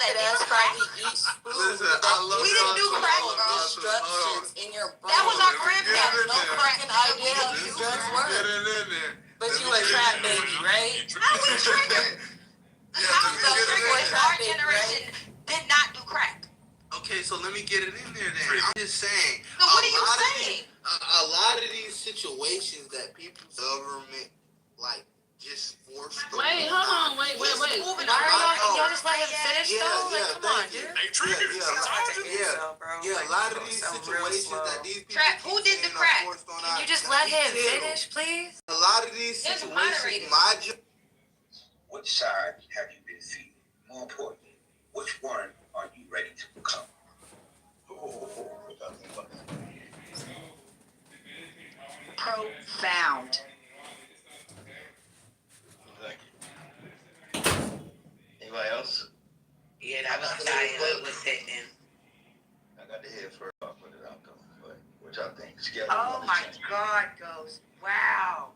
that that's probably each food. Listen, I love we didn't do crack instructions in your brain. That was our crib house. No crack idea how these drugs work. But you a trap baby, right? How we triggered? How the triggered? Our generation did not do crack. Okay, so let me get it in there then. I'm just saying. So what are you saying? A lot of these situations that people's government, like, just forced to... Wait, hold on. Wait. Moving on. Can y'all just let him finish, though? Like, come on, dude. Yeah, a lot of these situations that these people... Trap, who did the crack? Can you just let him finish, please? A lot of these situations, which side have you been feeding? More importantly, which one are you ready to become? Profound. Thank you. Anybody else? Yeah, that was fire. Was hitting. I got the head first off with the outcome, but what y'all think? Oh my God, Ghost. Wow.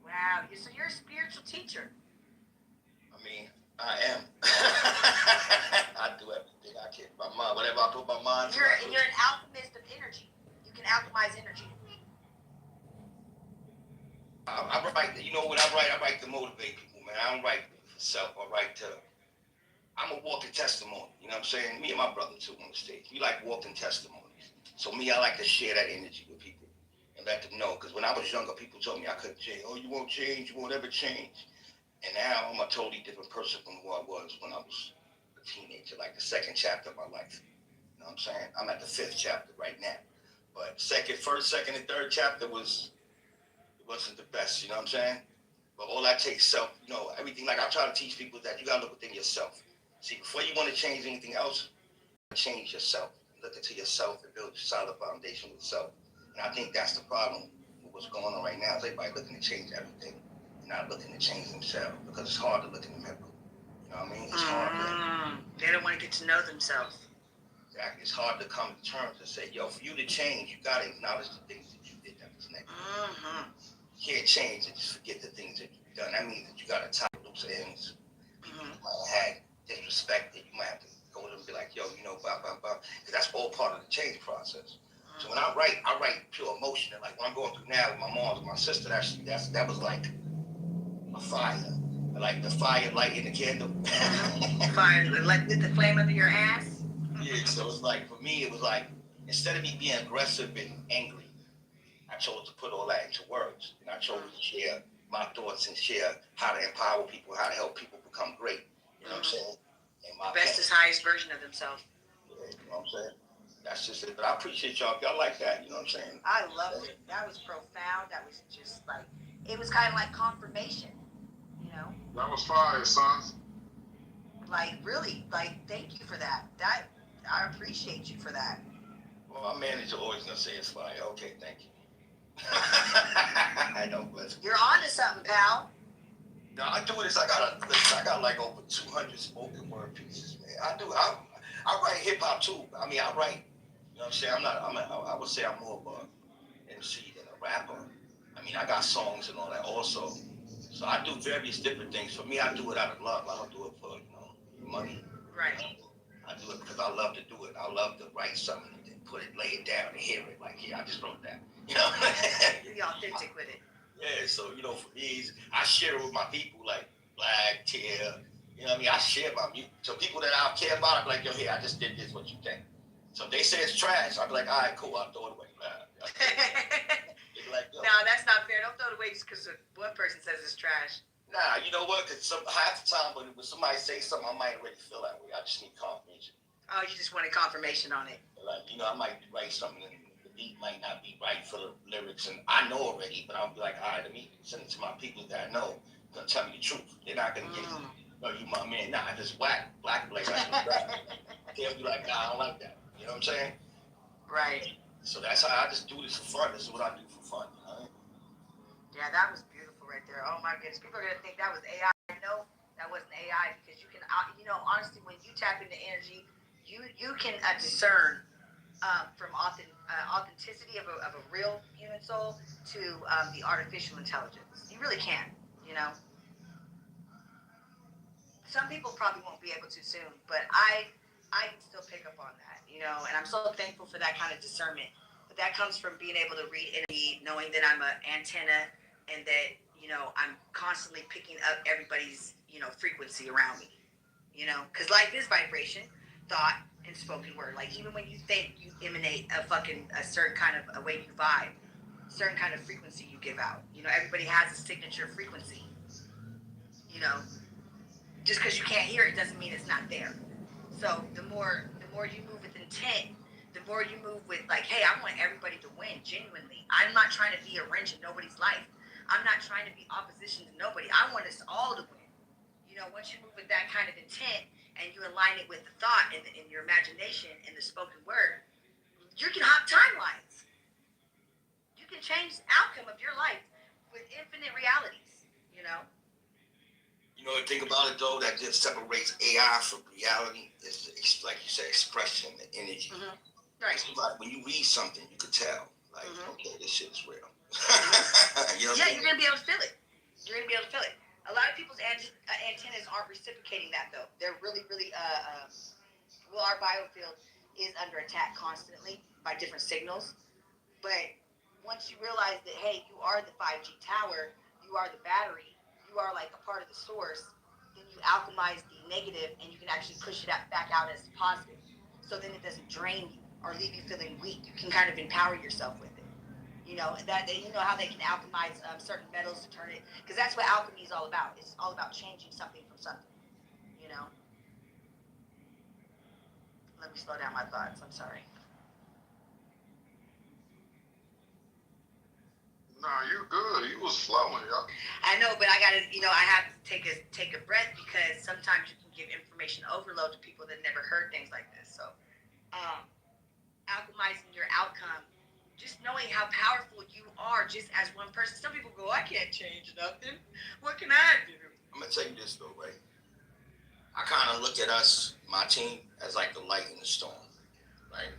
Wow. So you're a spiritual teacher. I mean, I am. I do everything I can. My mind, whatever I put my mind to. You're an alchemist of energy. You can alchemize energy. I write, you know what I write to motivate people, man. I don't write for self. I'm a walking testimony. You know what I'm saying? Me and my brother too on the stage. We like walking testimonies. So me, I like to share that energy with people and let them know. Because when I was younger, people told me I couldn't change. Oh, you won't change. You won't ever change. And now I'm a totally different person from who I was when I was a teenager, like the second chapter of my life. You know what I'm saying? I'm at the 5th chapter right now. But first, second, and third chapter wasn't the best, you know what I'm saying? But all that takes self, everything, like I try to teach people that you gotta look within yourself. See, before you want to change anything else, change yourself. Look into yourself and build a solid foundation with self. And I think that's the problem with what's going on right now. Is everybody looking to change everything and not looking to change themselves, because it's hard to look in the mirror. You know what I mean? It's hard. They don't want to get to know themselves. Exactly. It's hard to come to terms and say, yo, for you to change, you gotta acknowledge the things that you did that was negative. You can't change and just forget the things that you've done. That means that you gotta tie loose ends. People you might have disrespected, you might have to go to them and be like, yo, blah, blah, blah. Because that's all part of the change process. So when I write pure emotion. And like what I'm going through now with my mom and my sister, that was like a fire. Like the fire lighting the candle. Fire, like the flame under your ass? Yeah, so it's like, for me, it was like, instead of me being aggressive and angry, I chose to put all that into words. And I chose to share my thoughts and share how to empower people, how to help people become great. You know what I'm saying? And my bestest, highest version of themselves. Yeah, you know what I'm saying? That's just it. But I appreciate y'all. Y'all like that, you know what I'm saying? I loved it. That was profound. That was just like, it was kind of like confirmation, That was fire, son. Like, really, like, thank you for that. I appreciate you for that. Well, my manager always gonna say it's fire. Okay, thank you. I know, but you're on to something, pal. No, I do this. I got like over 200 spoken word pieces, man. I write hip hop too. I mean, I write. You know what I'm saying? I would say I'm more of a MC than a rapper. I mean, I got songs and all that also. So I do various different things. For me, I do it out of love. I don't do it for money. Right. I do it because I love to do it. I love to write something and lay it down and hear it. Like, yeah, I just wrote that. You know? Be authentic with it. Yeah, so, for me, I share it with my people, like Black, Tear, you know what I mean? I share my music. So people that I care about, I'm like, yo, here, I just did this, what you think? So if they say it's trash, I'll be like, all right, cool, I'll throw it away. They be like, yo. No, that's not fair. Don't throw it away just because one person says it's trash. Nah, you know what? Because half the time when somebody says something, I might already feel that way. I just need confirmation. Oh, you just wanted confirmation on it. Like, I might write something and the beat might not be right for the lyrics, and I know already, but I'll be like, all right, let me send it to my people that I know. Gonna tell me the truth. They're not gonna get you. Oh, you my man. Nah, just whack. Black. They'll be like, nah, I don't like that. You know what I'm saying? Right. So that's how I just do this for fun. This is what I do for fun. Yeah, that was beautiful right there. Oh my goodness. People are gonna think that was AI. No, that wasn't AI, because you can, honestly, when you tap into energy, you can discern from authenticity of a real human soul to the artificial intelligence. You really can, some people probably won't be able to soon, but I can still pick up on that, you know, and I'm so thankful for that kind of discernment. But that comes from being able to read energy, knowing that I'm an antenna and that, you know, I'm constantly picking up everybody's, you know, frequency around me, you know, because life is vibration, thought, and spoken word. Like, even when you think, you emanate a certain kind of a way you vibe, certain kind of frequency you give out. You know, everybody has a signature frequency, you know, just because you can't hear it doesn't mean it's not there. So the more you move with intent, the more you move with like, hey, I want everybody to win genuinely. I'm not trying to be a wrench in nobody's life. I'm not trying to be opposition to nobody. I want us all to win. You know, once you move with that kind of intent and you align it with the thought and your imagination and the spoken word, you can hop timelines. You can change the outcome of your life with infinite realities, you know? You know, the thing about it, though, that just separates AI from reality is, like you said, expression, the energy. Mm-hmm. Right. Like when you read something, you could tell, like, okay, this shit is real. You know yeah, you're going to be able to feel it. You're going to be able to feel it. A lot of people's antennas aren't reciprocating that, though. They're really, really, well, our biofield is under attack constantly by different signals. But once you realize that, hey, you are the 5G tower, you are the battery, you are like a part of the source, then you alchemize the negative and you can actually push it back out as positive. So then it doesn't drain you or leave you feeling weak. You can kind of empower yourself with it. You know, you know how they can alchemize certain metals to turn it, because that's what alchemy is all about. It's all about changing something from something, you know. Let me slow down my thoughts. I'm sorry. Nah, you good. You was flowing, y'all. I know, but I gotta, you know, I have to take a breath, because sometimes you can give information overload to people that never heard things like this. So, alchemizing your outcome, just knowing how powerful you are, just as one person. Some people go, I can't change nothing. What can I do? I'm gonna tell you this though, right? I kind of look at us, my team, as like the light in the storm, right?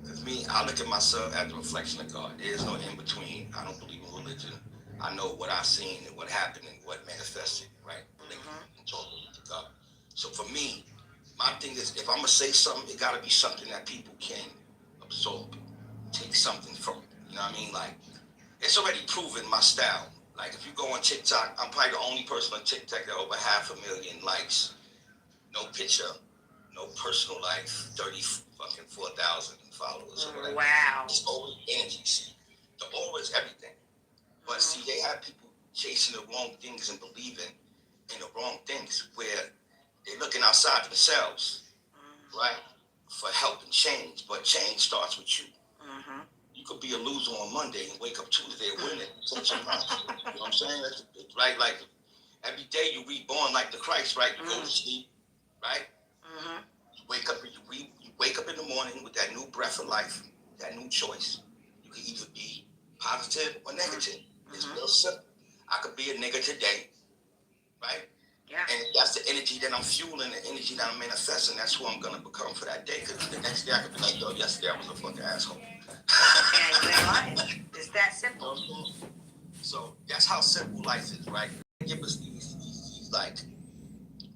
Because me, I look at myself as a reflection of God. There is no in between. I don't believe in religion. I know what I've seen and what happened and what manifested, right? Believing and talking to God. So for me, my thing is, if I'm gonna say something, it gotta be something that people can absorb, take something from it. You know what I mean? Like, it's already proven my style. Like, if you go on TikTok, I'm probably the only person on TikTok that over 500,000 likes. No picture, no personal life, 4,000 followers or whatever. Wow. It's always energy. See, the aura is everything. But see, they have people chasing the wrong things and believing in the wrong things, where they're looking outside themselves, right, for help and change. But change starts with you. You could be a loser on Monday and wake up Tuesday and win it. You know what I'm saying? That's right. Like, every day you reborn like the Christ, right? You go to sleep, right? You wake up. You wake up in the morning with that new breath of life, that new choice. You can either be positive or negative. It's real simple. I could be a nigga today, right? Yeah. And that's the energy that I'm fueling, the energy that I'm manifesting. That's who I'm gonna become for that day. Because the next day I could be like, yo, yesterday I was a fucking asshole. And you ain't lying. It's that simple. So that's how simple life is, right? They give us these like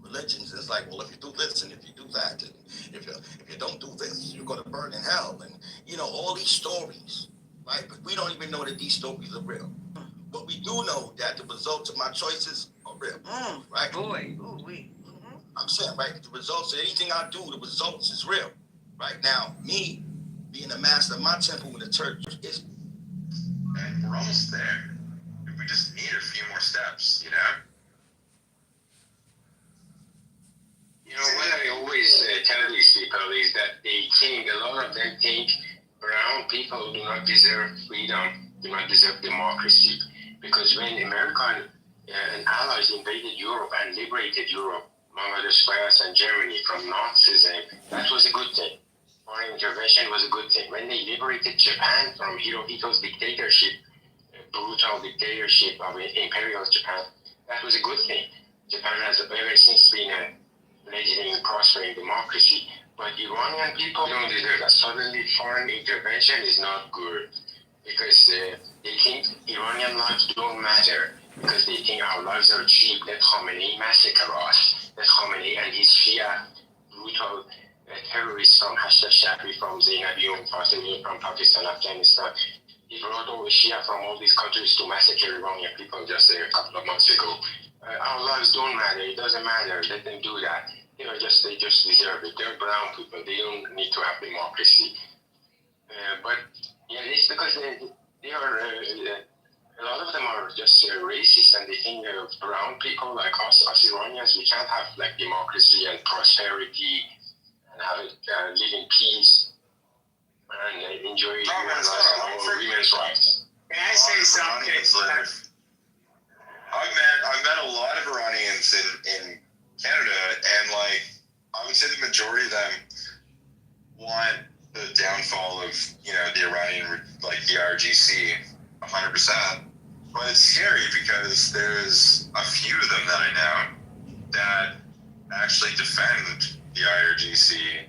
religions. It's like, well, if you do this and if you do that, and if you don't do this, you're gonna burn in hell, and you know all these stories, right? But we don't even know that these stories are real. But we do know that the results of my choices are real, right? Boy, ooh, I'm saying, right? The results of anything I do, the results is real, right? Now, me being the master of my temple in the church is. And we're almost there. We just need a few more steps, you know? You know, what I always tell these people is that a lot of them think brown people do not deserve freedom, do not deserve democracy. Because when American and allies invaded Europe and liberated Europe, among others France and Germany from Nazism, that was a good thing. Foreign intervention was a good thing. When they liberated Japan from Hirohito's dictatorship, brutal dictatorship of imperial Japan, that was a good thing. Japan has ever since been a legitimate, prospering democracy. But Iranian people don't deserve that. Suddenly, foreign intervention is not good because they think Iranian lives don't matter. because they think our lives are cheap. Let Khomeini massacre us. Let Khomeini and his Shia brutal terrorists from Hashda Shabi, from Zainabiyun, Fatimiyun, from Pakistan, Afghanistan. He brought all the Shia from all these countries to massacre Iranian people just a couple of months ago. Our lives don't matter. It doesn't matter. Let them do that. They just deserve it. They're brown people. They don't need to have democracy. But yeah, it's because they are. A lot of them are just racist, and they think brown people like us Iranians, we can't have like democracy and prosperity and have it live in peace and enjoy human rights and women's rights. Can I say something? I've met a lot of Iranians in Canada, and like I would say the majority of them want the downfall of the Iranian, like the IRGC, 100%. But it's scary because there's a few of them that I know that actually defend the IRGC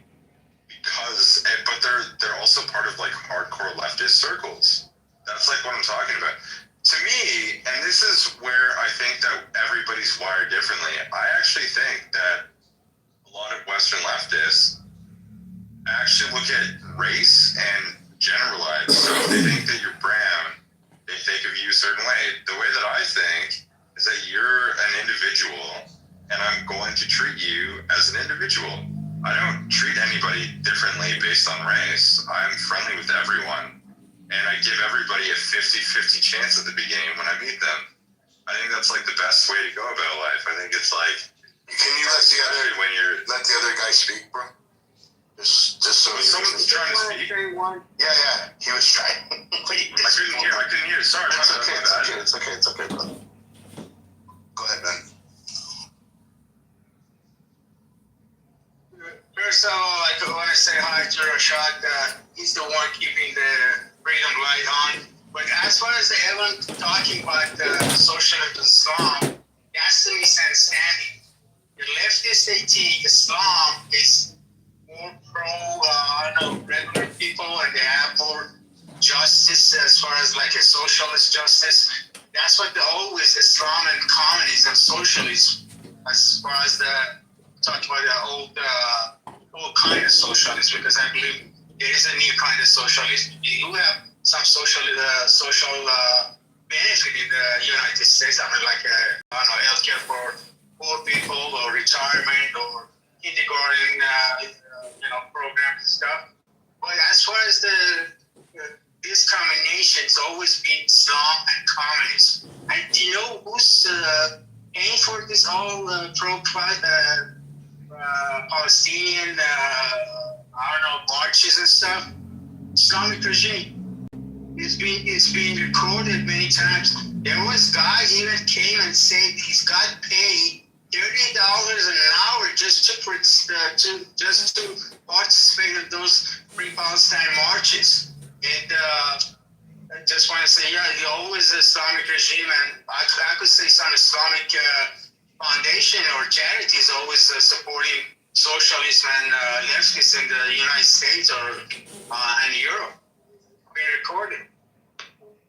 but they're also part of like hardcore leftist circles. That's like what I'm talking about. To me, and this is where I think that everybody's wired differently. I actually think that a lot of Western leftists actually look at race and generalize. So if they think that you're brown, they think of you a certain way. The way that I think is that you're an individual, and I'm going to treat you as an individual. I don't treat anybody differently based on race. I'm friendly with everyone, and I give everybody a 50-50 chance at the beginning when I meet them. I think that's like the best way to go about life. I think it's like, Can you let the other guy speak, bro? Just so someone's trying to speak. Yeah, he was trying. I couldn't hear. Sorry, It's okay, bro. Go ahead, man. First of all, I want to say hi to Rashad. He's the one keeping the freedom light on. But as far as everyone talking about socialist Islam, that's the misunderstanding. The leftists, they think Islam is more pro, regular people, and they have more justice as far as like a socialist justice. That's what always Islam and communism, socialism, as far as talking about the old kind of socialism, because I believe there is a new kind of socialism. You do have some social benefit in the United States. I mean, like healthcare for poor people, or retirement, or kindergarten, programs and stuff. But as far as this combination, it's always been Islam and communism. And do you know who's paying for this all Palestinian, marches and stuff? Islamic regime. It's been recorded many times. There was guys even came and said he's got paid $30 an hour just to participate in those pre-Palestine marches. And I just want to say, he always Islamic regime, and I could say some Islamic foundation or charities always supporting socialism and leftists in the United States or and Europe. Being recorded.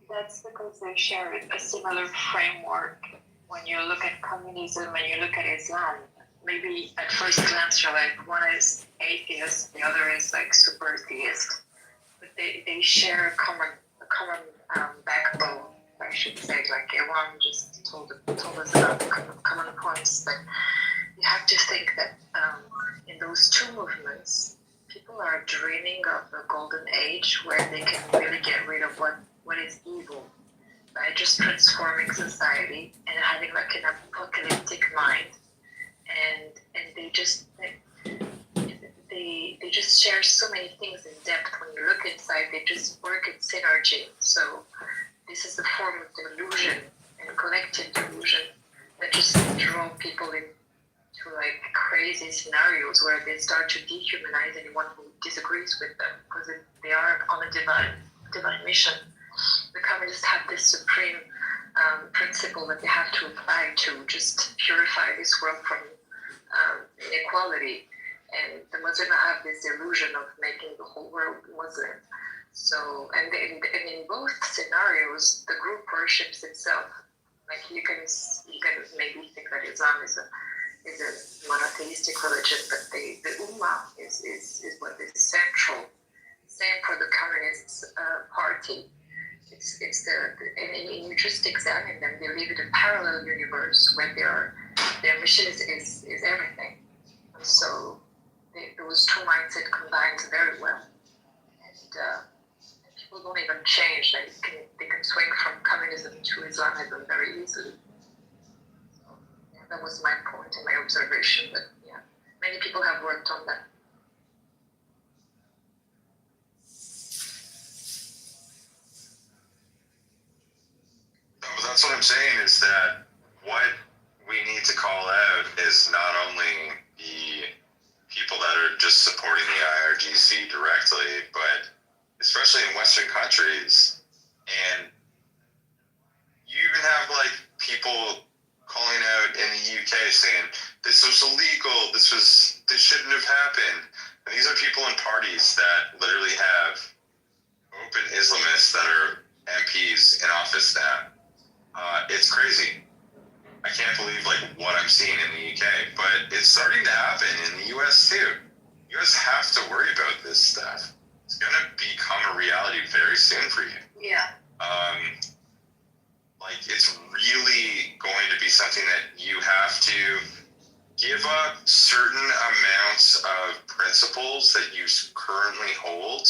That's because they share a similar framework. When you look at communism and you look at Islam, maybe at first glance you're like, one is atheist, the other is like super theist. But they share a common backbone, I should say. Like everyone just told us about the common points. But you have to think that in those two movements, people are dreaming of a golden age where they can really get rid of what is evil by just transforming society and having like an apocalyptic mind. And they just share so many things in depth. When you look inside, they just work in synergy. So this is a form of delusion and collective delusion that just draw people into like crazy scenarios where they start to dehumanize anyone who disagrees with them, because they are on a divine mission. The communists have this supreme principle that they have to apply to just purify this world from inequality, and the Muslims have this illusion of making the whole world Muslim. So, and in both scenarios, the group worships itself. Like you can maybe think that Islam is a monotheistic religion, but the Ummah is what is central. Same for the Communist Party. It's and you just examine them. They live in a parallel universe where their mission is everything. And so those two mindsets combine very well. And people don't even change. They can swing from communism to Islamism very easily. So, yeah, that was my point and my observation. But yeah, many people have worked on that. No, but that's what I'm saying is that what we need to call out is not only the people that are just supporting the IRGC directly, but especially in Western countries. And you even have like people calling out in the UK saying this was illegal, this shouldn't have happened. And these are people in parties that literally have open Islamists that are MPs in office now. It's crazy. I can't believe like what I'm seeing in the UK, but it's starting to happen in the US too. You guys have to worry about this stuff. It's gonna become a reality very soon for you. Yeah. Like it's really going to be something that you have to give up certain amounts of principles that you currently hold,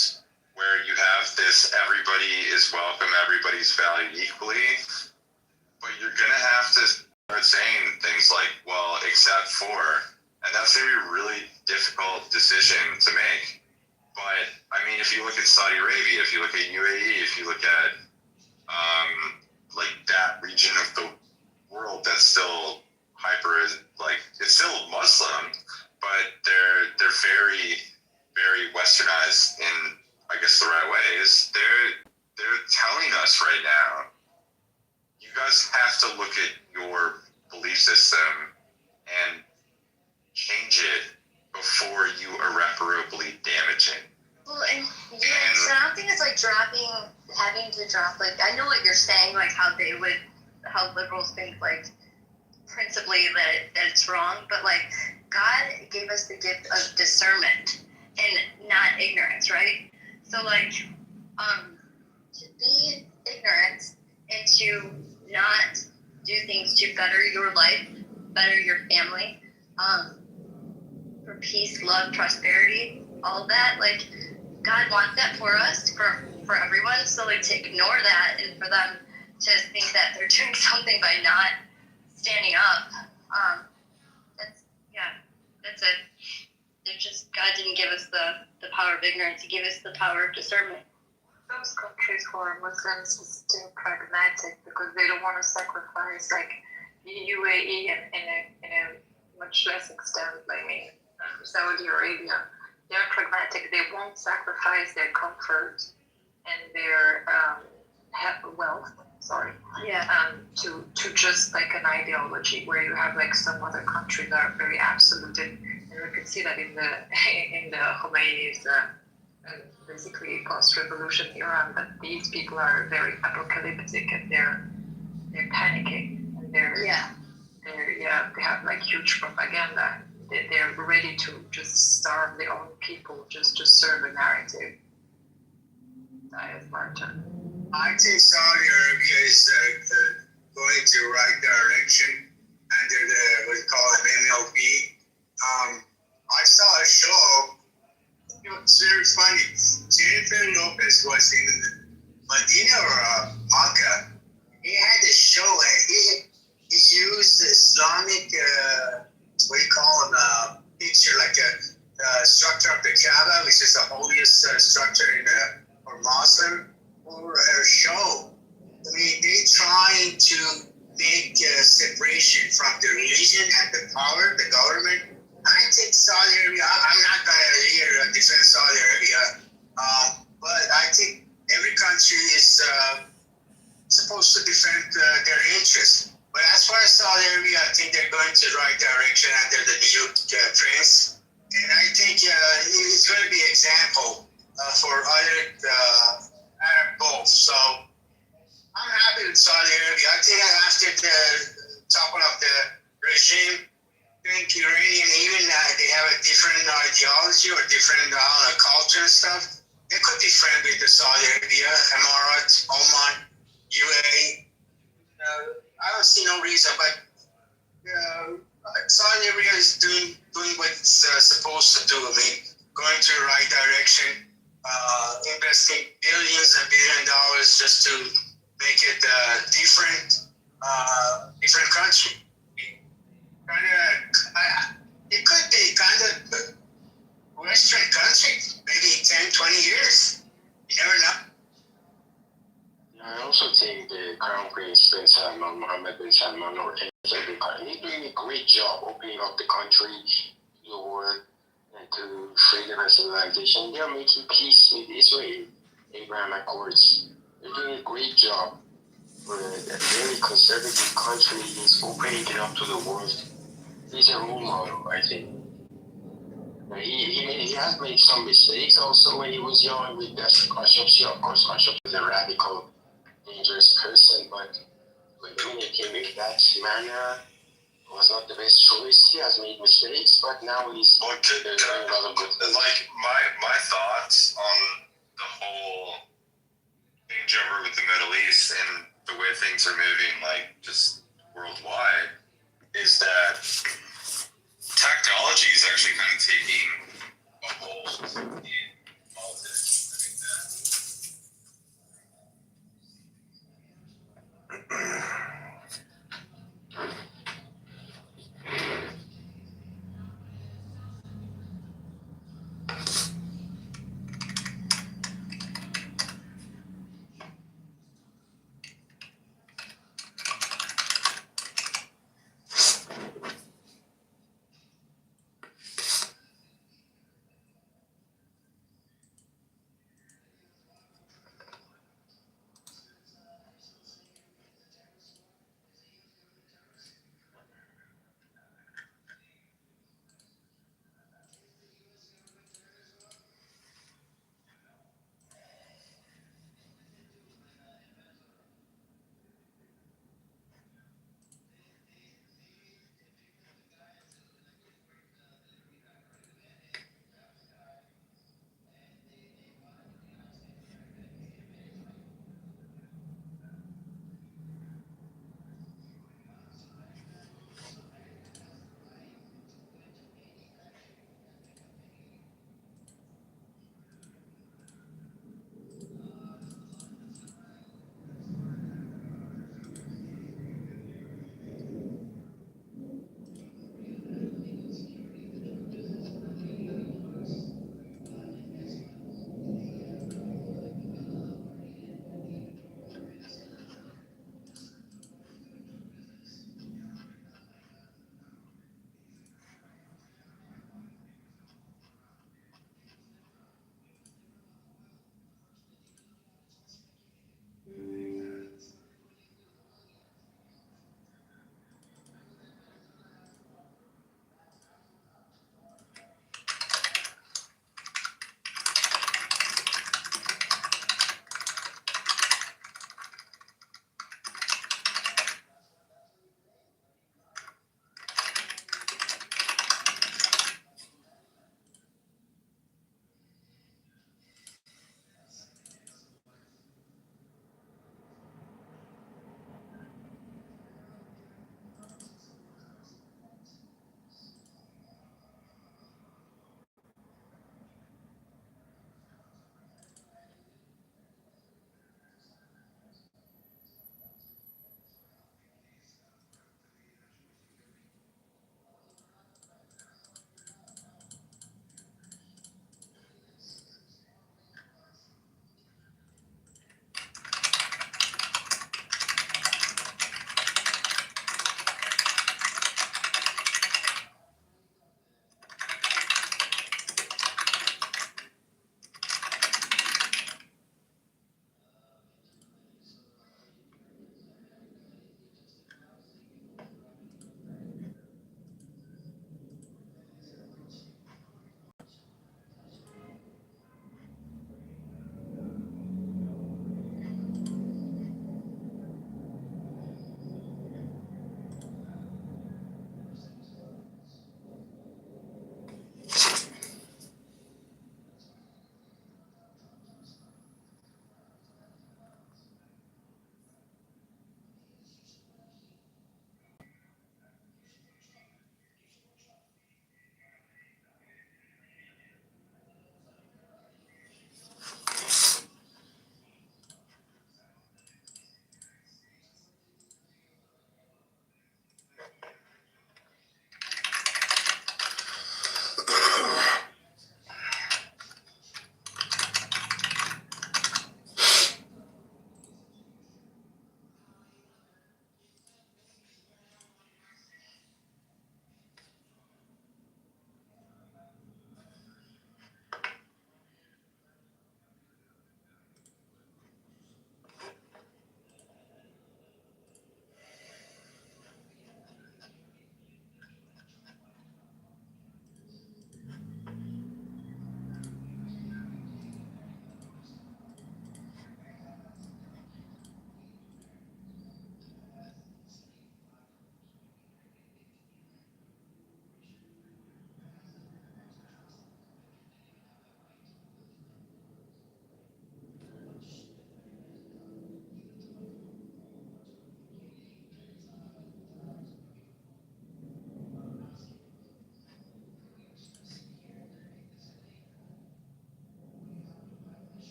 where you have this everybody is welcome, everybody's valued equally, but you're gonna have to start saying things like, well, except for, and that's gonna be a really difficult decision to make. But I mean, if you look at Saudi Arabia, if you look at UAE, if you look at like that region of the world that's still it's still Muslim, but they're very, very westernized in, I guess, the right ways. They're telling us right now, you guys have to look at your belief system and change it before you irreparably damage it. Well, and yeah, so I don't think it's like having to drop, like, I know what you're saying, like how liberals think, like, principally that it's wrong, but like, God gave us the gift of discernment and not ignorance, right? So like, to be ignorant and to not do things to better your life, better your family, for peace, love, prosperity, all of that, like, God wants that for us, for everyone. So like, to ignore that and for them to think that they're doing something by not standing up, that's it. They're just, God didn't give us the power of ignorance. He gave us the power of discernment. Those countries who are Muslims are still pragmatic because they don't want to sacrifice, like the UAE in a much less extent. I mean, Saudi Arabia, they're pragmatic. They won't sacrifice their comfort and their wealth. To just like an ideology where you have like some other countries that are very absolute, and we can see that in the Khomeini's basically post-revolution Iran, that these people are very apocalyptic and they're panicking and they have like huge propaganda. They're ready to just starve their own people just to serve a narrative. That is Martin. I think Saudi Arabia is going to the right direction under the, what you call it, MLB. I saw a show, it's very funny. Jennifer Lopez was in Medina or Makkah. He had a show and he used Islamic, what do you call them, picture, like a structure of the Kaaba, which is the holiest structure for Muslim, for a show. I mean, they trying to make a separation from the religion and the power, the government. I think Saudi Arabia, I'm not going to hear defend Saudi Arabia, but I think every country is supposed to defend their interests. But as far as Saudi Arabia, I think they're going to the right direction under the new prince. And I think it's going to be an example for other Arab Gulf. So I'm happy with Saudi Arabia. I think after the maybe and even they have a different ideology or different culture and stuff. They could be friends with the Saudi Arabia, Emirates, Oman, UAE. I don't see no reason, but Saudi Arabia is doing what it's supposed to do. I mean, going to the right direction, investing billions and billions of dollars just to make it different country. It could be kind of Western country, maybe 10, 20 years. You never know. I also think the Crown Prince Bin Salman, Mohammed bin Salman, or he's doing a great job opening up the country to the world and to freedom and civilization. They're making peace with Israel, Abraham Accords. They're doing a great job for a very conservative country. He's opening it up to the world. He's a role model, I think. He has made some mistakes also when he was young with that Khashoggi. Of course, Khashoggi is a radical, dangerous person, but when he came in that manner, was not the best choice. He has made mistakes, but now he's doing a lot of good things. Like my thoughts on the whole changeover with the Middle East and the way things are moving, like just worldwide, is that technology is actually kind of taking a hold in politics. I think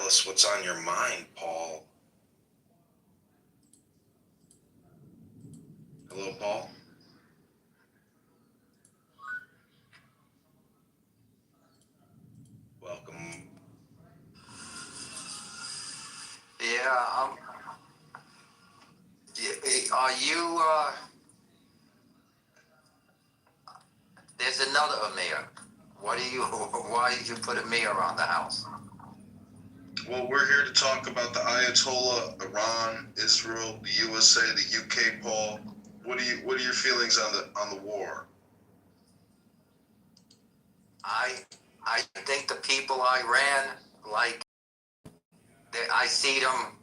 us what's on your mind, Paul. Hello, Paul? Welcome. Yeah, are you, there's another Amir. Why did you put Amir on the house? Well, we're here to talk about the Ayatollah, Iran, Israel, the USA, the UK, Paul. What are your feelings on the war? I think the people I ran, like, I see them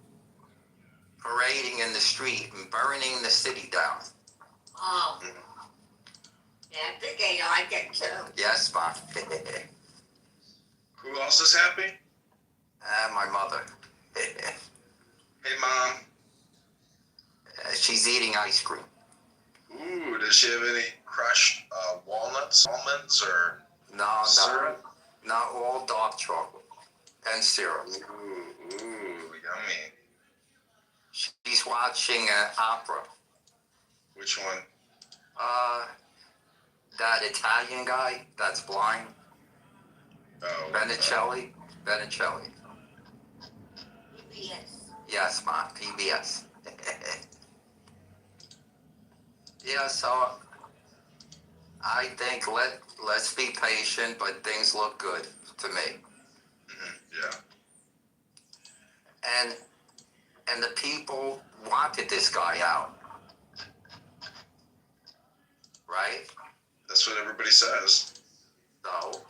parading in the street and burning the city down. Oh. Yeah, I think I get too. Yes, Ma. Who else is happy? My mother. Hey, Mom. She's eating ice cream. Ooh, does she have any crushed walnuts, almonds, or syrup? Not all dark chocolate and syrup. Ooh, yummy. She's watching an opera. Which one? That Italian guy that's blind. Oh. Benicelli. Yes. Yes, Ma. PBS. Yeah, so I think let's be patient, but things look good to me. Yeah. And the people wanted this guy out, right? That's what everybody says. So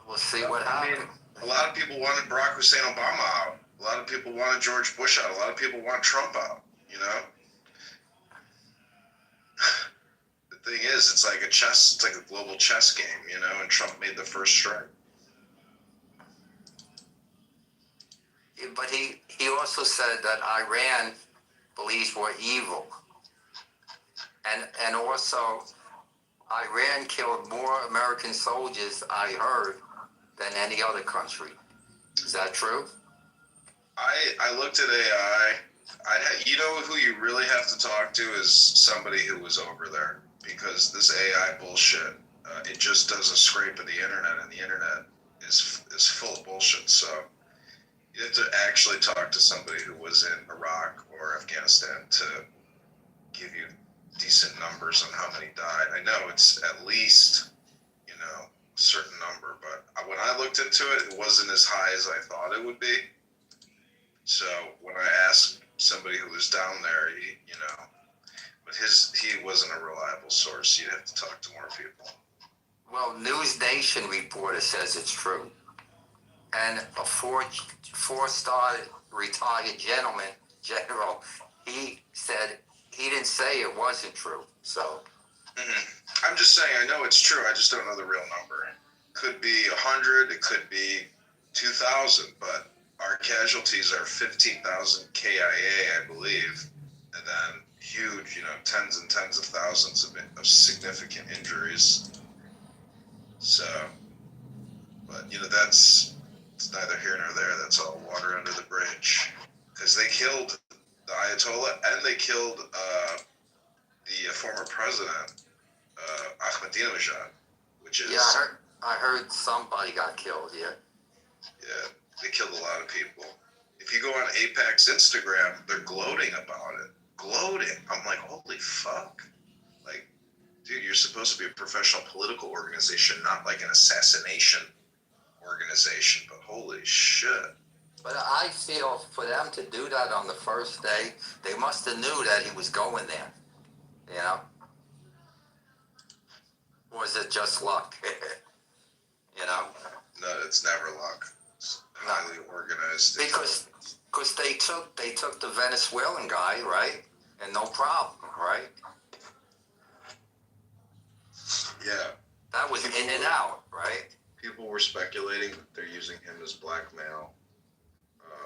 we'll see what happens. A lot of people wanted Barack Hussein Obama out. A lot of people wanted George Bush out. A lot of people want Trump out, you know? The thing is, it's like a global chess game, you know, and Trump made the first strike. But he also said that Iran believes we're evil. And also, Iran killed more American soldiers, I heard, than any other country. Is that true? I looked at AI. You know who you really have to talk to is somebody who was over there, because this AI bullshit, it just does a scrape of the internet, and the internet is full of bullshit. So you have to actually talk to somebody who was in Iraq or Afghanistan to give you decent numbers on how many died. I know it's at least, you know, a certain number, but when I looked into it, it wasn't as high as I thought it would be. So when I asked somebody who was down there, but he wasn't a reliable source. You'd have to talk to more people. Well, News Nation reporter says it's true. And a four-star retired general, he said he didn't say it wasn't true. So I'm just saying, I know it's true. I just don't know the real number. Could be 100. It could be 2,000. But our casualties are 15,000 KIA, I believe, and then huge, tens and tens of thousands of significant injuries. So, but it's neither here nor there. That's all water under the bridge. Because they killed the Ayatollah and they killed the former president, Ahmadinejad, which is... Yeah, I heard somebody got killed, yeah. Yeah, they killed a lot of people. If you go on AIPAC's Instagram, they're gloating about it. Gloating. I'm like, holy fuck. Like, dude, you're supposed to be a professional political organization, not like an assassination organization, but holy shit. But I feel for them to do that on the first day, they must have knew that he was going there, you know? Or was it just luck? You know? No, it's never luck. It's highly organized. Because they took the Venezuelan guy, right? And no problem, right? Yeah. That was in and out, right? People were speculating that they're using him as blackmail,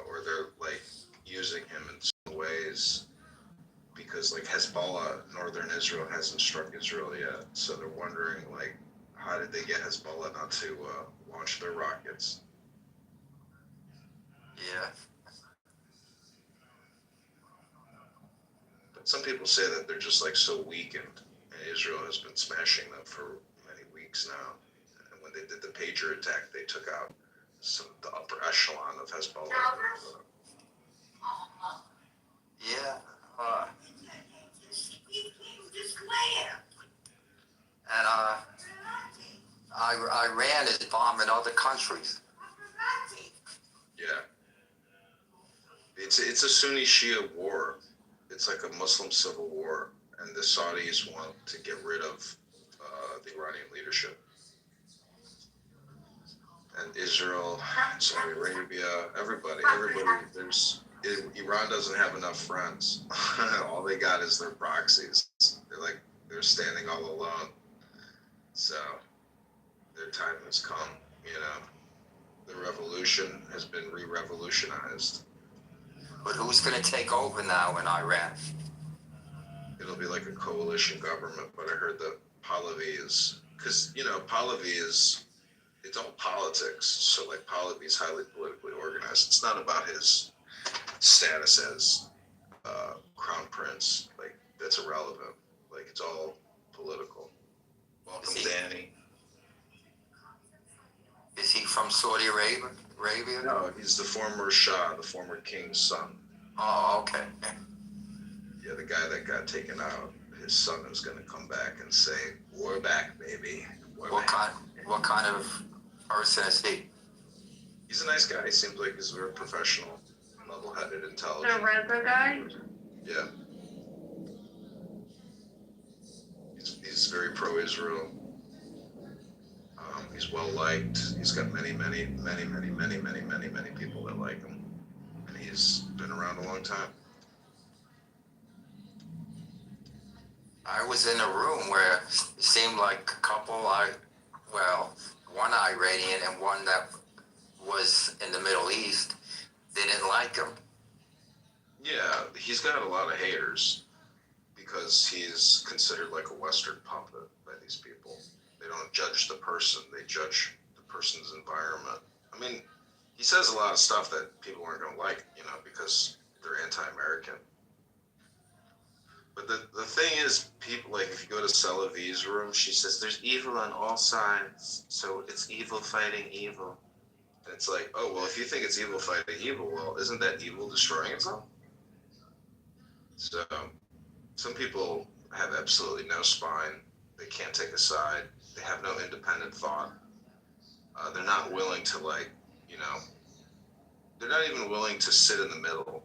or they're like using him in some ways because like Hezbollah, northern Israel hasn't struck Israel yet, so they're wondering like how did they get Hezbollah not to launch their rockets? Yeah. But some people say that they're just like so weakened, and Israel has been smashing them for many weeks now. And when they did the pager attack, they took out some of the upper echelon of Hezbollah. Yeah. And Iran is bombing other countries. Yeah. It's a Sunni Shia war. It's like a Muslim civil war, and the Saudis want to get rid of the Iranian leadership. And Israel, Saudi Arabia, everybody. Iran doesn't have enough friends. All they got is their proxies. They're standing all alone. So their time has come, The revolution has been re-revolutionized. But who's going to take over now in Iran? It'll be like a coalition government, but I heard that Pahlavi is, because, Pahlavi is, it's all politics. So, like, Pahlavi is highly politically organized. It's not about his status as crown prince. Like, that's irrelevant. Like, it's all political. Welcome, Danny. Is he from Saudi Arabia? No, he's the former Shah, the former king's son. Oh, okay. Yeah, the guy that got taken out, his son is going to come back and say, "We're back, baby." What kind of person is he? He's a nice guy. He seems like he's very professional, level-headed, intelligent. The Reza guy? Yeah. He's very pro-Israel. He's well-liked. He's got many people that like him. And he's been around a long time. I was in a room where it seemed like a couple, one Iranian and one that was in the Middle East, they didn't like him. Yeah, he's got a lot of haters because he's considered like a Western puppet by these people. They don't judge the person, they judge the person's environment. I mean, he says a lot of stuff that people aren't going to like, because they're anti-American. But the thing is, people, like, if you go to Salavi's room, she says, there's evil on all sides, so it's evil fighting evil. And it's like, oh, well, if you think it's evil fighting evil, well, isn't that evil destroying itself? So, some people have absolutely no spine. They can't take a side. They have no independent thought. They're not willing to, they're not even willing to sit in the middle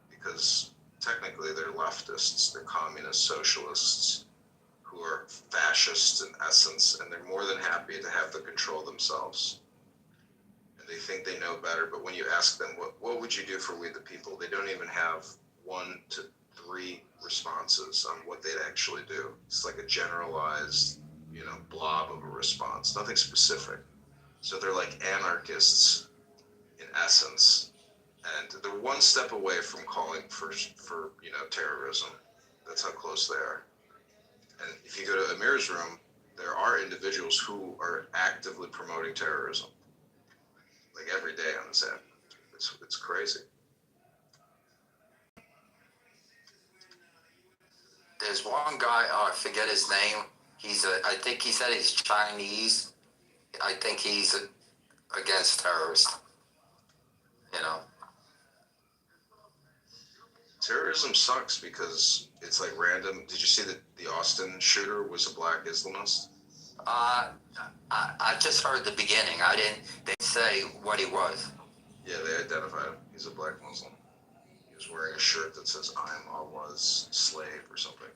because technically they're leftists, they're communist socialists who are fascists in essence, and they're more than happy to have the control themselves. And they think they know better, but when you ask them, what would you do for we the people, they don't even have 1 to 3 responses on what they'd actually do. It's like a generalized, blob of a response, nothing specific. So they're like anarchists in essence. And they're one step away from calling for terrorism. That's how close they are. And if you go to Amir's room, there are individuals who are actively promoting terrorism, like every day on this app. It's crazy. There's one guy, I forget his name. I think he said he's Chinese. I think he's against terrorists. Terrorism sucks because it's like random. Did you see that the Austin shooter was a black Islamist? I just heard the beginning. They say what he was. Yeah, they identified him. He's a black Muslim. He was wearing a shirt that says "I am Allah's slave" or something.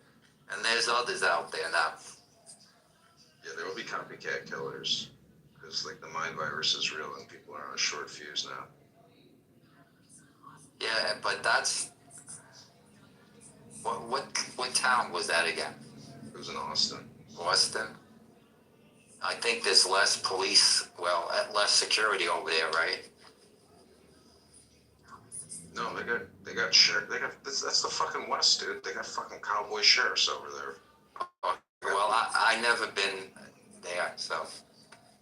And there's others out there now. Yeah, there will be copycat killers because the mind virus is real and people are on a short fuse now. Yeah, but that's what town was that again? It was in Austin. Austin. I think there's less police, less security over there, right? No, they got sheriff. That's the fucking West, dude. They got fucking cowboy sheriffs over there. Well, I never been there, so.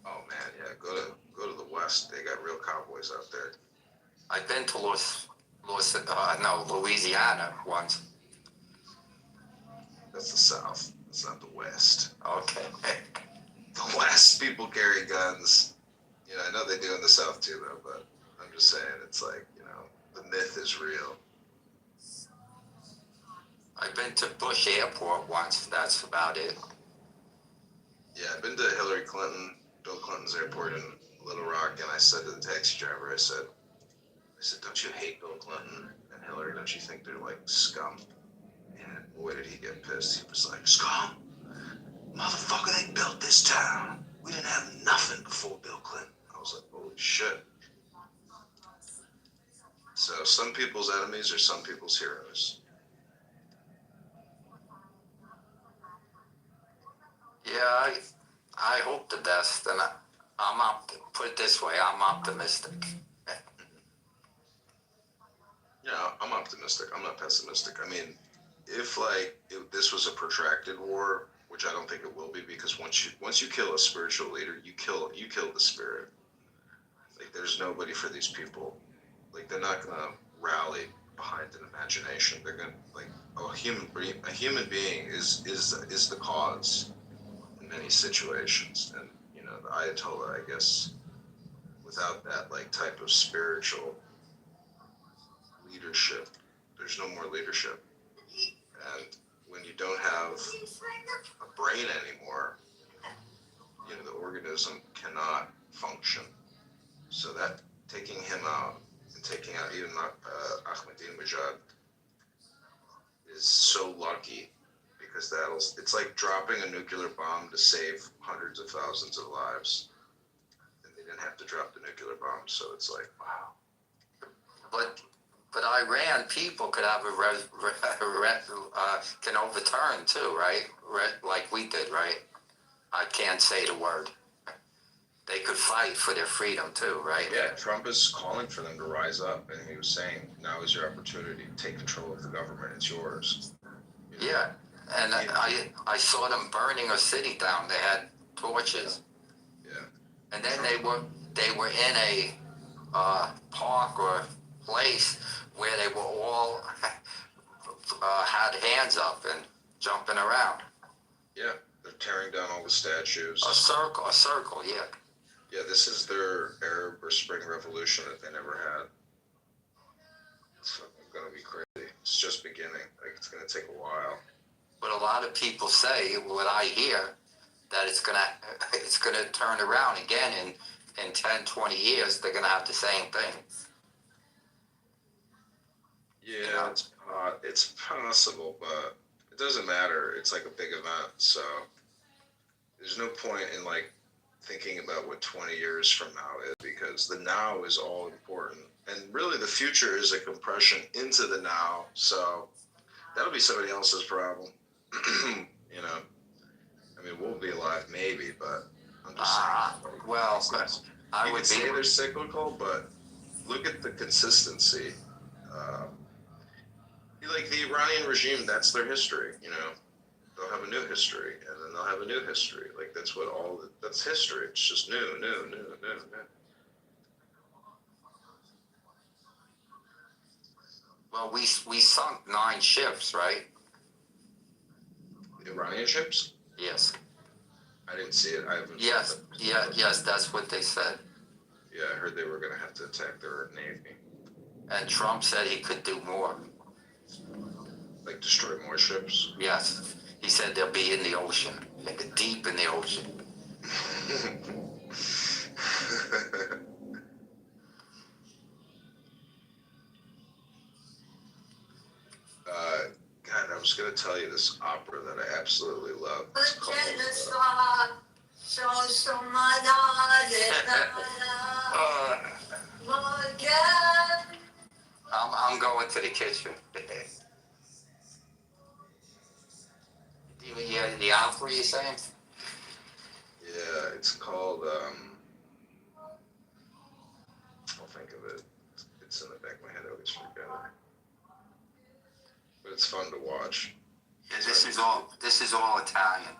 Oh man, yeah. Go to the West. They got real cowboys out there. I've been to Louisiana once. That's the South. It's not the West. Okay. The West people carry guns. You know, I know they do in the South too, though. But I'm just saying, it's like, you know, the myth is real. I've been to Bush Airport once. That's about it. Yeah, I've been to Hillary Clinton, Bill Clinton's airport in Little Rock, and I said to the taxi driver, I said, don't you hate Bill Clinton and Hillary? Don't you think they're like scum? And boy, did he get pissed. He was like, scum? Motherfucker, they built this town. We didn't have nothing before Bill Clinton. I was like, holy shit. So some people's enemies are some people's heroes. Yeah, I hope the best, and put it this way, I'm optimistic. Yeah, I'm optimistic. I'm not pessimistic. I mean, if this was a protracted war, which I don't think it will be, because once you kill a spiritual leader, you kill the spirit. Like, there's nobody for these people. Like, they're not gonna rally behind an imagination. They're gonna, like, a human being is the cause in many situations. And you know, the Ayatollah, I guess, without that like type of spiritual leadership, there's no more leadership. And when you don't have a brain anymore, you know, the organism cannot function. So that taking him out and taking out even Ahmadinejad is so lucky, because it's like dropping a nuclear bomb to save hundreds of thousands of lives. And they didn't have to drop the nuclear bomb, so it's like, wow. But Iran people could have can overturn too, right? Like we did, right? I can't say the word. They could fight for their freedom too, right? Yeah, Trump is calling for them to rise up, and he was saying, now is your opportunity to take control of the government. It's yours. You know? Yeah, and I saw them burning a city down. They had torches. Yeah. And then they were in a park or place where they were all had hands up and jumping around. Yeah, they're tearing down all the statues. A circle, yeah. Yeah, this is their Arab or Spring Revolution that they never had. It's gonna be crazy. It's just beginning. Like, it's gonna take a while. But a lot of people say, what I hear, that it's gonna turn around again in 10, 20 years. They're gonna have the same thing. Yeah, it's possible, but it doesn't matter. It's like a big event, so there's no point in like thinking about what 20 years from now is, because the now is all important, and really the future is a compression into the now. So that'll be somebody else's problem. You know, I mean, we'll be alive maybe, but I'm just saying. Well, I you would could say they're cyclical, but look at the consistency. Like the Iranian regime, that's their history. You know, they'll have a new history, and then they'll have a new history. Like, that's that's history. It's just new. Well, we sunk 9 ships, right? The Iranian ships? Yes. I didn't see it. I haven't. Yes, that's what they said. Yeah, I heard they were going to have to attack their navy. And Trump said he could do more. Like, destroy more ships? Yes. He said they'll be in the ocean, deep in the ocean. God, I was going to tell you this opera that I absolutely love. It's called, I'm going to the kitchen. Yeah, the opera, you saying? Yeah, it's called, I'll think of it. It's in the back of my head, I always forget it. But it's fun to watch. Yeah, this is all Italian.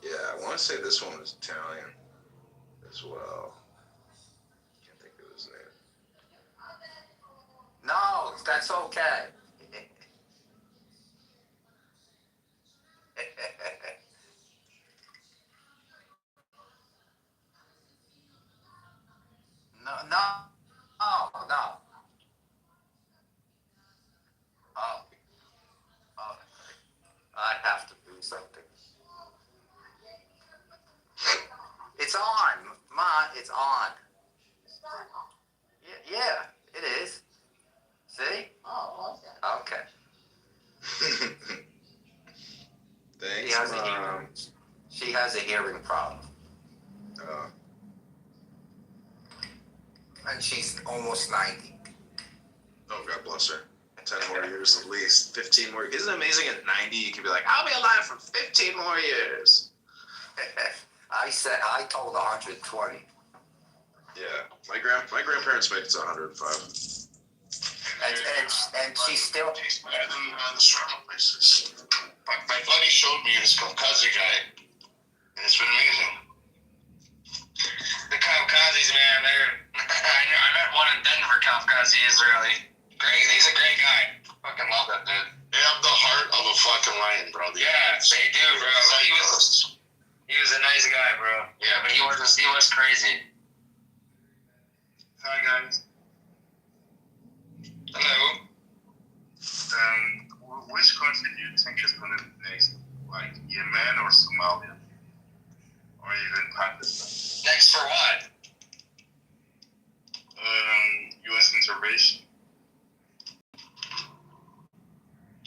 Yeah, I want to say this one is Italian as well. Can't think of his name. That's okay. No. Oh, no. Oh, oh. I have to do something. It's on, Ma. It's on. Yeah, it is. See? Oh, Okay. Thanks, Mom. She has a hearing problem, and she's almost 90. Oh, God bless her. 10 more years at least. 15 more. Isn't it amazing at 90 you can be like, I'll be alive for 15 more years? I told 120. Yeah. My grandparents made it to 105. And she's still. On the shawarma places. My buddy showed me this Caucasian guy, and it's been amazing. The Caucasians, man, I met one in Denver, Caucasian Israeli. Great, he's a great guy. Fucking love that dude. They have the heart of a fucking lion, bro. Yeah, they do, bro. So he was a nice guy, bro. Yeah, but he was crazy. Hi guys. Hello. Which country do you think is going to be next? Like Yemen or Somalia? Or even Pakistan? Next for what? U.S. intervention.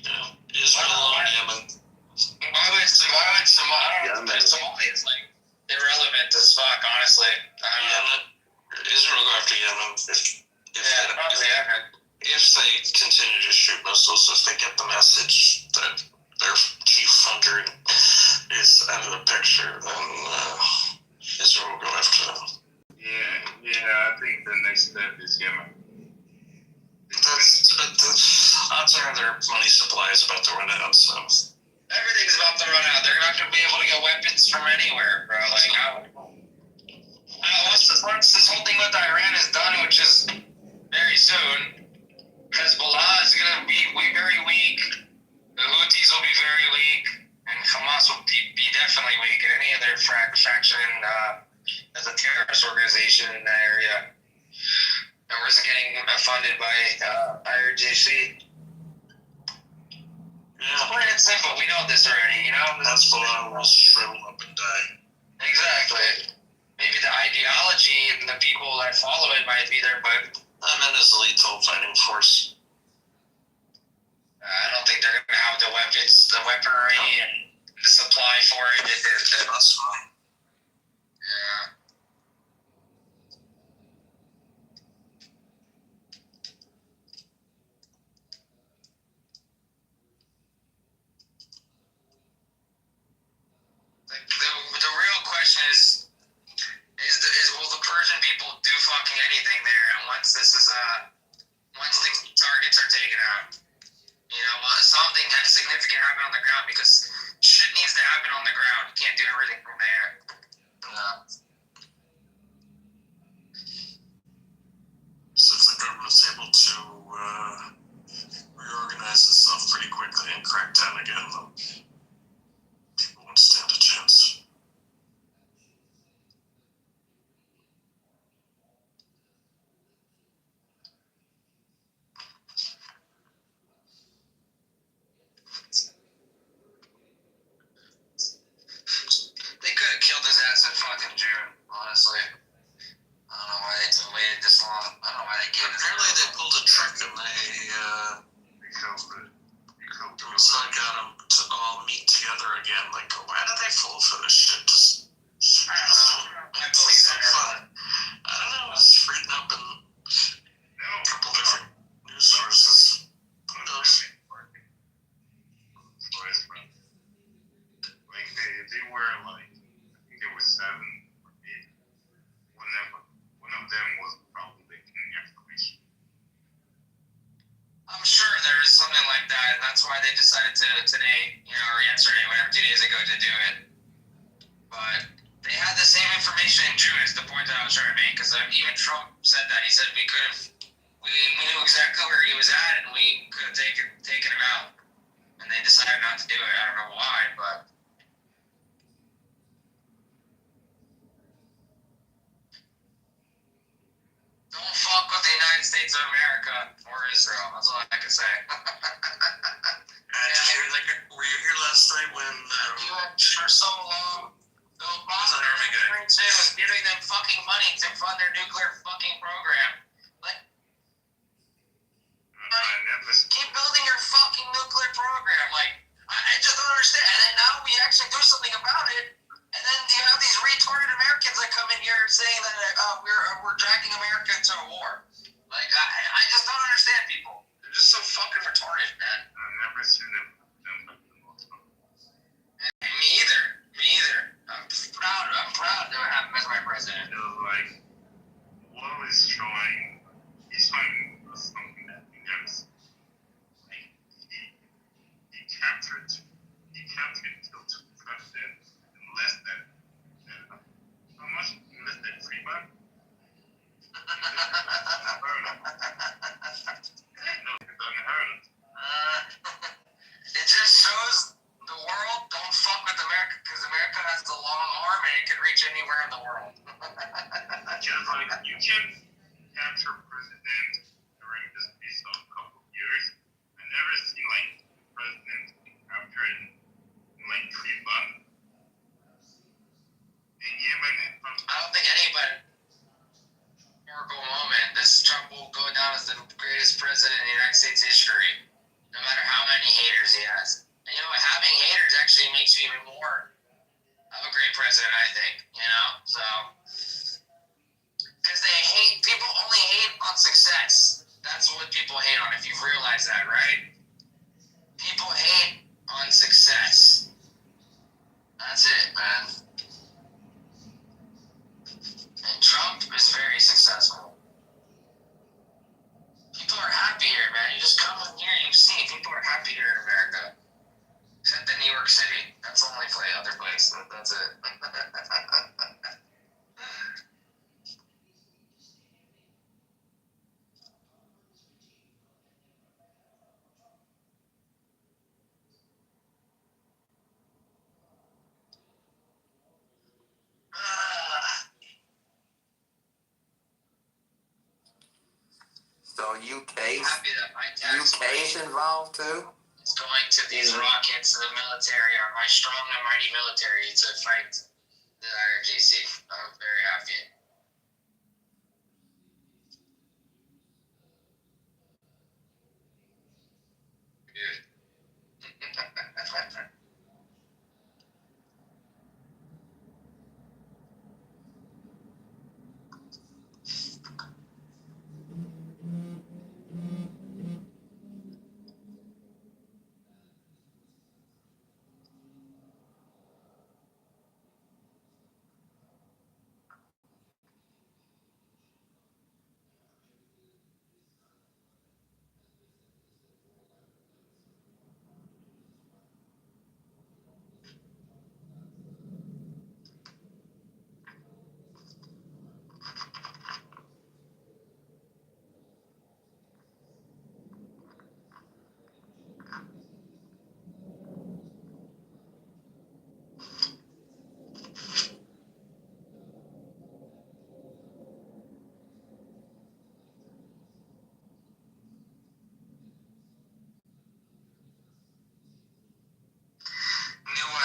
Yeah. Israel or Yemen. Why would Somalia? Somalia is like irrelevant as fuck, honestly. Yemen. Israel go after Yemen. If they continue to shoot missiles, if they get the message that their chief funder is out of the picture, then Israel will go after them. Yeah, I think the next step is Yemen. Odds are their money supply is about to run out, so. Everything's about to run out. They're not going to be able to get weapons from anywhere, bro. Like, once this whole thing with Iran is done, which is very soon, Hezbollah is going to be very weak. The Houthis will be very weak, and Hamas will be definitely weak, and any other faction as a terrorist organization in that area. And we're just getting funded by IRGC. It's plain and simple. We know this already, you know? Hezbollah will shrivel up and die. Exactly. Maybe the ideology and the people that follow it might be there, but his lethal fighting force. I don't think they're going to have the weapons, the weaponry, and the supply for it. That's fine. Yeah. The real question is will the Persian people do fucking anything there? And once the targets are taken out, you know, something significant happen on the ground, because shit needs to happen on the ground. You can't do everything from there. So if the government's able to reorganize itself pretty quickly and crack down again, then people won't stand a chance. They could have killed his ass in fucking June, honestly. I don't know why they waited this long. I don't know why they gave it. Apparently they pulled a trick and they killed it. So I got them to all meet together again. Like, why did they fall for this shit? Just I don't know. I don't know. It's reading up in a couple different news sources. Who knows? Like they were like, I think there were 7 or 8. One of them was probably leaking information. I'm sure there is something like that, and that's why they decided to today, you know, or yesterday, whatever, 2 days ago, to do it. But they had the same information in June, is the point that I was trying to make, because even Trump said that. He said we could have we knew exactly where he was at, and we could have taken him out. And they decided not to do it. I don't know why, but don't fuck with the United States of America or Israel. That's all I can say. Were you here last night when you had for so long? The Obama was giving them fucking money to fund their nuclear fucking program. Like, keep building your fucking nuclear program. Like, I just don't understand. And then now we actually do something about it. And then you have these retarded Americans that come in here saying that we're dragging America into a war. Like, I just don't understand people. They're just so fucking retarded, man. I've never seen them. Me either. I'm proud to have him as my president. Like, Wall is showing, he's showing us something that we never seen. Like, he captured two presidents in less than how much? In less than 3 months? It just shows the world don't fuck with America because America has the long arm and it can reach anywhere in the world. You can capture a president during this piece of a couple of years. I never seen like president captured in like 3 months. In Yemen, I don't think anybody historical moment. This Trump will go down as the greatest president in the United States history, no matter how many haters he has. And you know, having haters actually makes you even more of a great president, I think. You know, so because people only hate on success. That's what people hate on. If you've realized that, right? People hate on success. That's it, man. And Trump is very successful. People are happy here, man. You just come in here and you see people are happy here in America. Except in New York City. That's the only other place. That's it. So UK's involved too? It's going to these rockets, the military, my strong and mighty military to fight the IRGC. I'm very happy. Good.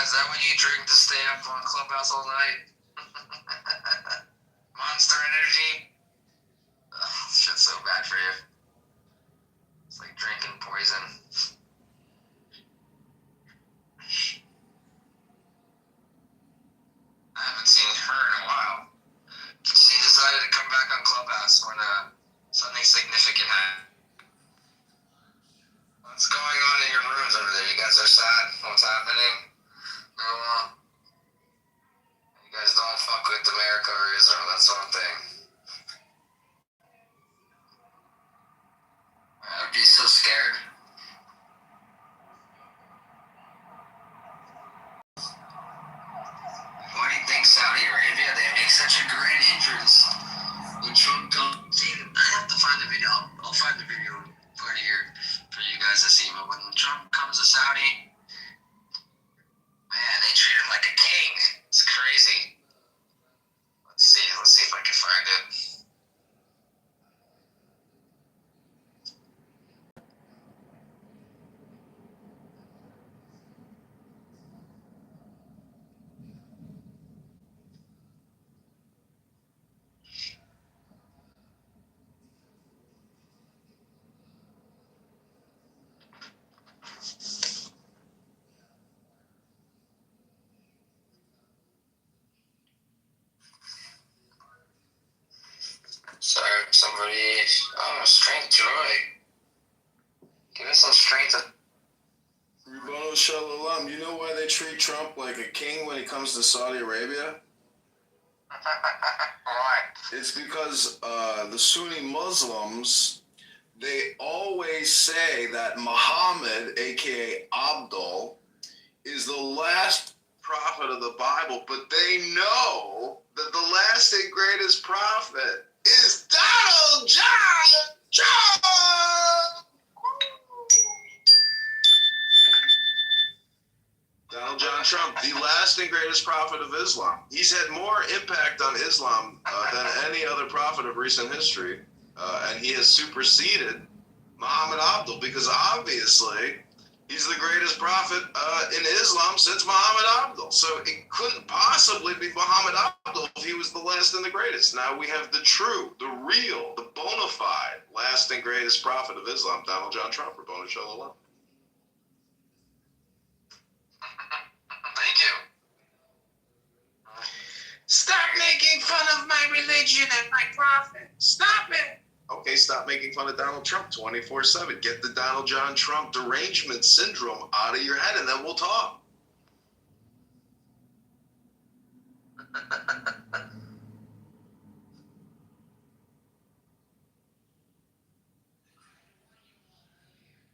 Is that what you drink to stay up on Clubhouse all night? Monster Energy? Ugh, this shit's so bad for you. It's like drinking poison. I haven't seen her in a while. She decided to come back on Clubhouse when something significant happened. What's going on in your rooms over there? You guys are sad? What's happening? You guys don't fuck with America or Israel, that's one thing. I'd be so scared. Why do you think Saudi Arabia, they make such a great entrance? When Trump comes, see, I have to find the video. I'll somebody, strength, joy. Give us some strength. Ribbono Shalom, you know why they treat Trump like a king when he comes to Saudi Arabia? Why? It's because the Sunni Muslims, they always say that Muhammad, aka Abdul, is the last prophet of the Bible, but they know that the last and greatest prophet is Donald John Trump! Donald John Trump, the last and greatest prophet of Islam. He's had more impact on Islam than any other prophet of recent history, and he has superseded Muhammad Abdul because obviously he's the greatest prophet in Islam since Muhammad Abdul. So it couldn't possibly be Muhammad Abdul if he was the last and the greatest. Now we have the true, the real, the bona fide last and greatest prophet of Islam, Donald John Trump, Ribbono Shalom. Thank you. Stop making fun of my religion and my prophet. Stop it. Okay, stop making fun of Donald Trump 24/7. Get the Donald John Trump derangement syndrome out of your head, and then we'll talk.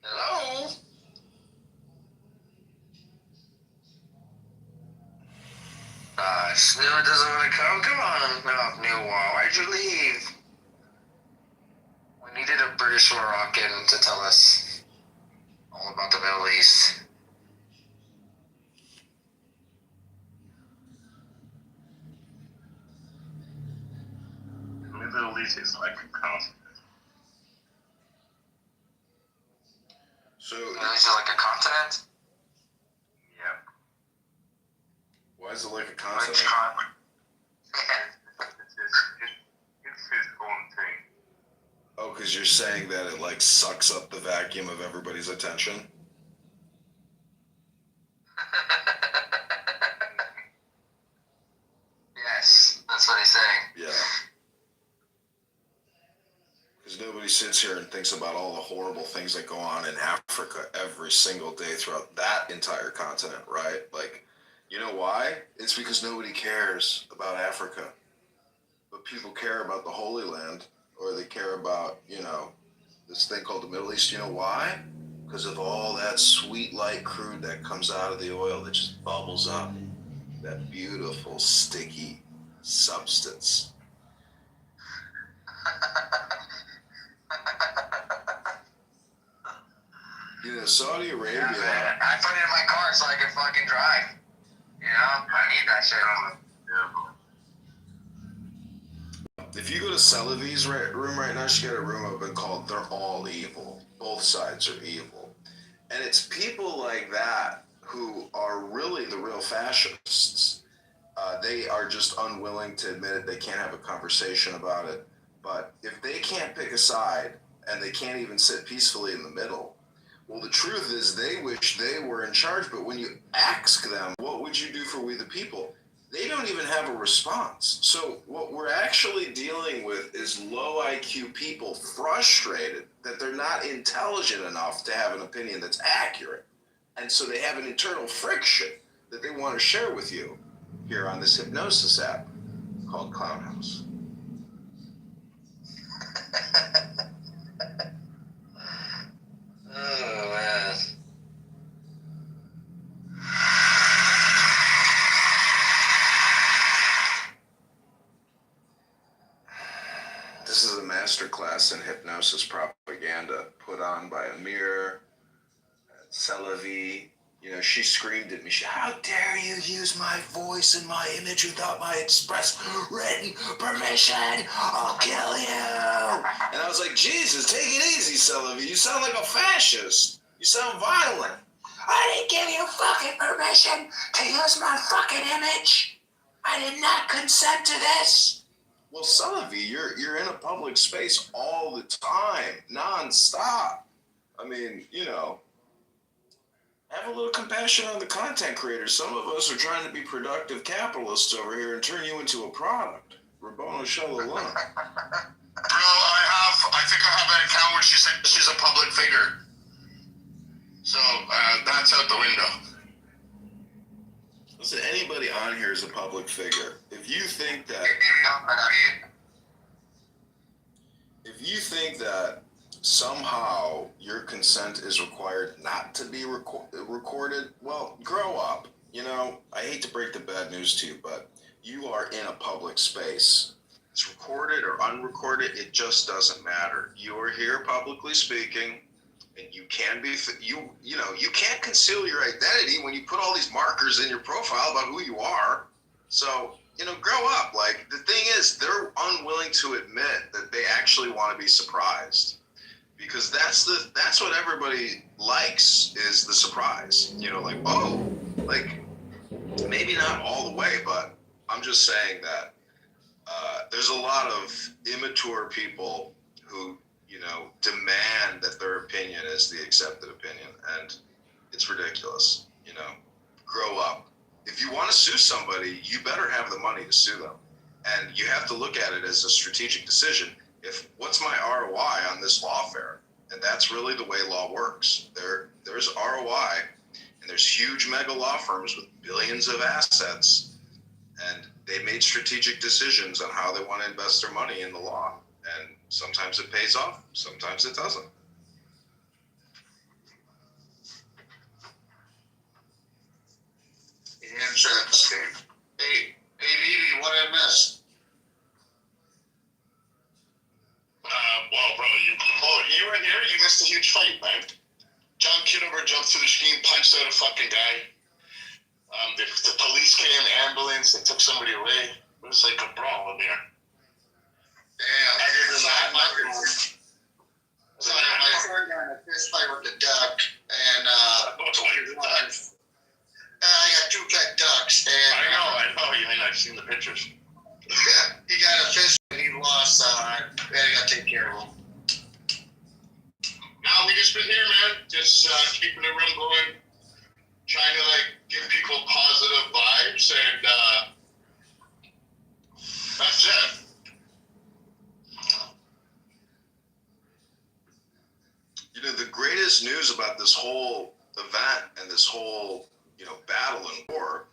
Hello? Snew doesn't want to come? Come on, no, New Wall. Why'd you leave? We needed a British Moroccan to tell us all about the Middle East. The Middle East is like a continent. So, The Middle East is like a continent? Yeah. why is it like a Which continent? continent? It's his own thing. Oh, because you're saying that it like sucks up the vacuum of everybody's attention? Yes, that's what he's saying. Yeah. Because nobody sits here and thinks about all the horrible things that go on in Africa every single day throughout that entire continent, right? Like, you know why? It's because nobody cares about Africa. But people care about the Holy Land, or they care about, this thing called the Middle East. You know why? Because of all that sweet light crude that comes out of the oil that just bubbles up. That beautiful, sticky substance. Saudi Arabia. Yeah, man. I put it in my car so I can fucking drive. I need that shit. If you go to Celavi's room right now, she got a room open called "They're All Evil." Both sides are evil, and it's people like that who are really the real fascists. They are just unwilling to admit it. They can't have a conversation about it. But if they can't pick a side and they can't even sit peacefully in the middle, well, the truth is they wish they were in charge. But when you ask them, what would you do for we the people? They don't even have a response. So what we're actually dealing with is low IQ people frustrated that they're not intelligent enough to have an opinion that's accurate. And so they have an internal friction that they want to share with you here on this hypnosis app called Clown House. Oh, man. This is a masterclass in hypnosis propaganda put on by Amir Celavi. She screamed at me. How dare you use my voice and my image without my express written permission? I'll kill you. And I was like, Jesus, take it easy, Celavi. You sound like a fascist. You sound violent. I didn't give you fucking permission to use my fucking image. I did not consent to this. Well, Celavi, you're in a public space all the time, non-stop. I mean, have a little compassion on the content creators. Some of us are trying to be productive capitalists over here and turn you into a product. Ribbono Shalom. Bro, I that account where she said she's a public figure. So that's out the window. Listen, anybody on here is a public figure. If you think that somehow your consent is required not to be recorded, well, grow up. You know, I hate to break the bad news to you, but you are in a public space. It's recorded or unrecorded, it just doesn't matter. You're here publicly speaking, and you can be, you can't conceal your identity when you put all these markers in your profile about who you are. So, grow up. Like, the thing is, they're unwilling to admit that they actually want to be surprised, because that's what everybody likes, is the surprise. Like, oh, like, maybe not all the way, but I'm just saying that there's a lot of immature people who, demand that their opinion is the accepted opinion, and it's ridiculous. Grow up. If you want to sue somebody, you better have the money to sue them, and you have to look at it as a strategic decision. What's my ROI on this lawfare? And that's really the way law works. There's ROI, and there's huge mega law firms with billions of assets, and they made strategic decisions on how they want to invest their money in the law. And sometimes it pays off, sometimes it doesn't. Interesting. Hey, Vivi, what did I miss? Well, bro, you were here. You missed a huge fight, man. John Kitover jumped through the screen, punched out a fucking guy. The police came, ambulance, they took somebody away. It was like a brawl in there. Damn. My friend got in a fist fight with the duck, and I got two pet ducks. And I know. I've seen the pictures. Yeah, he got a fist and he lost. I got to take care of him. Now we just been here, man. Just keeping the room going, trying to give people positive vibes, and that's it. The greatest news about this whole event and this whole, battle and war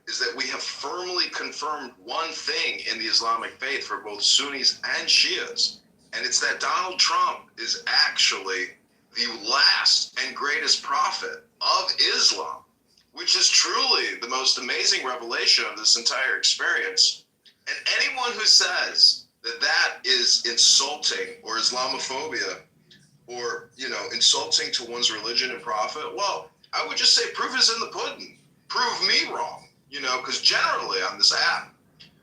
is that we have firmly confirmed one thing in the Islamic faith for both Sunnis and Shias, and it's that Donald Trump is actually the last and greatest prophet of Islam, which is truly the most amazing revelation of this entire experience. And anyone who says that that is insulting or Islamophobia, or, insulting to one's religion and prophet, well, I would just say proof is in the pudding. Prove me wrong, because generally on this app,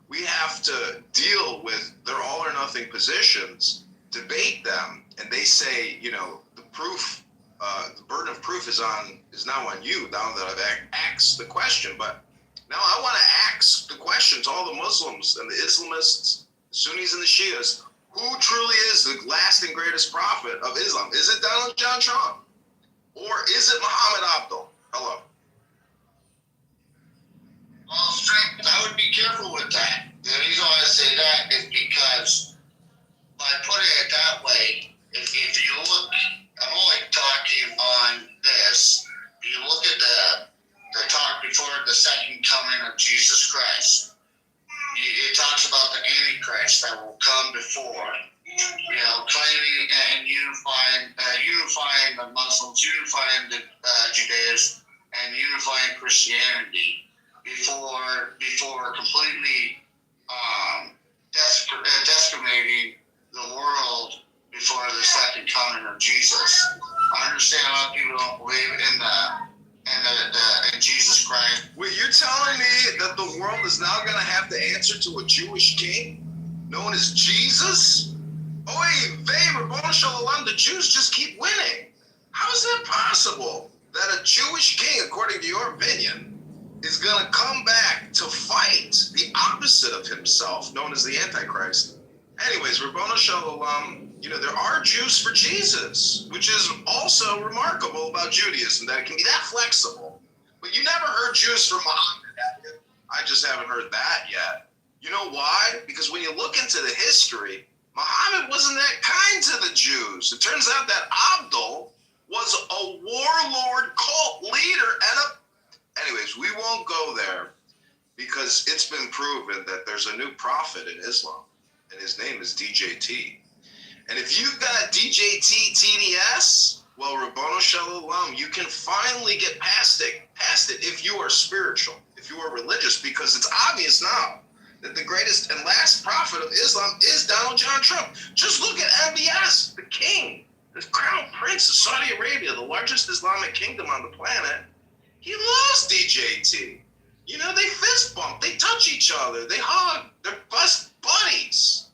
we have to deal with their all or nothing positions, debate them, and they say, the proof, the burden of proof is now on you, now that I've asked the question. But now I want to ask the question to all the Muslims and the Islamists, the Sunnis and the Shias. Who truly is the last and greatest prophet of Islam? Is it Donald John Trump? Or is it Muhammad Abdul? Hello. Well, Frank, I would be careful with that. The reason why I say that is because by putting it that way, if you look, I'm only talking on this, if you look at the talk before the second coming of Jesus Christ, it talks about the Antichrist that will come before, claiming and unifying the Muslims, unifying the Judaism, and unifying Christianity before completely decimating the world before the second coming of Jesus. I understand a lot of people don't believe in in Jesus Christ. Wait, you're telling me that the world is now going to have to answer to a Jewish king known as Jesus? Oy vey, Rabboni Shalom, the Jews just keep winning. How is that possible that a Jewish king, according to your opinion, is going to come back to fight the opposite of himself, known as the Antichrist? Anyways, Rabboni Shalom, there are Jews for Jesus, which is also remarkable about Judaism, that it can be that flexible. But you never heard Jews for Muhammad, have you? I just haven't heard that yet. You know why? Because when you look into the history, Muhammad wasn't that kind to the Jews. It turns out that Abdul was a warlord cult leader anyways, we won't go there because it's been proven that there's a new prophet in Islam, and his name is DJT. And if you've got DJT TDS, well, Rabbano Shalom, you can finally get past it if you are spiritual, if you are religious, because it's obvious now that the greatest and last prophet of Islam is Donald John Trump. Just look at MBS, the king, the crown prince of Saudi Arabia, the largest Islamic kingdom on the planet. He loves DJT. You know, they fist bump, they touch each other, they hug, they're best buddies.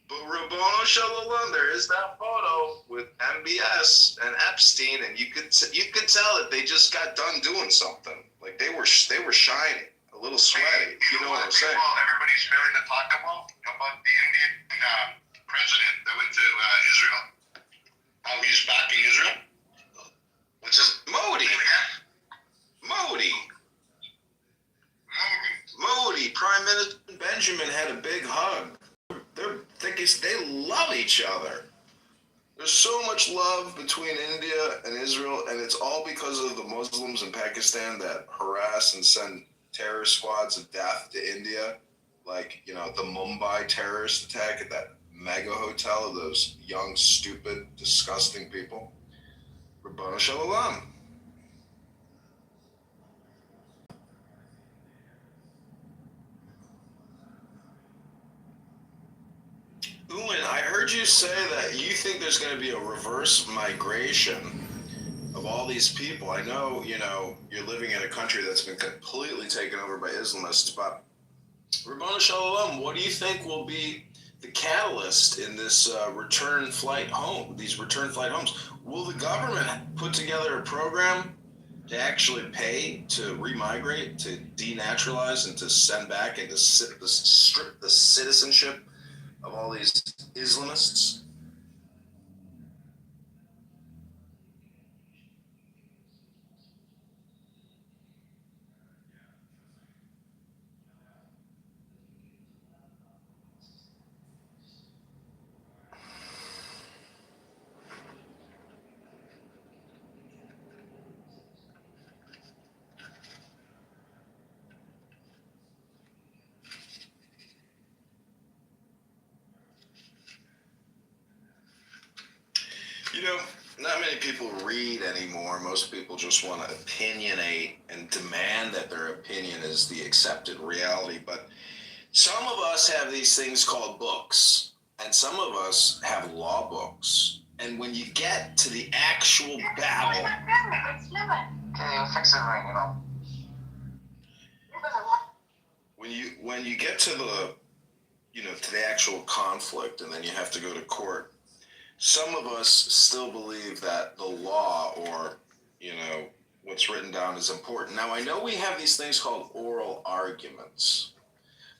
But Rabbano Shalom, there is that photo with MBS and Epstein, and you could tell that they just got done doing something. Like they were shining, a little sweaty. You know what I'm saying? Everybody's failing to talk about the Indian president that went to Israel. How he's backing Israel. Which is Modi. Prime Minister Benjamin had a big hug. They're thickest. They love each other. There's so much love between India and Israel, and it's all because of the Muslims in Pakistan that harass and send terror squads of death to India, like, you know, the Mumbai terrorist attack at that mega hotel of those young, stupid, disgusting people. Rabbana Shalom. Uwin, I heard you say that you think there's going to be a reverse migration of all these people. I know, you know, you're living in a country that's been completely taken over by Islamists, but Rabbana Shalom, what do you think will be the catalyst in this return flight home, these return flight homes? Will the government put together a program to actually pay to remigrate, to denaturalize, and to send back and to strip the citizenship of all these Islamists? You know, not many people read anymore. Most people just want to opinionate and demand that their opinion is the accepted reality. But some of us have these things called books, and some of us have law books. And when you get to the actual battle, when you get to the, you know, to the actual conflict, and then you have to go to court, some of us still believe that the law, or, you know, what's written down is important. Now, I know we have these things called oral arguments,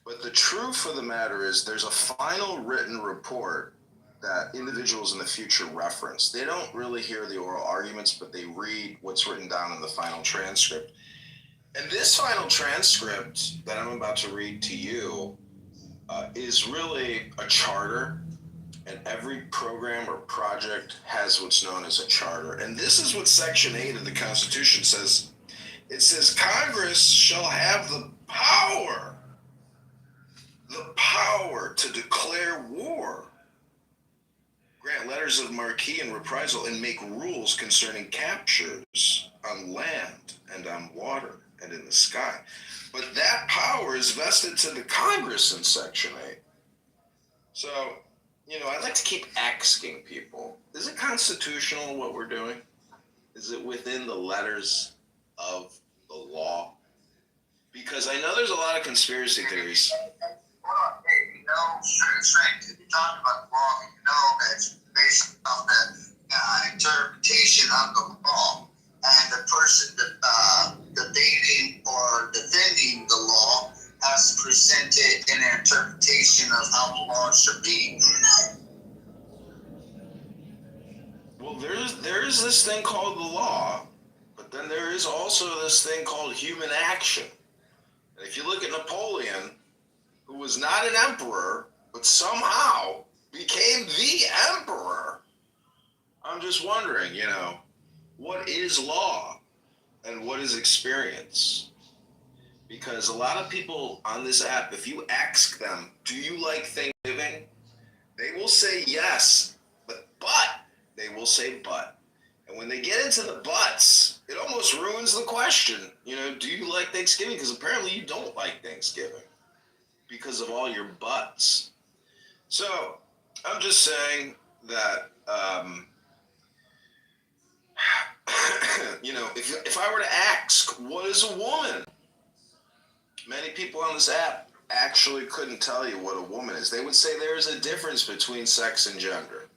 but the truth of the matter is there's a final written report that individuals in the future reference. They don't really hear the oral arguments, but they read what's written down in the final transcript. And this final transcript that I'm about to read to you is really a charter. And every program or project has what's known as a charter. And this is what Section 8 of the Constitution says. It says, Congress shall have the power to declare war, grant letters of marque and reprisal, and make rules concerning captures on land and on water and in the sky. But that power is vested to the Congress in Section 8. So, you know, I'd like to keep asking people, is it constitutional what we're doing? Is it within the letters of the law? Because I know there's a lot of conspiracy theories. You know, Frank, if you talk about the law, you know that's based on the interpretation of the law. And the person debating or defending the law has presented an interpretation of how the law should be. Well, there is this thing called the law, but then there is also this thing called human action. And if you look at Napoleon, who was not an emperor, but somehow became the emperor. I'm just wondering, what is law and what is experience? Because a lot of people on this app, if you ask them, do you like Thanksgiving? They will say yes, but they will say but. And when they get into the buts, it almost ruins the question. Do you like Thanksgiving? Because apparently you don't like Thanksgiving because of all your buts. So I'm just saying that, if I were to ask, what is a woman? Many people on this app actually couldn't tell you what a woman is. They would say there is a difference between sex and gender.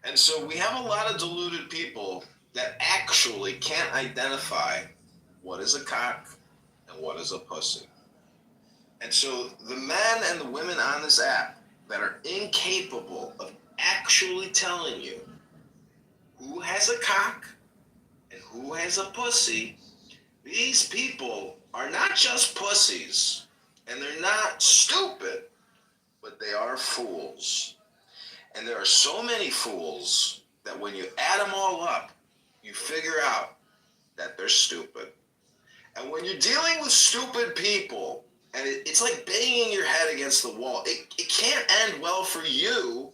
And so we have a lot of deluded people that actually can't identify what is a cock and what is a pussy. And so the men and the women on this app that are incapable of actually telling you who has a cock and who has a pussy, these people are not just pussies and they're not stupid, but they are fools. And there are so many fools that when you add them all up, you figure out that they're stupid. And when you're dealing with stupid people, and it's like banging your head against the wall, it can't end well for you,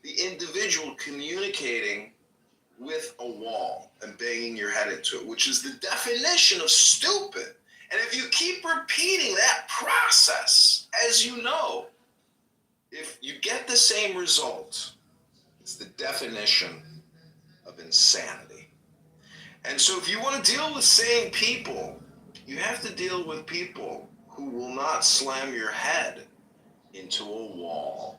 the individual communicating with a wall and banging your head into it, which is the definition of stupid. And if you keep repeating that process, as you know, if you get the same result, it's the definition of insanity. And so if you want to deal with sane people, you have to deal with people who will not slam your head into a wall.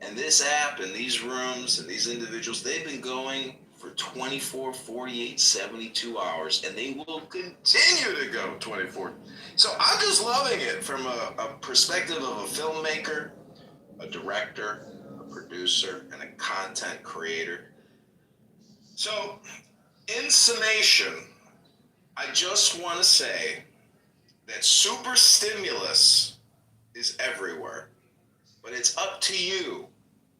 And this app and these rooms and these individuals, they've been going for 24, 48, 72 hours, and they will continue to go 24. So I'm just loving it from a perspective of a filmmaker, a director, a producer, and a content creator. So in summation, I just want to say that super stimulus is everywhere, but it's up to you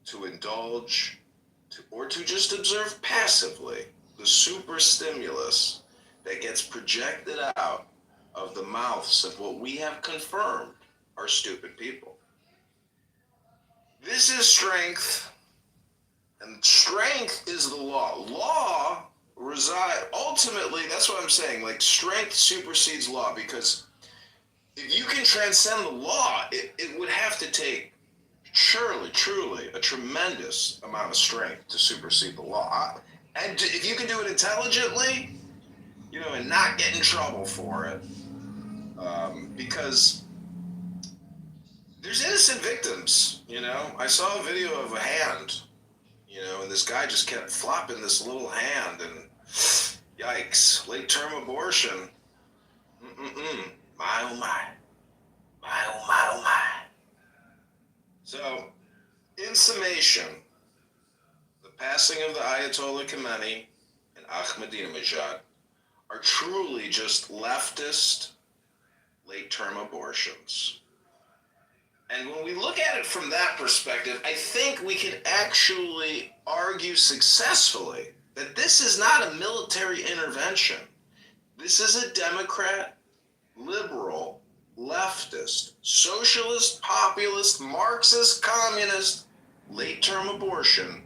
to indulge or to just observe passively the super stimulus that gets projected out of the mouths of what we have confirmed are stupid people. This is strength, and strength is the law. Law ultimately, that's what I'm saying, like strength supersedes law, because if you can transcend the law, it would have to take surely, truly, a tremendous amount of strength to supersede the law. And if you can do it intelligently, and not get in trouble for it, because there's innocent victims, I saw a video of a hand, and this guy just kept flopping this little hand, and yikes, late-term abortion. My, oh, my. My, oh, my, oh, my. So, in summation, the passing of the Ayatollah Khomeini and Ahmadinejad are truly just leftist late-term abortions. And when we look at it from that perspective, I think we can actually argue successfully that this is not a military intervention. This is a Democrat, liberal, leftist, socialist, populist, Marxist, communist, late-term abortion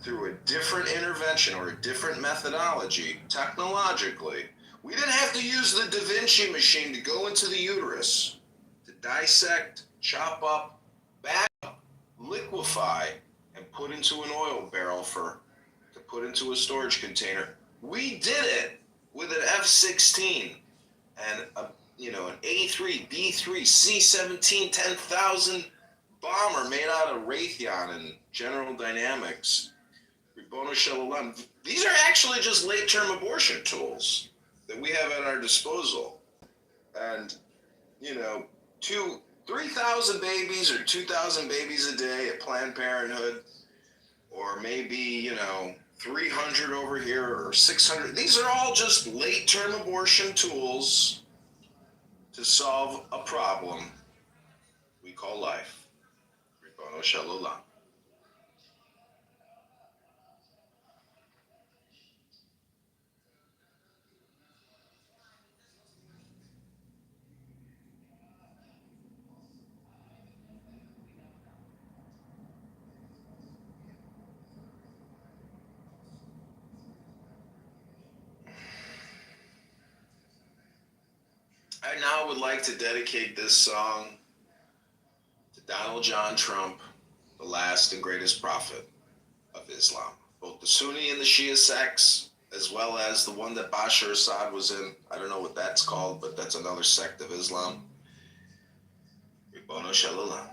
through a different intervention or a different methodology, technologically. We didn't have to use the Da Vinci machine to go into the uterus, to dissect, chop up, back up, liquefy, and put into an oil barrel to put into a storage container. We did it with an F-16 and an A-3, B-3, C-17, 10,000 bomber made out of Raytheon and General Dynamics. Ribono Shalom. These are actually just late-term abortion tools that we have at our disposal. And, 3,000 babies or 2,000 babies a day at Planned Parenthood, or maybe, 300 over here or 600. These are all just late-term abortion tools to solve a problem we call life. Ribono Shalom. now would like to dedicate this song to Donald John Trump, the last and greatest prophet of Islam. Both the Sunni and the Shia sects, as well as the one that Bashar Assad was in. I don't know what that's called, but that's another sect of Islam. Ribono Shel Olam.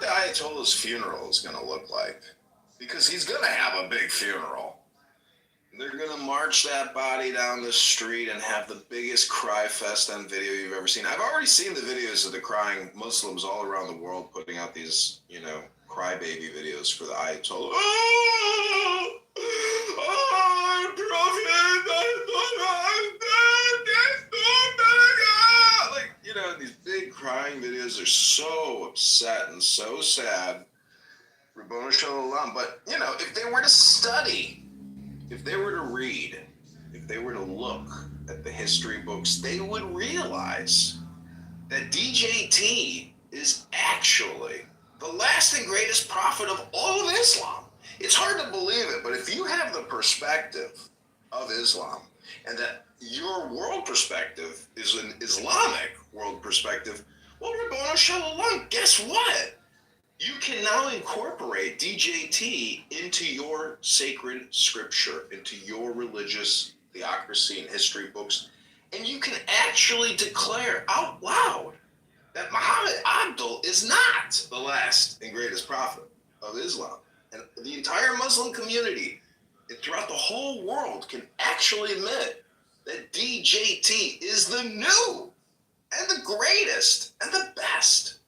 Ayatollah's funeral is going to look like, because he's going to have a big funeral. They're going to march that body down the street and have the biggest cry fest on video you've ever seen. I've already seen the videos of the crying Muslims all around the world putting out these, crybaby videos for the Ayatollah. These big crying videos are so upset and so sad. Ribono Shel Olam. But, if they were to study, if they were to read, if they were to look at the history books, they would realize that DJT is actually the last and greatest prophet of all of Islam. It's hard to believe it, but if you have the perspective of Islam and that your world perspective is an Islamic world perspective, well, Ribono Shel Olam, guess what? You can now incorporate DJT into your sacred scripture, into your religious theocracy and history books, and you can actually declare out loud that Muhammad Abdul is not the last and greatest prophet of Islam. And the entire Muslim community throughout the whole world can actually admit that DJT is the new and the greatest and the best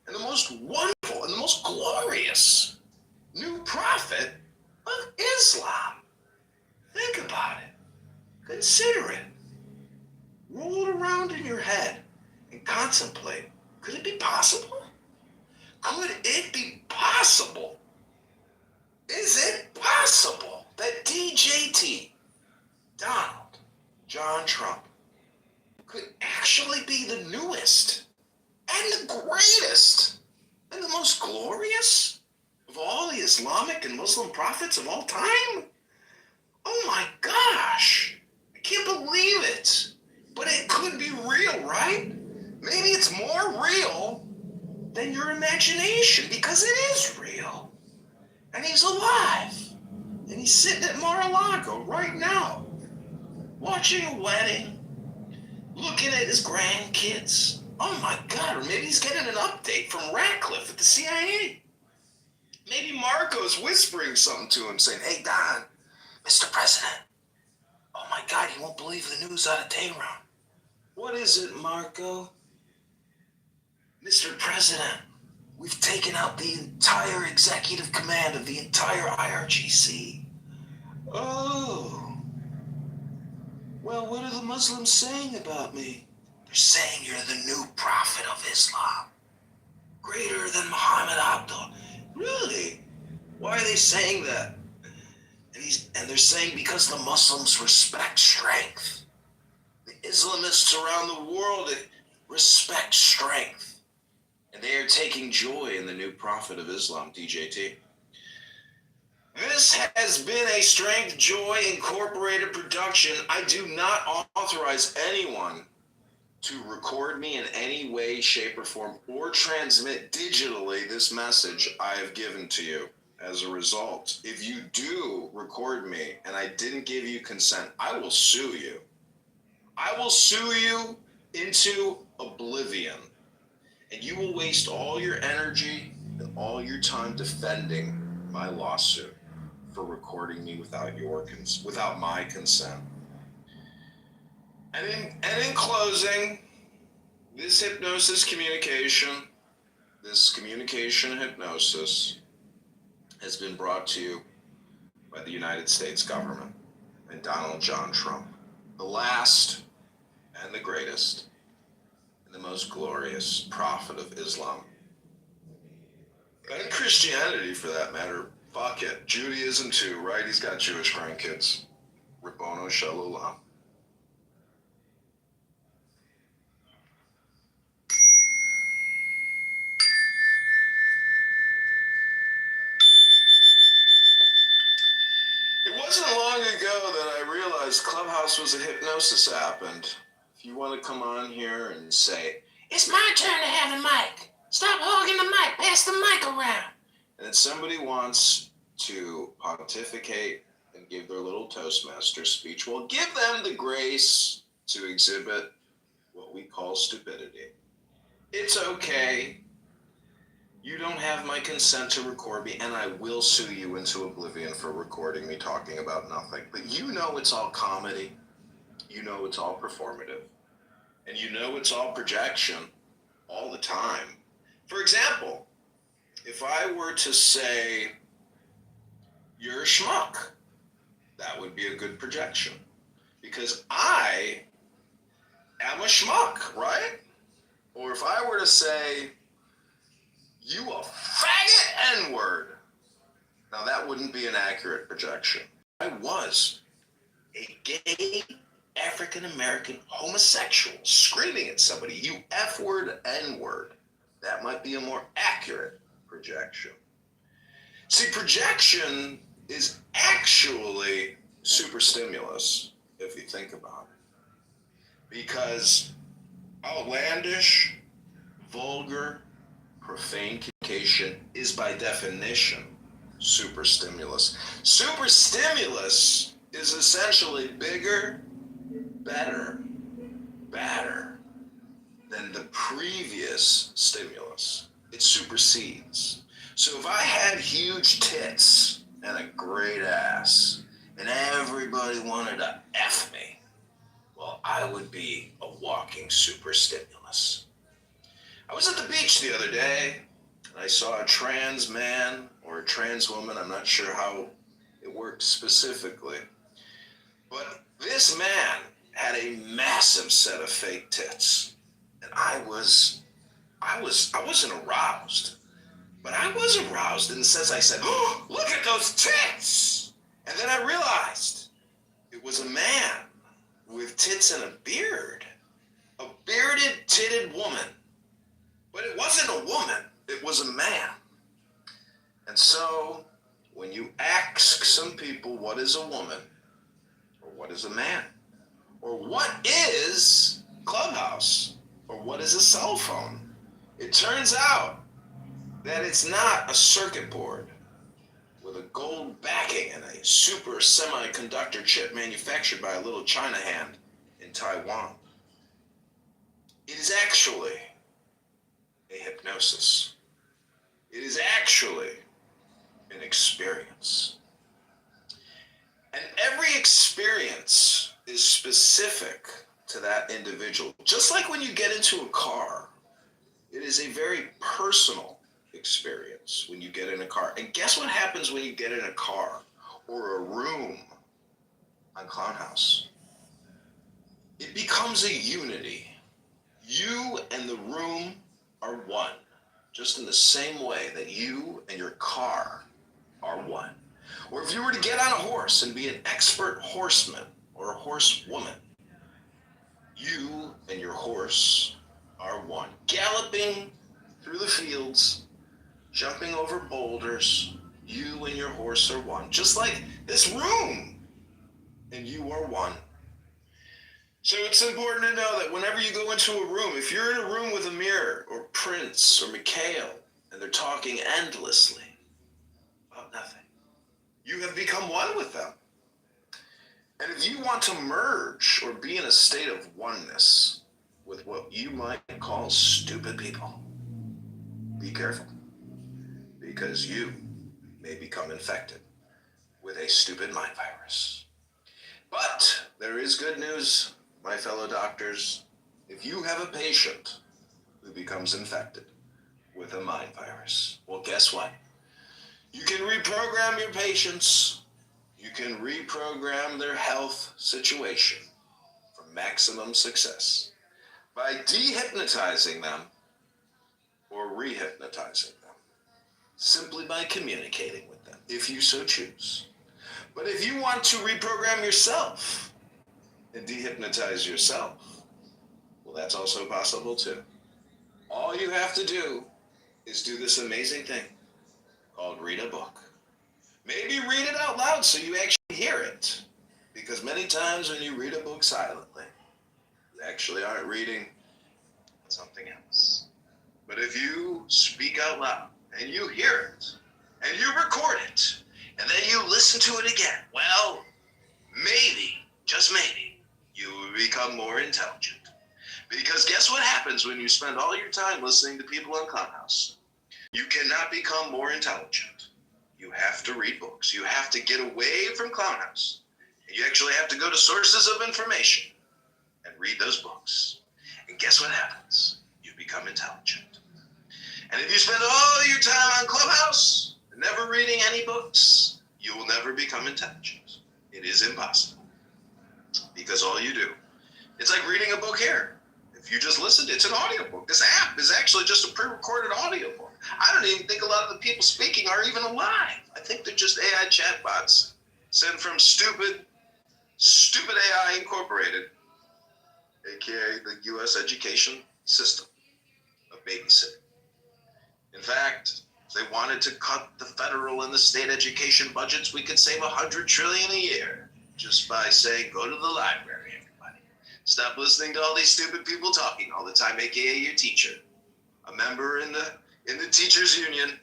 and the most wonderful and the most glorious new prophet of Islam. Think about it. Consider it. Roll it around in your head and contemplate. Could it be possible? Could it be possible? Is it possible that DJT, Donald John Trump, could actually be the newest and the greatest and the most glorious of all the Islamic and Muslim prophets of all time? Oh my gosh, I can't believe it. But it could be real, right? Maybe it's more real than your imagination, because it is real. And he's alive. And he's sitting at Mar-a-Lago right now, watching a wedding, looking at his grandkids. Oh my God, or maybe he's getting an update from Ratcliffe at the CIA. Maybe Marco's whispering something to him, saying, "Hey, Don, Mr. President, oh my God, you won't believe the news out of Tehran." What is it, Marco? "Mr. President, we've taken out the entire executive command of the entire IRGC. Oh. Well, what are the Muslims saying about me? They're saying you're the new prophet of Islam. Greater than Muhammad Abdul." Really? Why are they saying that? And they're saying because the Muslims respect strength. The Islamists around the world respect strength. And they are taking joy in the new prophet of Islam, DJT. This has been a Strength Joy Incorporated production. I do not authorize anyone to record me in any way, shape, or form, or transmit digitally this message I have given to you. As a result, if you do record me and I didn't give you consent, I will sue you. I will sue you into oblivion. And you will waste all your energy and all your time defending my lawsuit for recording me without my consent. And in closing, this communication hypnosis has been brought to you by the United States government and Donald John Trump, the last and the greatest and the most glorious prophet of Islam. And Christianity, for that matter. Fuck it. Judaism too, right? He's got Jewish grandkids. Rabbono Shalom. It wasn't long ago that I realized Clubhouse was a hypnosis app, and if you want to come on here and say, "It's my turn to have the mic. Stop hogging the mic. Pass the mic around." And then somebody wants to pontificate and give their little Toastmaster speech, well, give them the grace to exhibit what we call stupidity. It's okay. You don't have my consent to record me, and I will sue you into oblivion for recording me talking about nothing. But you know it's all comedy. You know it's all performative. And you know it's all projection all the time. For example, if I were to say, "You're a schmuck," that would be a good projection. Because I am a schmuck, right? Or if I were to say, "You a faggot N-word," now that wouldn't be an accurate projection. I was a gay African-American homosexual screaming at somebody, "You F-word N-word." That might be a more accurate projection. See, projection is actually superstimulus, if you think about it. Because outlandish, vulgar, profane communication is by definition superstimulus. Superstimulus is essentially bigger, better, badder than the previous stimulus. It supersedes. So if I had huge tits and a great ass and everybody wanted to F me, well, I would be a walking superstimulus. I was at the beach the other day and I saw a trans man or a trans woman. I'm not sure how it worked specifically. But this man had a massive set of fake tits. And I wasn't aroused. But I was aroused in the sense I said, "Oh, look at those tits!" And then I realized it was a man with tits and a beard. A bearded, titted woman. But it wasn't a woman, it was a man. And so, when you ask some people what is a woman, or what is a man, or what is Clubhouse, or what is a cell phone, it turns out that it's not a circuit board with a gold backing and a super semiconductor chip manufactured by a little China hand in Taiwan. It is actually a hypnosis. It is actually an experience. And every experience is specific to that individual. Just like when you get into a car, it is a very personal experience when you get in a car. And guess what happens when you get in a car or a room on Clown House? It becomes a unity. You and the room are one, just in the same way that you and your car are one. Or if you were to get on a horse and be an expert horseman or a horsewoman, you and your horse are one. Galloping through the fields, jumping over boulders, you and your horse are one. Just like this room and you are one. So it's important to know that whenever you go into a room, if you're in a room with Amir or Prince or Mikhail and they're talking endlessly about nothing, you have become one with them. And if you want to merge or be in a state of oneness with what you might call stupid people. Be careful, because you may become infected with a stupid mind virus. But there is good news, my fellow doctors. If you have a patient who becomes infected with a mind virus, well, guess what? You can reprogram your patients. You can reprogram their health situation for maximum success by dehypnotizing them or rehypnotizing them, simply by communicating with them, if you so choose. But if you want to reprogram yourself and dehypnotize yourself, well, that's also possible too. All you have to do is do this amazing thing called read a book. Maybe read it out loud so you actually hear it. Because many times when you read a book silently, you actually aren't reading something else. But if you speak out loud and you hear it and you record it and then you listen to it again, well, maybe, just maybe, you will become more intelligent. Because guess what happens when you spend all your time listening to people on Clubhouse? You cannot become more intelligent. You have to read books. You have to get away from Clownhouse. And you actually have to go to sources of information and read those books. And guess what happens? You become intelligent. And if you spend all your time on Clubhouse and never reading any books, you will never become intelligent. It is impossible. Because all you do, it's like reading a book here. If you just listen, it's an audiobook. This app is actually just a pre-recorded audiobook. I don't even think a lot of the people speaking are even alive. I think they're just AI chatbots sent from stupid AI Incorporated, aka the U.S. education system of babysitting. In fact, if they wanted to cut the federal and the state education budgets, we could save $100 trillion a year just by saying, go to the library, everybody. Stop listening to all these stupid people talking all the time, aka your teacher, a member in the teachers union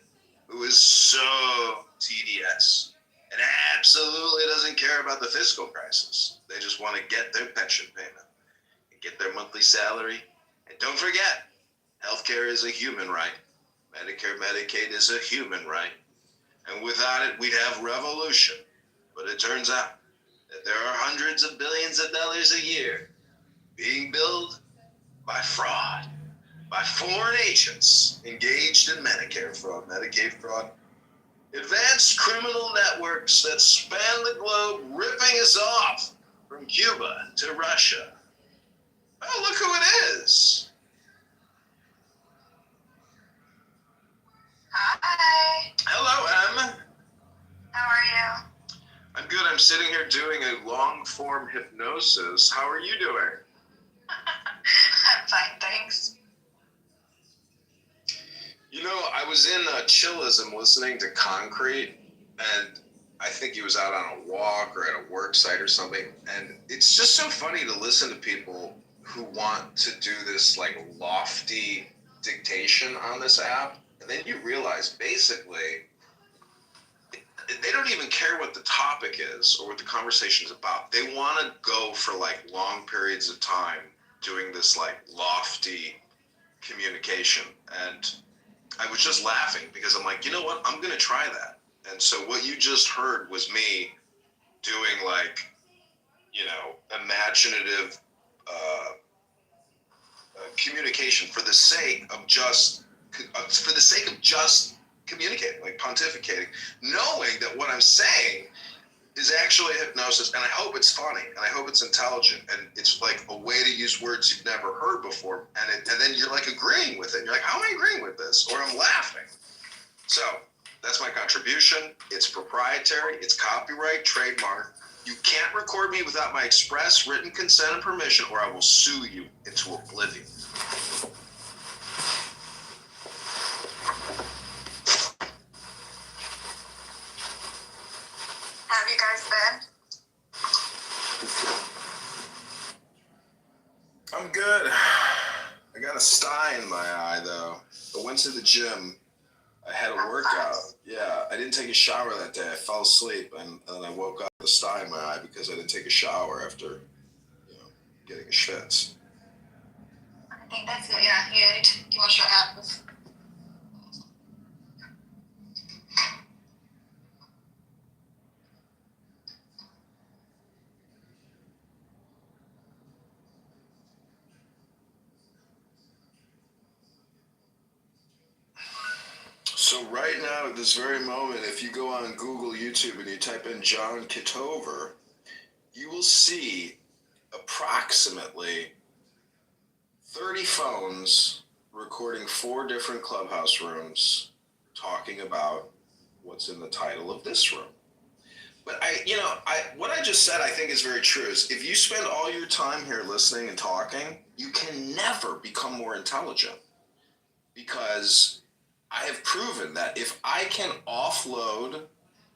who is so TDS and absolutely doesn't care about the fiscal crisis. They just want to get their pension payment and get their monthly salary. And don't forget, healthcare is a human right. Medicare, Medicaid is a human right. And without it, we'd have revolution. But it turns out that there are hundreds of billions of dollars a year being billed by fraud, by foreign agents engaged in Medicare fraud, Medicaid fraud, advanced criminal networks that span the globe, ripping us off from Cuba to Russia. Oh, look who it is. Hi. Hello, Em. How are you? I'm good. I'm sitting here doing a long-form hypnosis. How are you doing? I'm fine, thanks. You know, I was in Chillism listening to Concrete, and I think he was out on a walk or at a work site or something, and it's just so funny to listen to people who want to do this like lofty dictation on this app, and then you realize basically they don't even care what the topic is or what the conversation is about. They want to go for like long periods of time doing this like lofty communication, and I was just laughing because I'm like, you know what? I'm going to try that. And so what you just heard was me doing like, you know, imaginative communication for the sake of just communicating, like pontificating, knowing that what I'm saying is actually hypnosis, and I hope it's funny, and I hope it's intelligent, and it's like a way to use words you've never heard before, and then you're like agreeing with it. You're like, how am I agreeing with this? Or I'm laughing. So that's my contribution. It's proprietary. It's copyright, trademark. You can't record me without my express written consent and permission, or I will sue you into oblivion. Have you guys been? I'm good. I got a sty in my eye, though. I went to the gym. I had a workout. Yeah, I didn't take a shower that day. I fell asleep, and then I woke up with a sty in my eye because I didn't take a shower after, you know, getting a schwitz. I think that's it. Yeah, you need to wash your hands. So right now, at this very moment, if you go on Google, YouTube, and you type in John Kitover, you will see approximately 30 phones recording 4 different clubhouse rooms talking about what's in the title of this room. But what I just said, I think is very true. Is if you spend all your time here listening and talking, you can never become more intelligent, because I have proven that if I can offload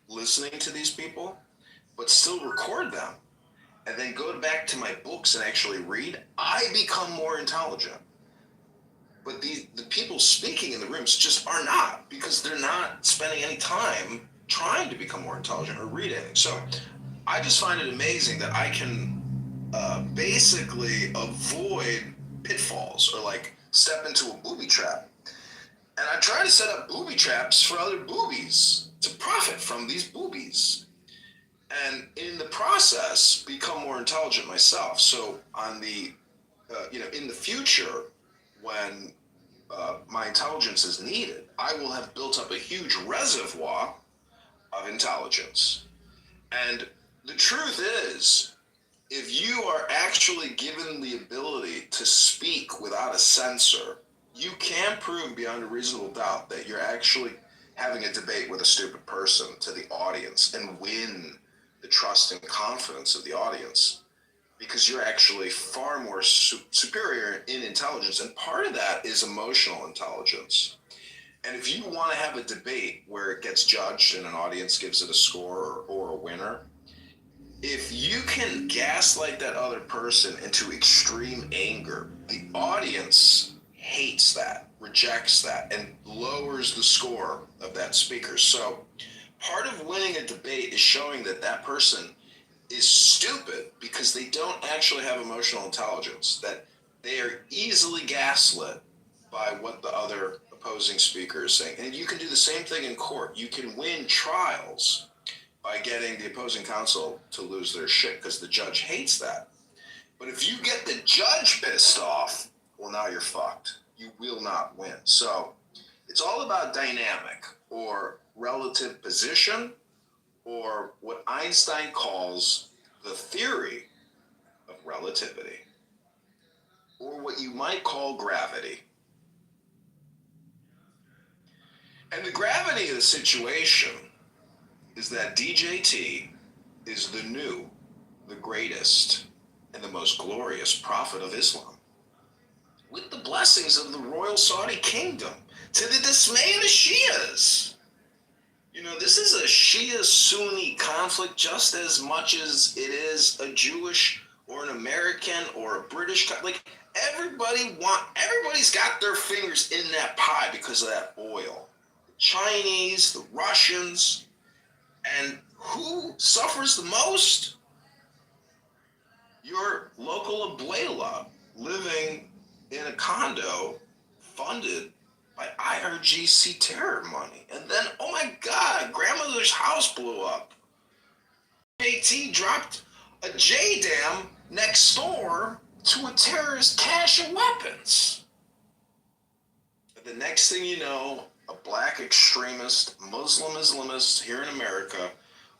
listening to these people, but still record them, and then go back to my books and actually read, I become more intelligent. But the people speaking in the rooms just are not, because they're not spending any time trying to become more intelligent or reading. So I just find it amazing that I can basically avoid pitfalls, or like step into a booby trap. And I try to set up booby traps for other boobies to profit from these boobies, and in the process become more intelligent myself. So on the in the future, when my intelligence is needed, I will have built up a huge reservoir of intelligence. And the truth is, if you are actually given the ability to speak without a censor, you can prove beyond a reasonable doubt that you're actually having a debate with a stupid person to the audience and win the trust and confidence of the audience, because you're actually far more superior in intelligence. And part of that is emotional intelligence. And if you want to have a debate where it gets judged and an audience gives it a score or a winner, if you can gaslight that other person into extreme anger, the audience hates that, rejects that, and lowers the score of that speaker. So part of winning a debate is showing that that person is stupid because they don't actually have emotional intelligence, that they are easily gaslit by what the other opposing speaker is saying. And you can do the same thing in court. You can win trials by getting the opposing counsel to lose their shit, because the judge hates that. But if you get the judge pissed off, well, now you're fucked. You will not win. So it's all about dynamic, or relative position, or what Einstein calls the theory of relativity, or what you might call gravity. And the gravity of the situation is that DJT is the new, the greatest, and the most glorious prophet of Islam, with the blessings of the royal Saudi kingdom, to the dismay of the Shias. You know, this is a Shia-Sunni conflict just as much as it is a Jewish or an American or a British, like everybody's got their fingers in that pie because of that oil. The Chinese, the Russians, and who suffers the most? Your local abuela living in a condo funded by IRGC terror money. And then, oh my God, grandmother's house blew up. JT dropped a JDAM next door to a terrorist cache of weapons. And the next thing you know, a black extremist, Muslim Islamist here in America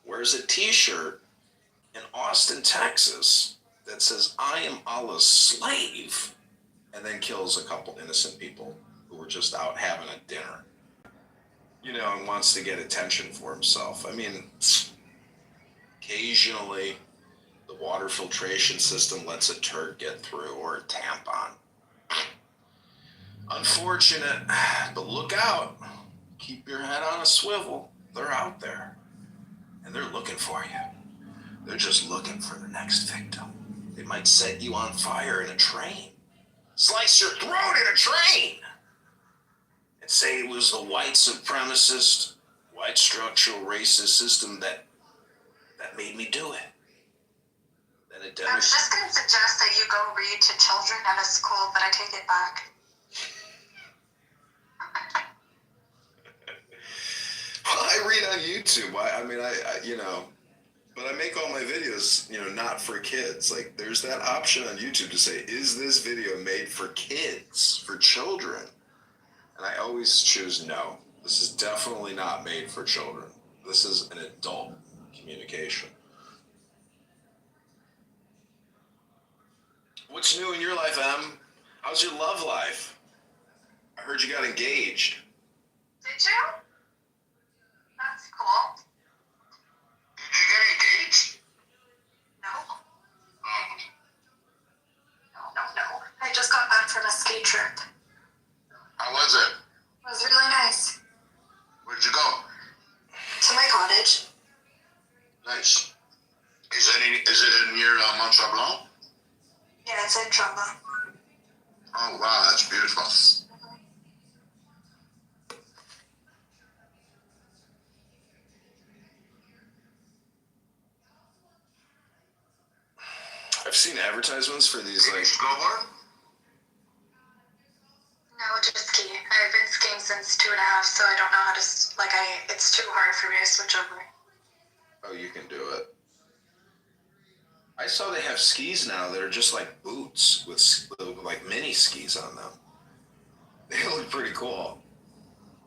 wears a t-shirt in Austin, Texas that says, "I am Allah's slave," and then kills a couple innocent people who were just out having a dinner. You know, and wants to get attention for himself. I mean, occasionally the water filtration system lets a turd get through, or a tampon. Unfortunate, but look out. Keep your head on a swivel. They're out there, and they're looking for you. They're just looking for the next victim. They might set you on fire in a train, slice your throat in a train, and say it was the white supremacist, white structural racist system that made me do it. And it I was just going to suggest that you go read to children at a school, but I take it back. Well, I read on YouTube. I mean, you know, but I make all my videos, you know, not for kids. Like, there's that option on YouTube to say, is this video made for kids, for children? And I always choose no. This is definitely not made for children. This is an adult communication. What's new in your life, Em? How's your love life? I heard you got engaged. Did you? That's cool. Did you get engaged? No. Oh. No. I just got back from a ski trip. How was it? It was really nice. Where'd you go? To my cottage. Nice. Is it near Mont Tremblant? Yeah, it's in Trumba. Oh wow, that's beautiful. I've seen advertisements for these, like, Snowboard? No, just ski. I've been skiing since 2.5, so I don't know how to, it's too hard for me to switch over. oh, you can do it. I saw they have skis now that are just like boots with like mini skis on them. They look pretty cool.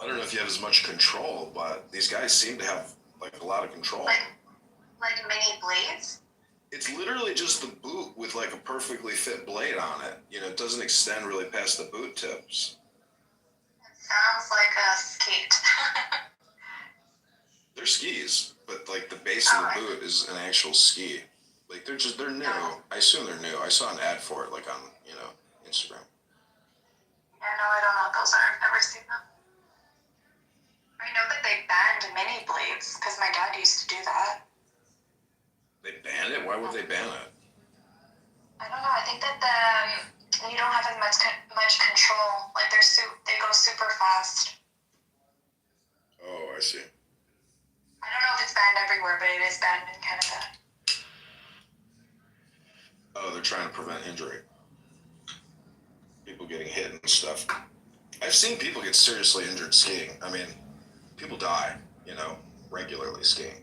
I don't know if you have as much control, but these guys seem to have like a lot of control. Like mini blades? It's literally just the boot with like a perfectly fit blade on it. You know, it doesn't extend really past the boot tips. It sounds like a skate. They're skis, but like the base of the boot is an actual ski. Like they're new. I assume they're new. I saw an ad for it like on, you know, Instagram. Yeah, no, I don't know what those are. I've never seen them. I know that they banned mini blades because my dad used to do that. They banned it? Why would they ban it? I don't know. I think that you don't have as much control. Like they go super fast. Oh, I see. I don't know if it's banned everywhere, but it is banned in Canada. Oh, they're trying to prevent injury. People getting hit and stuff. I've seen people get seriously injured skiing. I mean, people die, you know, regularly skiing.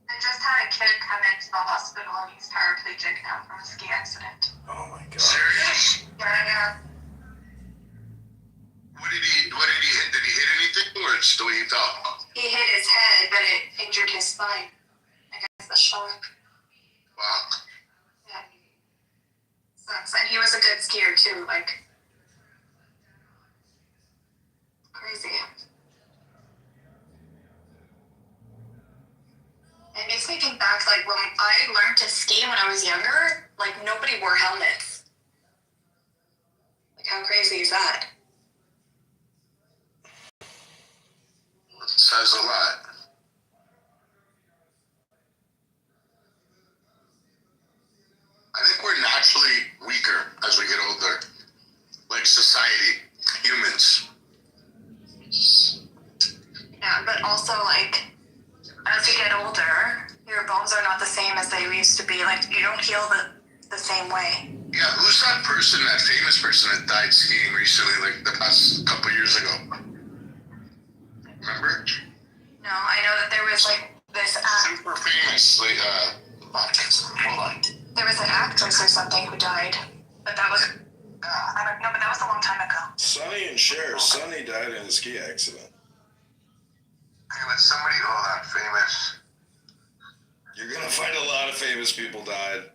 I just had a kid come into the hospital and he's paraplegic now from a ski accident. Oh my god. Serious? Yeah. What did he hit? Did he hit anything or it's the way he fell? He hit his head, but it injured his spine. I guess the shock. Wow. Yeah. Sucks. And he was a good skier too, like crazy. It makes me think back, like when I learned to ski when I was younger, like nobody wore helmets. Like how crazy is that? It says a lot. I think we're naturally weaker as we get older. Like society, humans. Yeah, but also like as you get older, your bones are not the same as they used to be. Like you don't heal the same way. Yeah, who's that person, that famous person that died skiing recently, like the past couple years ago? Remember? No, I know that there was like this Super famous, like hold on. there was an actress or something who died, but that was I don't know, but that was a long time ago. Sonny and Cher. Sonny died in a ski accident. Okay, but somebody, famous. You're gonna find a lot of famous people died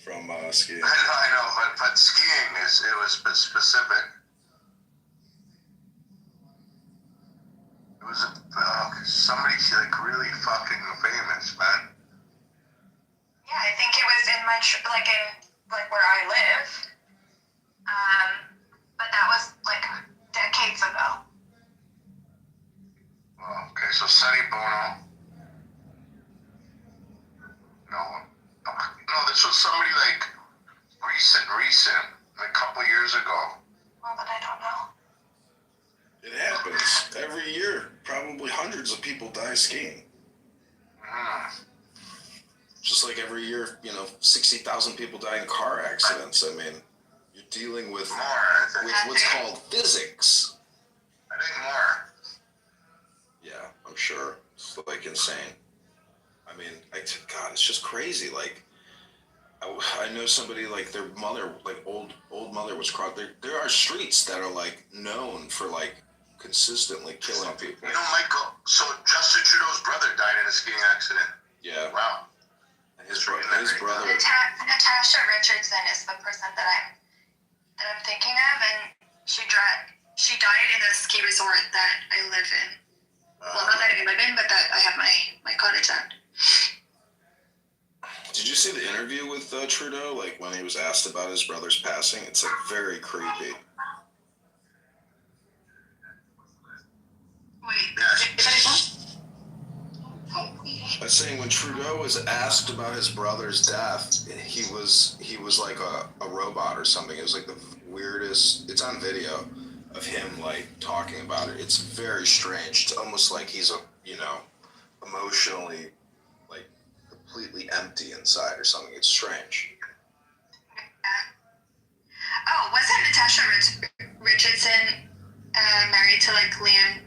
from skiing. I know, but skiing it was specific. It was somebody like really fucking famous, man. Yeah, I think it was in like where I live. But that was like decades ago. Oh, okay, so Sonny Bono. No, this was somebody like recent, like a couple years ago. Well, but I don't know. It happens every year. Probably hundreds of people die skiing. Just like every year, 60,000 people die in car accidents. I mean, you're dealing with what's called physics. I think more. Yeah, I'm sure. It's like insane. I mean, God, it's just crazy. Like, I know somebody like their mother, like old mother was caught. There are streets that are like known for like consistently killing people. Michael, so Justin Trudeau's brother died in a skiing accident. Yeah. Wow. And his brother. Natasha Richardson is the person that I'm thinking of, and she died in a ski resort that I live in. Well, not that I live in, but that I have my cottage at. Did you see the interview with Trudeau? Like when he was asked about his brother's passing, it's like very creepy. I was saying when Trudeau was asked about his brother's death, he was like a robot or something. It was like the weirdest. It's on video of him like talking about it. It's very strange. It's almost like he's emotionally like completely empty inside or something. It's strange. Oh, wasn't Natasha Richardson married to like Liam?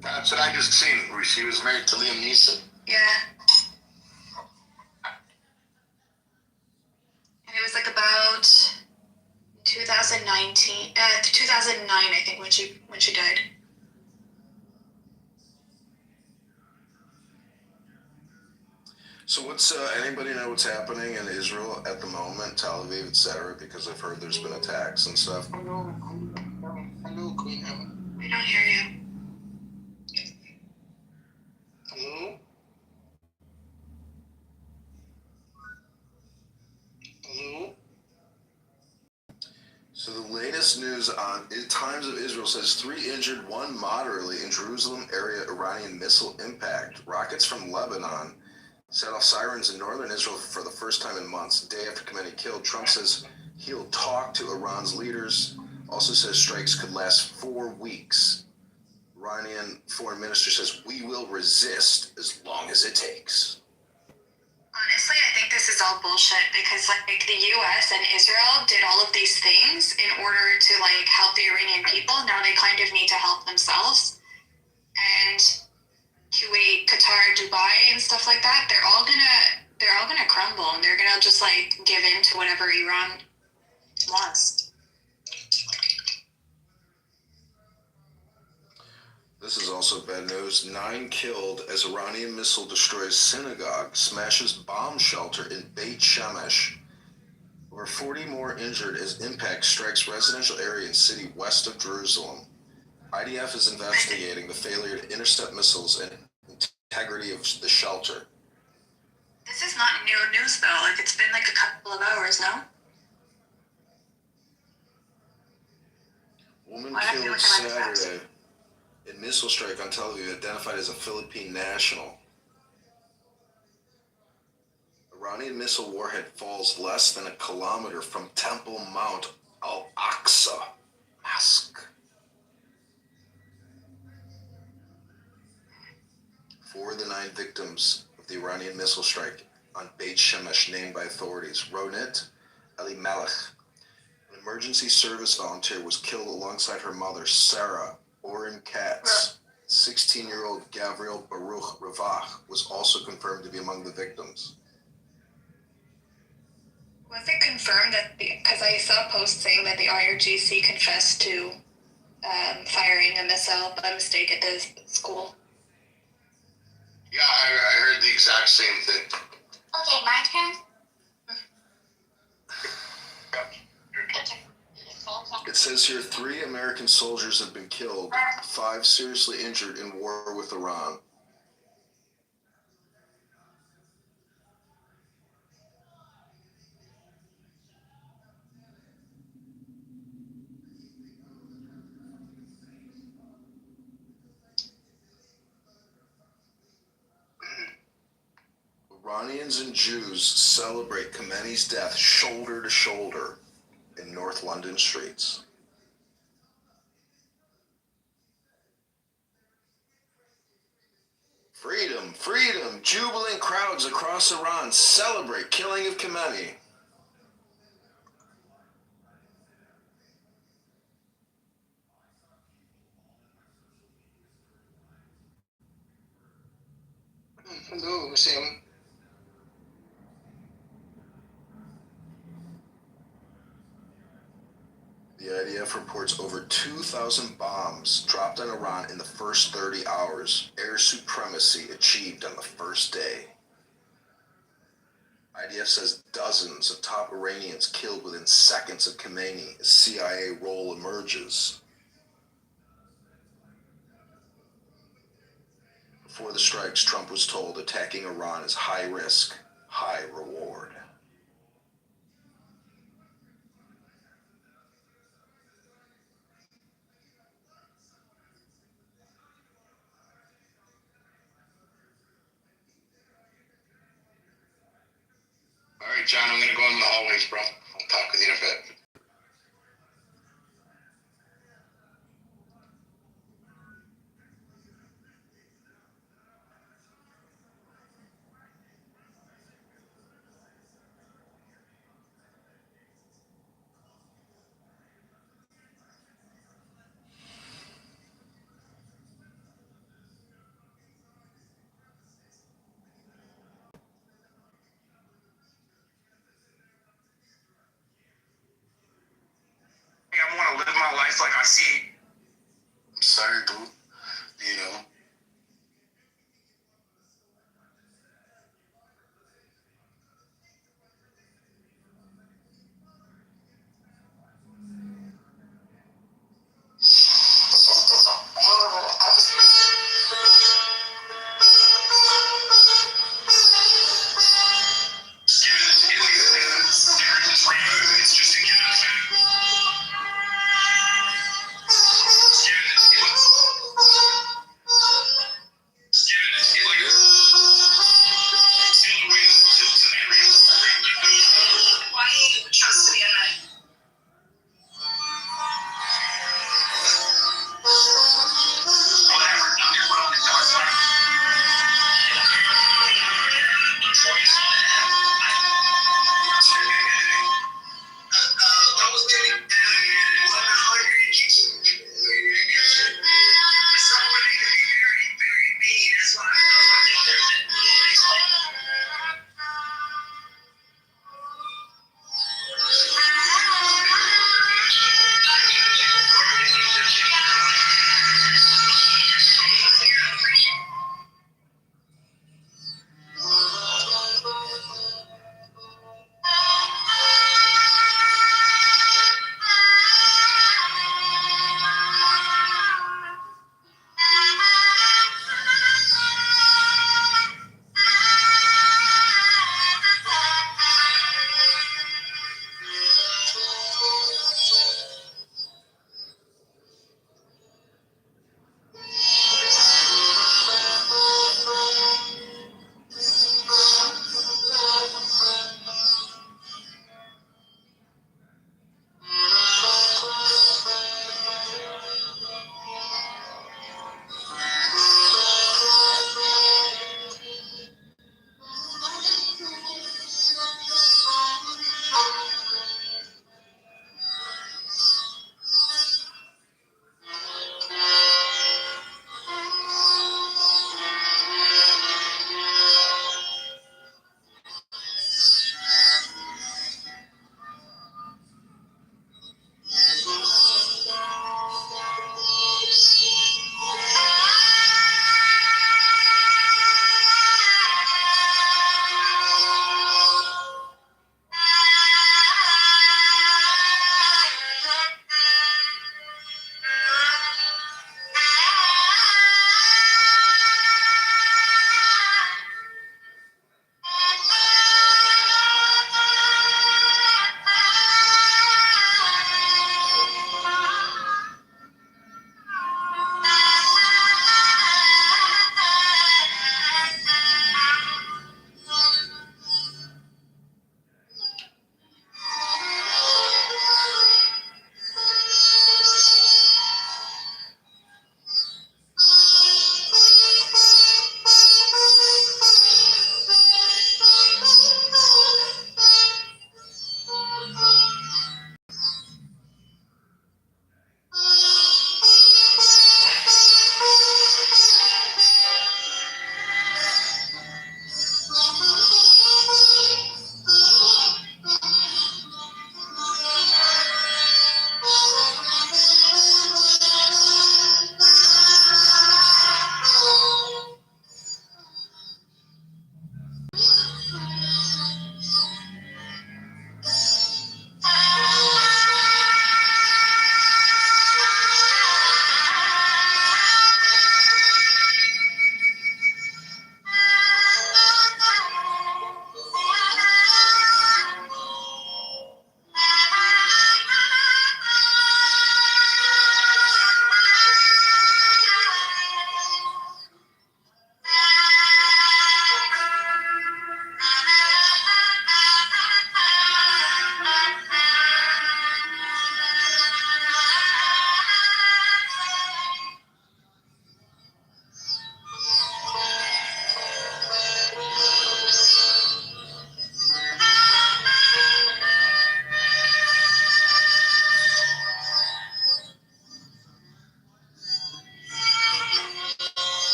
That's what I just seen. She was married to Liam Neeson. Yeah. And it was like about 2009, I think, when she died. So what's anybody know what's happening in Israel at the moment, Tel Aviv, etc.? Because I've heard there's been attacks and stuff. Hello, Queen Emma. We don't hear you. Hello? Hello? So the latest news on Times of Israel says 3 injured, 1 moderately in Jerusalem area Iranian missile impact. Rockets from Lebanon set off sirens in northern Israel for the first time in months. Day after committing killed, Trump says he'll talk to Iran's leaders. Also says strikes could last 4 weeks. Iranian foreign minister says we will resist as long as it takes. Honestly, I think this is all bullshit because like the U.S. and Israel did all of these things in order to like help the Iranian people. Now they kind of need to help themselves. And Kuwait, Qatar, Dubai, and stuff like that, they're all gonna crumble, and they're gonna just like give in to whatever Iran wants. This is also bad news. 9 killed as Iranian missile destroys synagogue, smashes bomb shelter in Beit Shemesh. Over 40 more injured as impact strikes residential area in city west of Jerusalem. IDF is investigating the failure to intercept missiles and integrity of the shelter. This is not new news though. Like it's been like a couple of hours now. Woman killed Saturday in missile strike on Tel Aviv, identified as a Philippine national. Iranian missile warhead falls less than a kilometer from Temple Mount Al-Aqsa Mosque. 4 of the 9 victims of the Iranian missile strike on Beit Shemesh named by authorities. Ronit Elimelech, an emergency service volunteer, was killed alongside her mother, Sarah Oren Katz. 16-year-old Gabriel Baruch Ravach was also confirmed to be among the victims. Was it confirmed that because I saw a post saying that the IRGC confessed to firing a missile by mistake at the school? Yeah, I heard the exact same thing. Okay, my turn. It says here 3 American soldiers have been killed, 5 seriously injured in war with Iran. Iranians and Jews celebrate Khomeini's death shoulder to shoulder in North London streets. Freedom. Freedom, freedom! Jubilant crowds across Iran celebrate killing of Khamenei. Hello, Sam. The IDF reports over 2,000 bombs dropped on Iran in the first 30 hours. Air supremacy achieved on the first day. IDF says dozens of top Iranians killed within seconds of Khamenei as CIA role emerges. Before the strikes, Trump was told attacking Iran is high risk, high reward. All right, John, I'm gonna go in the hallways, bro. I'll talk with you in a bit. I want to live my life like I see. I'm sorry, boo. You know. It's just to get us in.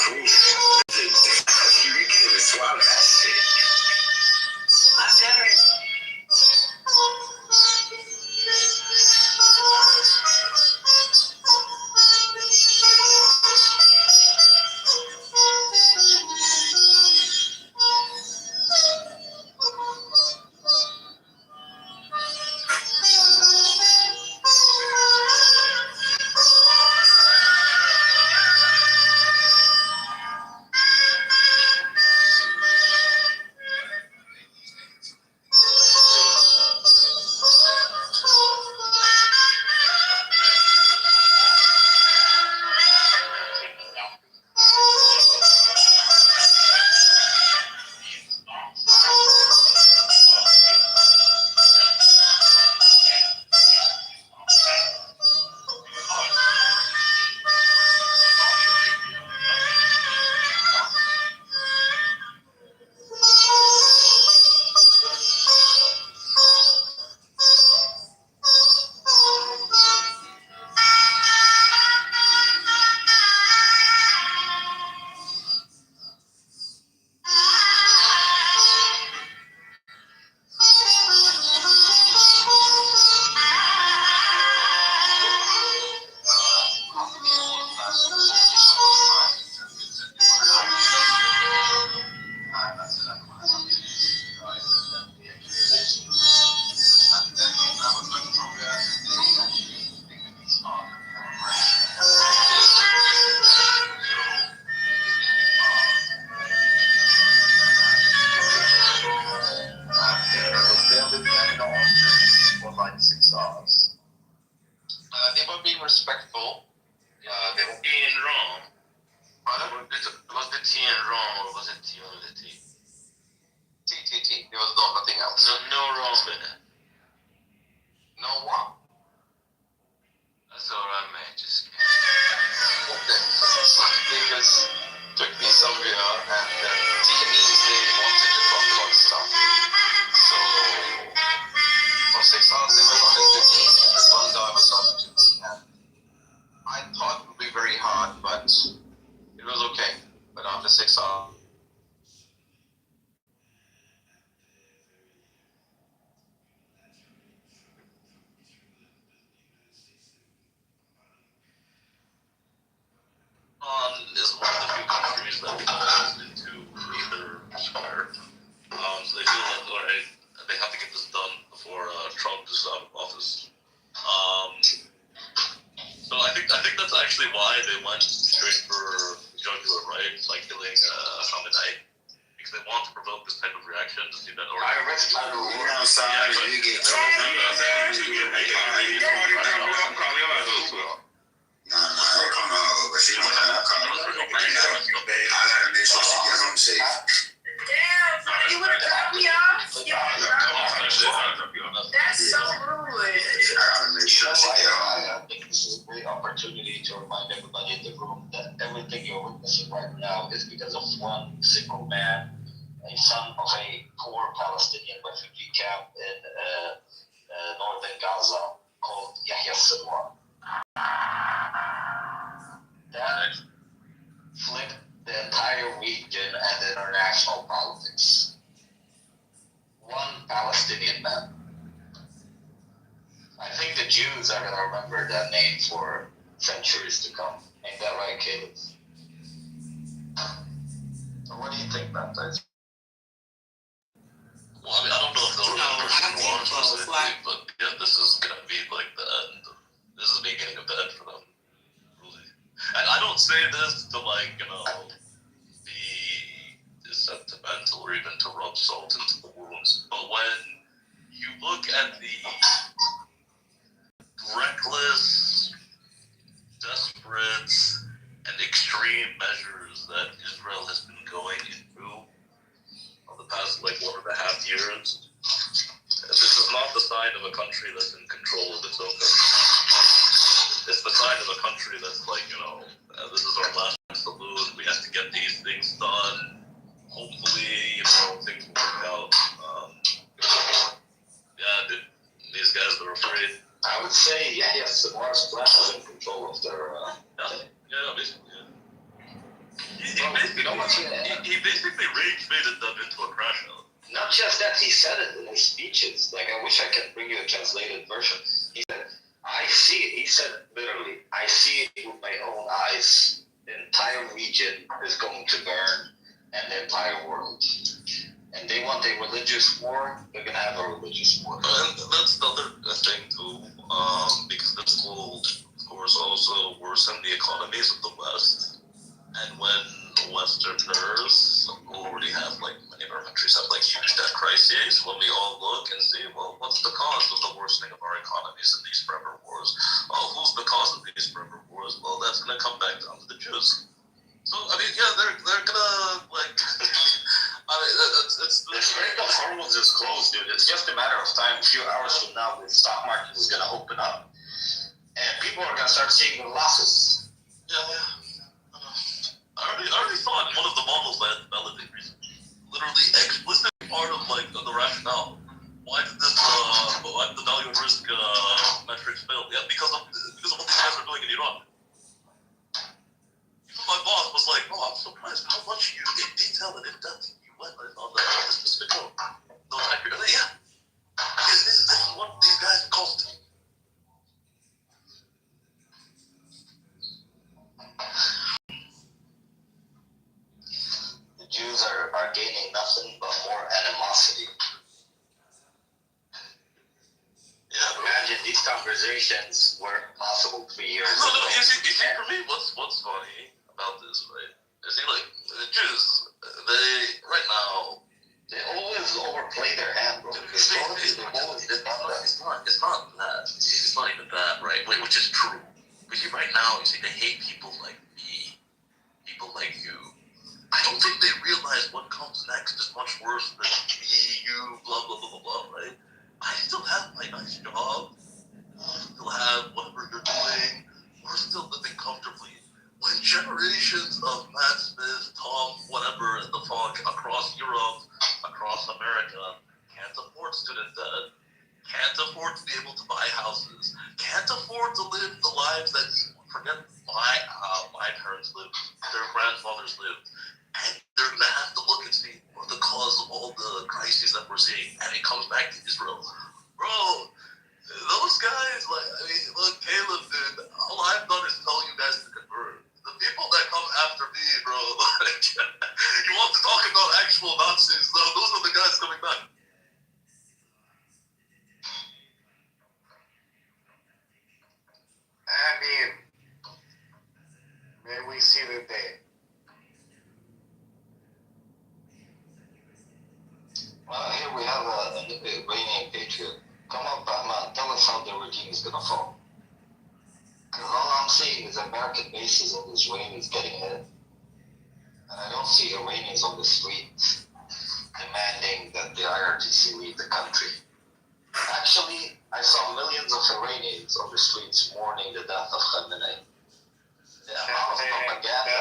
cool. You can't even swallow that shit. I'm better. They were being respectful. They were being wrong. Was the T in wrong or was it T only the T? T. There was nothing else. No wrong in it. No what? That's alright, man. Just okay. They just took me somewhere and T means they wanted to talk about stuff. So for 6 hours they were talking to me and this one guy was talking to me and I thought it would be very hard, but it was okay. But after 6 hours, is one of the few countries that falls into either square. So they feel that alright, they have to get this done before Trump is out of office. So I think that's actually why they went straight for jugular, right? Like killing Khamenei. Because they want to provoke this type of reaction to see that outside and you get but she don't have I gotta make sure she gets home safe. Damn, you would have dropped me off? That's so rude. I gotta make sure she gets home. I think this is a great opportunity to remind everybody in the room that everything you're witnessing right now is because of one single man, a son of a poor Palestinian refugee camp in northern Gaza called Yahya Sinwar. That flipped the entire region and international politics. One Palestinian man. I think the Jews are going to remember that name for centuries to come. Ain't that right, Caleb? So what do you think about that? Well, I mean, I don't know if they'll remember more specifically, but yeah, this is going to be like the end. This is the beginning of the end for them. Really. And I don't say this to like, be sentimental or even to rub salt into the wounds, but when you look at the reckless, desperate, and extreme measures that Israel has been going through over the past 1.5 years, this is not the sign of a country that's in control of its own government. It's the sign of a country that's this is our last salute. We have to get these things done. Hopefully, things will work out. These guys are afraid. I would say, yes, the Mars Plan is in control of their. Basically, yeah. basically rage-baited them into a crash out. Not just that, he said it in his speeches. Like, I wish I could bring you a translated version. He said, I see it. He said literally, I see it with my own eyes. The entire region is going to burn, and the entire world. And they want a religious war, they're going to have a religious war. And that's the other thing, too, because this will, of course, also worsen the economies of the West. And when Westerners already have, like, many of our countries have, like, huge debt crises, when we all look and see, well, what's the cause of the worsening of our economies in these forever wars? Oh, who's the cause of these forever wars? Well, that's going to come back down to the Jews. So, I mean, yeah, they're gonna, like, I mean, it's the Strait of Hormuz is closed, dude. It's just a matter of time. A few hours from now, the stock market is gonna open up, and people are gonna start seeing the losses. Yeah. I already saw it in one of the models I had to validate recently. Literally, explicit part of, like, the rationale. Why did the value at risk metrics fail? Yeah, because of what these guys are doing in Iran. My boss was like, "Oh, I'm surprised how much you in detail and in depth you went on that specific note." Those accurate, yeah. Because this is what these guys cost. The Jews are gaining nothing but more animosity. Yeah, imagine these conversations weren't possible 3 years ago. No, you see, for me, what's funny about this, right? Is like the Jews, they right now they always overplay their hand, bro. It's not that. It's not that. It's not even that, right? Which is true. But see, right now, you see, they hate people like me, people like you. I don't think they realize what comes next is much worse than me, you, blah blah blah blah blah, right? I still have my nice job. I still have whatever you're doing. We're still living comfortably. When generations of Matt Smith, Tom, whatever, and the fog across Europe, across America, can't afford student debt, can't afford to be able to buy houses, can't afford to live the lives that, forget my parents lived, their grandfathers lived, and they're going to have to look and see what the cause of all the crises that we're seeing, and it comes back to Israel. Bro, those guys, like, I mean, look, Caleb, dude, all I've done is tell you guys to convert. The people that come after me, bro, like, you want to talk about actual Nazis, though, those are the guys coming back. I mean, may we see the day. Here we have an Iranian patriot. Come on, Batman, tell us how the regime is gonna fall. Because all I'm seeing is American bases and Israelis getting hit. And I don't see Iranians on the streets demanding that the IRGC leave the country. Actually, I saw millions of Iranians on the streets mourning the death of Khamenei. The amount of propaganda,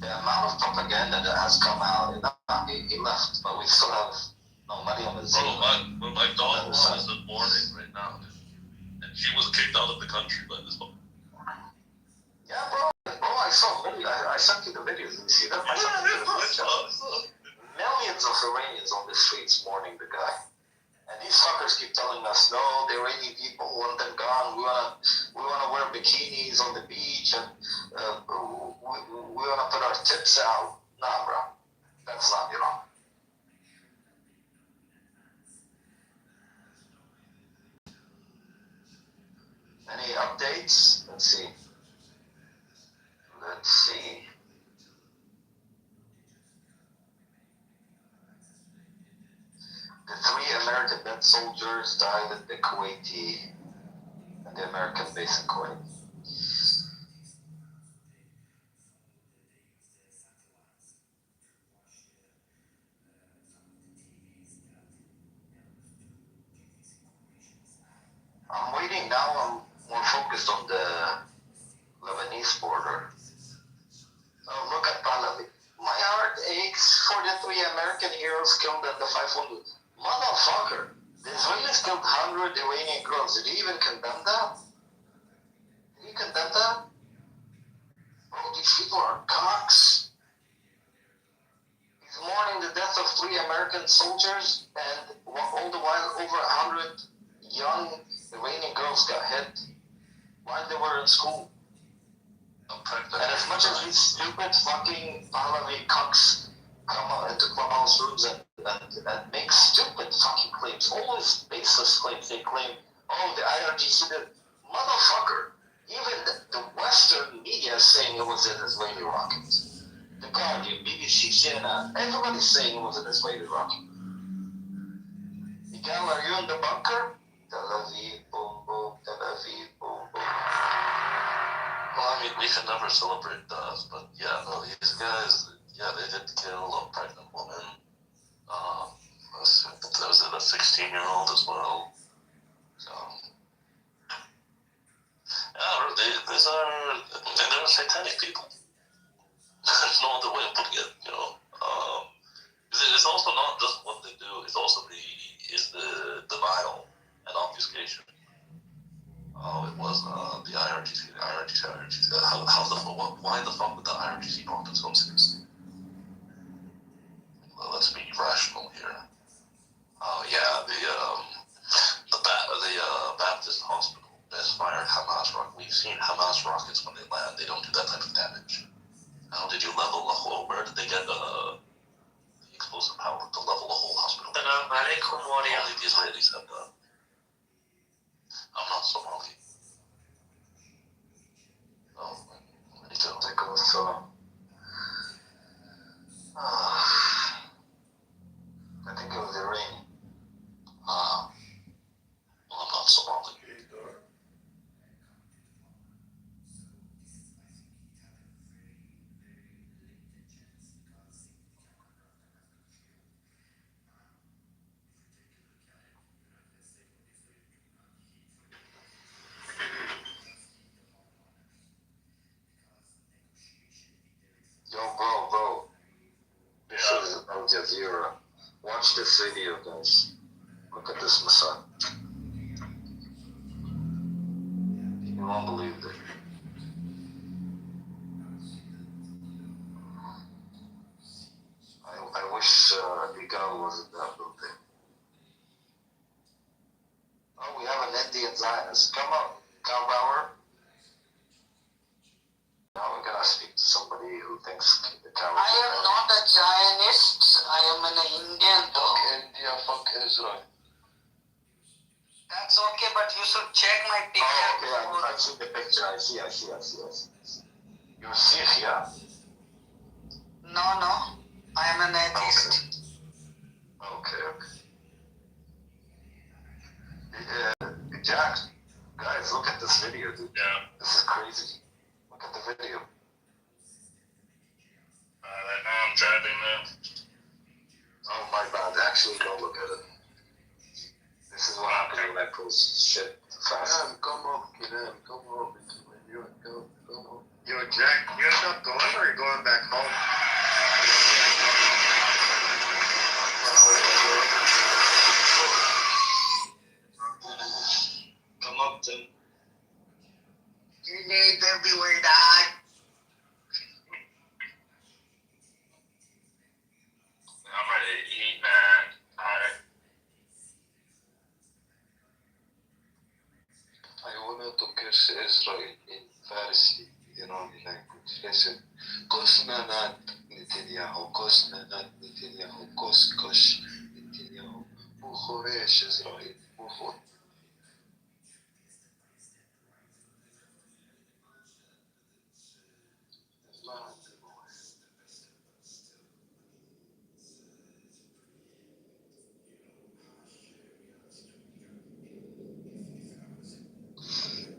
the amount of propaganda that has come out, he left, but we still have no money on the zero. Bro, my dog is in mourning right now, and she was kicked out of the country by this one. Yeah, bro, I saw I sent you the videos. Did you see them? I saw. Millions of Iranians on the streets mourning the guy. And these fuckers keep telling us, no, the Iranian people want them gone. We wanna wear bikinis on the beach, and we wanna put our tits out. Nah, bro, that's not Iran. Any updates? Let's see. The 3 American dead soldiers died at the Kuwaiti and the American base in Kuwait. I'm waiting now. I'm more focused on the Lebanese border. Oh, look at Pahlavi. My heart aches for the 3 American heroes killed at the 500. Motherfucker! The Israelis killed 100 Iranian girls. Did he even condemn that? Did he condemn that? Bro, do these people are cocks. He's mourning the death of 3 American soldiers, and all the while over 100 young Iranian girls got hit while they were in school. And as much as these stupid fucking Pahlavi cocks come out into clubhouse rooms and make stupid fucking claims, always baseless claims, they claim, oh, the IRGC did. Motherfucker, even the Western media is saying it was an Israeli rocket. The Guardian, BBC, CNN, everybody's saying it was an Israeli rocket. Miguel, are you in the bunker? Tel Aviv, boom, boom, Tel Aviv, boom, boom. Well, I mean, we can never celebrate death, but yeah, no, these guys, yeah, they did kill a pregnant woman. There was a 16-year-old as well. So, yeah, they're satanic people. There's no other way of putting it, you know. It's also not just what they do; it's also the denial and obfuscation. Oh, it was the IRGC. How the fuck? Why the fuck would the IRGC not take so seriously? Well, let's be rational here. Oh yeah, the Baptist hospital misfired Hamas rocket. We've seen Hamas rockets when they land; they don't do that type of damage. How did you level the whole? Where did they get the explosive power to level the whole hospital? Only the Israelis have done. I'm not Somali. Oh, I need to take a look. I think it was Iranian. Well, I'm not Somali. Yo, bro. This is Al Jazeera. Watch this video, guys. Look at this missile. You won't believe it. I wish Igal was in that building. Oh, we have an Indian Zionist. Come on, Cowbower. Now we're gonna speak to somebody who thinks the cow. I am not a Zionist. I am an Indian. Fuck India, fuck Israel. That's okay, but you should check my picture. Oh, okay, I see the picture. I see. You're Sikh, yeah? No. I am an atheist. Okay. Jack, guys, look at this video, dude. Yeah. This is crazy. Look at the video. Right now I'm driving now. Oh my bad. Actually, don't look at it. This is what happens when I post shit fast. Come on. Go. Yo, Jack, you end up going or you're going back home? Come up, Tim. You need everywhere, dog. I'm ready to eat, man. Alright. I want to curse Israel in Farsi, Iranian language. Listen. Kosnanat Netanyahu, Koskosh Netanyahu, Bukhoresh Israel, Bukhor.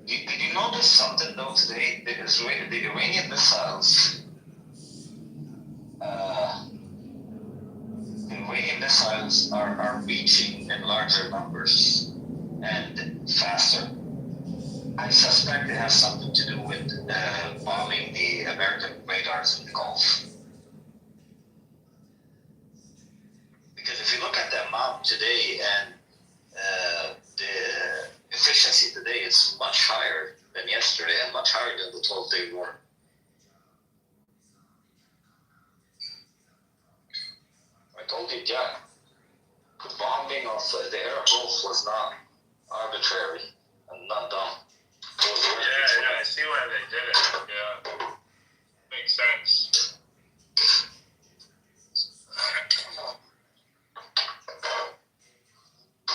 Did you notice something though today? The Iranian missiles, are reaching in larger numbers and faster. I suspect it has something to do with bombing the American radars in the Gulf. Because if you look at the amount today and the efficiency today is much higher than yesterday and much higher than the 12-day war. yeah, the bombing of the Arab Gulf was not arbitrary and not dumb. Yeah, I see why they did it. Yeah, makes sense.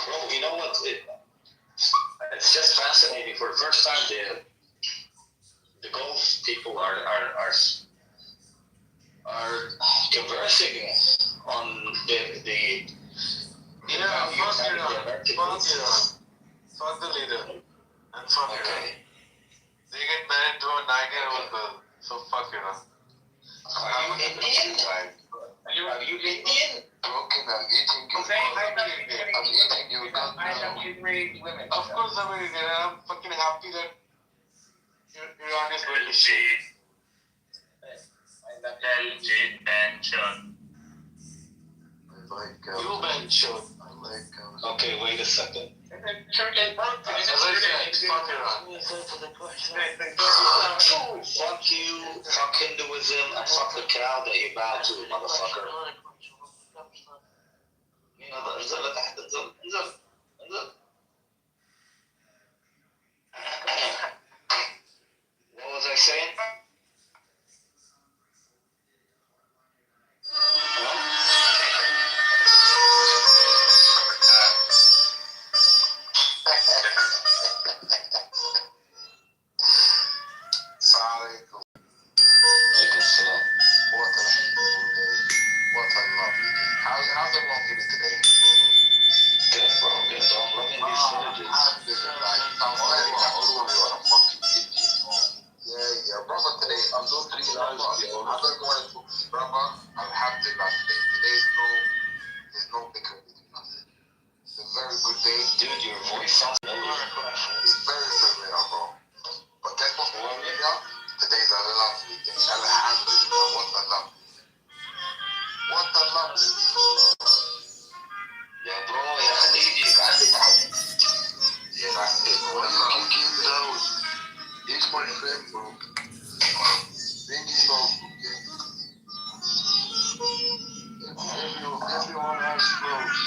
Well, you know what? It's just fascinating. For the first time, the Gulf people are conversing on the fuck the leader and fuck Iran. They get married to a 9-year-old girl, so fuck Iran. Are you Indian? Are you Indian? Broken, I'm eating you. I'm eating you. Of course I'm Indian. I'm fucking happy that Iran is going to shit. LG tension. You mentioned. Okay, wait a second. As I said, fuck Iran. Fuck you, fuck Hinduism, and fuck the cow that you bow to, motherfucker. What was I saying? Sorry. How's the walk today? Good, bro. Good. Don't look in these villages. Yeah, brother, today I'm doing 3 hours. I'm not going to, brother, alhamdulillah today. There's no bickering between us. It's a very good day. Dude, your voice sounds It's very rare, bro. But guess what? Today's a lovely day. Alhamdulillah, what a love. What a love. Yeah, bro, يا خليجي بعدك عليك. Yeah, that's it. What are you kicking down? He's my friend, bro. Bring him up, okay? Everyone has clothes.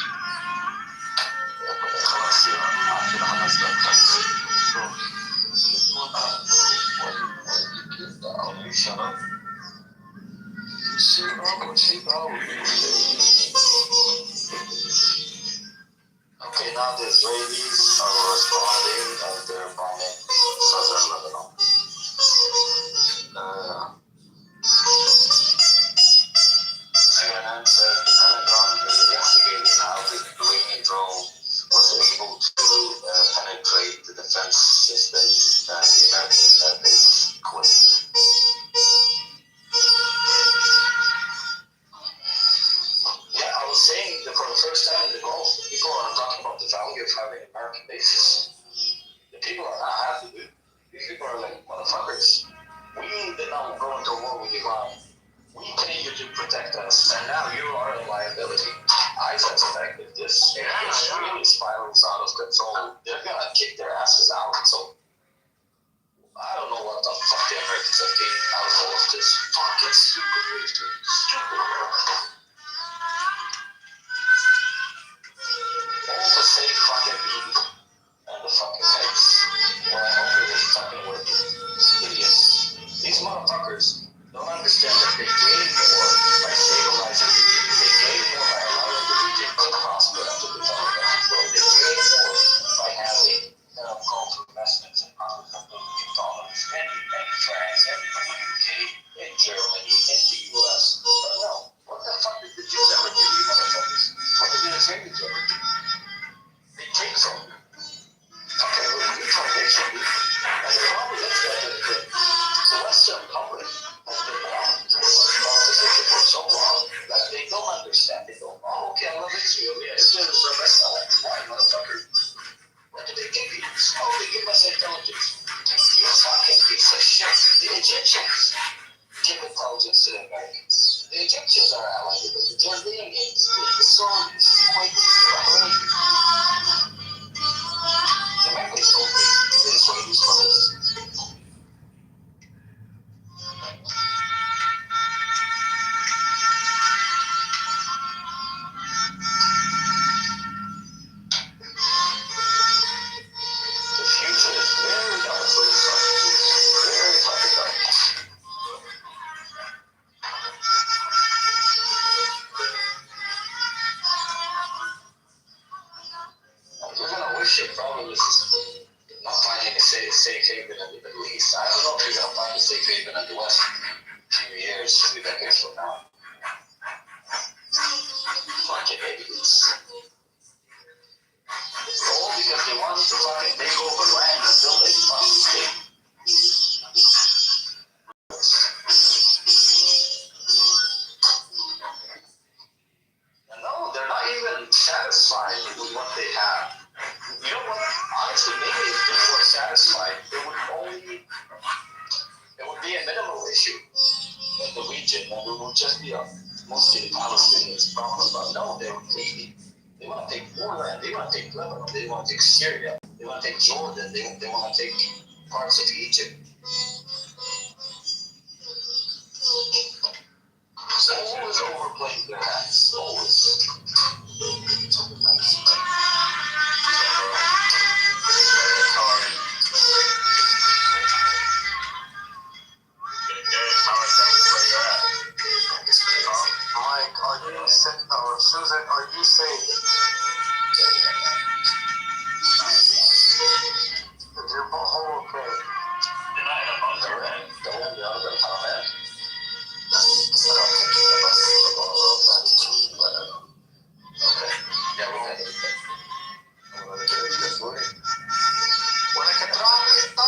Shut up. Okay, now the Israelis are responding and they're bombing southern Lebanon. CNN said the Pentagon is investigating how the Iranian drone was able to penetrate the defense system that the American base quit. Yeah, I was saying that for the first time in the Gulf, people are talking about the value of having American bases. The people are not happy, dude. These people are like, motherfuckers, we did not go into war with Iran. We pay you to protect us, and now you are a liability. I suspect that this really spirals out of control. They're gonna kick their asses out. So I don't know what the fuck the Americans have gained out of all of this fucking stupid waste, dude. Stupid. All to save fucking beef and the fucking eggs. Well, I hope it is fucking working. Idiots. These motherfuckers don't understand that they gain more by stabilizing the region. They gain more by allowing the region to prosper and to develop and to grow. They gain more by having Gulf investments in other economies. And France, and the UK, and Germany, and the US. But no, what the fuck did the Jews ever do, you motherfuckers? What did the Israelis ever do? They take from you. Fucking new foundation, dude. And the problem is that the Western public has been around for so long that they don't understand. They go, oh, okay, I love Israel. Yeah, Israel is the best. Why, motherfucker? What do they give you? Oh, they give us intelligence. You fucking piece of shit. The Egyptians give intelligence to them, right? to be decades from now. Fucking idiots. All because they wanted to fucking take over land until they found it. No, they're not even satisfied with what they have. You know what? Honestly, maybe if they were satisfied, it would be a minimal issue in the region, and it would just be mostly the Palestinians' problem. But no, they're greedy. They want to take more land. They want to take Lebanon. They want to take Syria. They want to take Jordan. They want to take parts of Egypt. Always overplaying their hands. Always. Mike, are you or Susan, are you safe? Is your butthole okay? You're not in a bunker, right? Don't worry, I'm going to come in. Okay. Yeah, we'll take it. I'm going to do it this way. Wala ka trakito!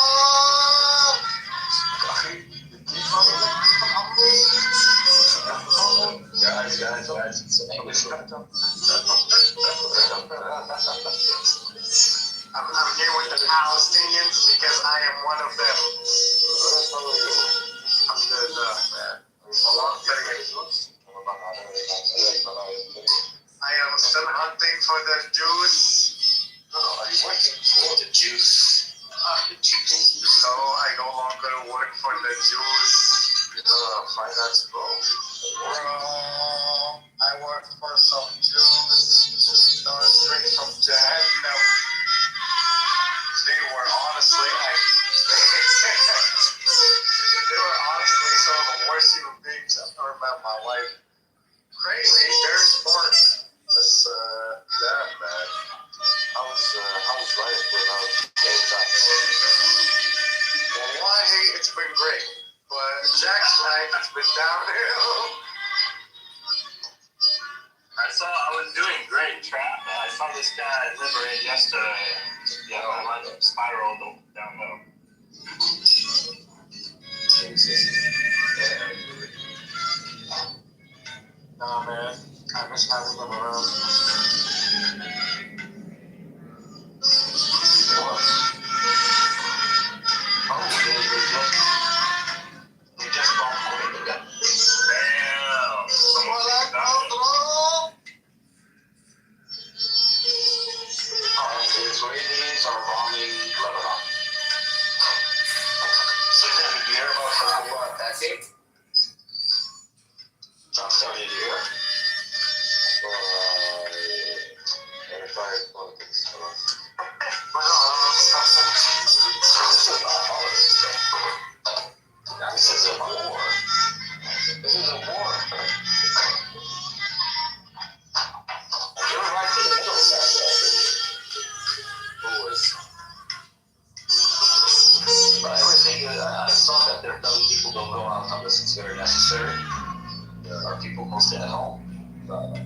I'm here with the Palestinians because I am one of them. I'm I am still hunting for the Jews. No, are you working for the Jews? No, I no longer work for the Jews. Finance bro. I work for some Jews straight from Jahannam. They were honestly some of the worst human beings I've ever met in my life. Crazy, very smart. Just damn man. How's life without Wallahi, it's been great. But Jack's life has been downhill. I was doing great, Trap. I saw this guy liberate yesterday. Yeah, I spiraled downhill. Nah, man. I miss having them around. They just don't quit the gun. Damn. The Israelis are bombing Lebanon. Susan, did you hear about Hezbollah attacking? Trump started here. This is a war. This is a war. And you're right in the middle of that. But everything, I saw that they're telling people don't go out unless it's very necessary. There are people mostly at home. Okay.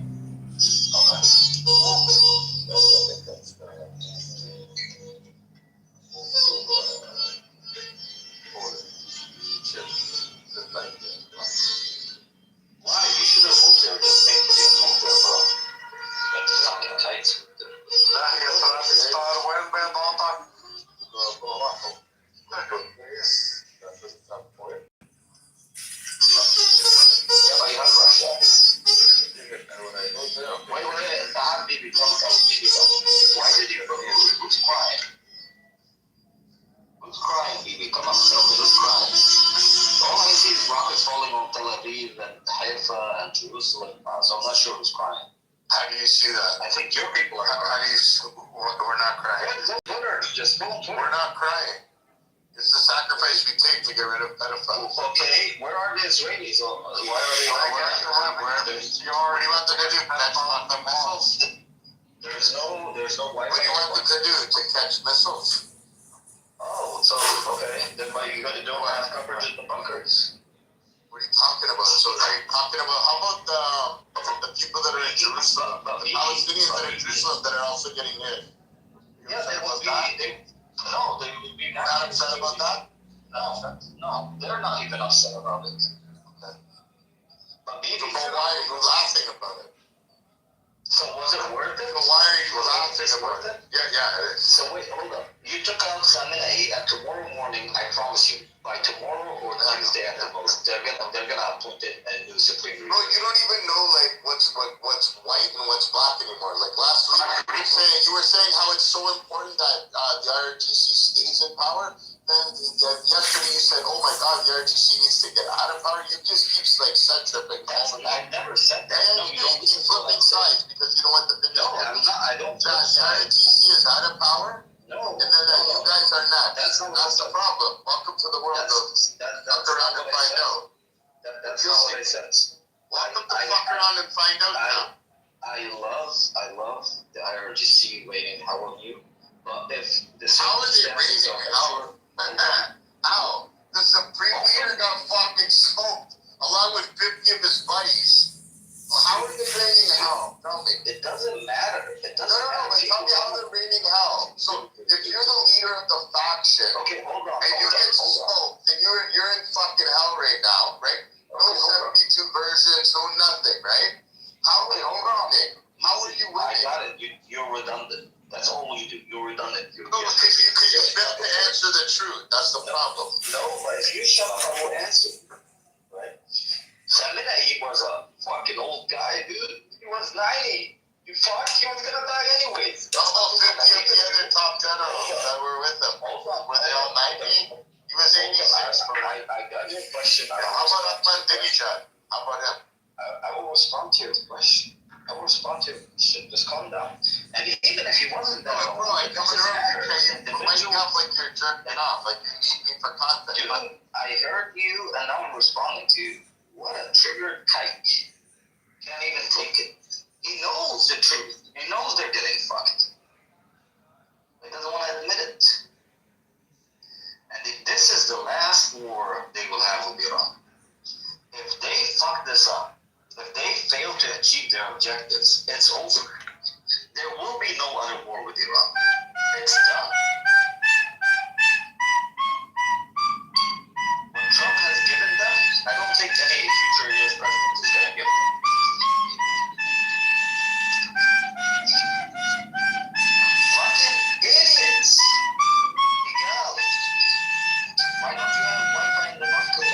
Why? You should have moved there. Just make it move there, bro. That's fucking tight. Why did you go? Who's crying? Who's crying, Bibi? Come on, tell me who's crying. All I see is rockets falling on Tel Aviv and Haifa and Jerusalem, so I'm not sure who's crying. How do you see that? I think your people are crying. We're not crying. We're not crying. It's the sacrifice we take to get rid of pedophiles. Okay, where are the Israelis? Why are they? You already went to do catch the missiles. There's no white. What do you want them to do? To catch missiles? Oh, so okay. Then why you don't have coverage in the bunkers? What are you talking about? So are you talking about, how about the people that are in Jerusalem, the Palestinians that are in Jerusalem that are also getting hit? Yeah, they would be. They would be. You're not upset about that? No, they're not even upset about it. Okay. But maybe. But why are you laughing about it? So was it worth it? But why are you laughing about it? Yeah, it is. So wait, hold up. You took out Saminai, and tomorrow morning, I promise you, by tomorrow or Tuesday at the most, they're gonna appoint a new Supreme Court. Bro, you don't even know like what's white and what's black anymore. Like last week, you were saying how it's so important that the IRGC stays in power. Then yesterday you said, "Oh my God, the IRGC needs to get out of power." You just keep like set tripping. I never said that. And you keep flipping sides because you don't want the video. No, I'm not. I don't. The IRGC is out of power. No. And then you guys are not. That's the problem. Welcome to the world of fuck around and find out. That's not what I said. Welcome to fuck around and find out now. I love the IRGC rating. How are you? But if the how are they rating? How? The Supreme Leader got fucking smoked along with 50 of his buddies. Well, how are they rating hell? Tell me. It doesn't matter. No, but tell me how they're rating hell. So if you're the leader of the faction, okay, hold on, and you get smoked, then you're in fucking hell right now, right? No 72 versions, no nothing, right? How are you winning? How are you winning? I got it. You're redundant. That's all you do. You're redundant. No, because you failed to answer the truth. That's the problem. No, but if you shut up, I will answer. Right? Saminai was a fucking old guy, dude. He was 90. He was gonna die anyways. How about 50 of the other top generals that were with him? Were they all 90? He was 86. I got your question. How about Ahmadinejad? How about him? I will respond to your question. Just calm down. And even if he wasn't that old, bro, I come around you mic up like you're jerking off, like you need me for content. Dude, I heard you and now I'm responding to you. What a triggered kike. Can't even take it. He knows the truth. He knows they're getting fucked. He doesn't want to admit it. And if this is the last war they will have with Iran, if they fuck this up, if they fail to achieve their objectives, it's over. There will be no other war with Iran. It's done. What Trump has given them, I don't think any future US president is going to give them. Fucking idiots! Miguel, why don't you have Wi-Fi in the bunker?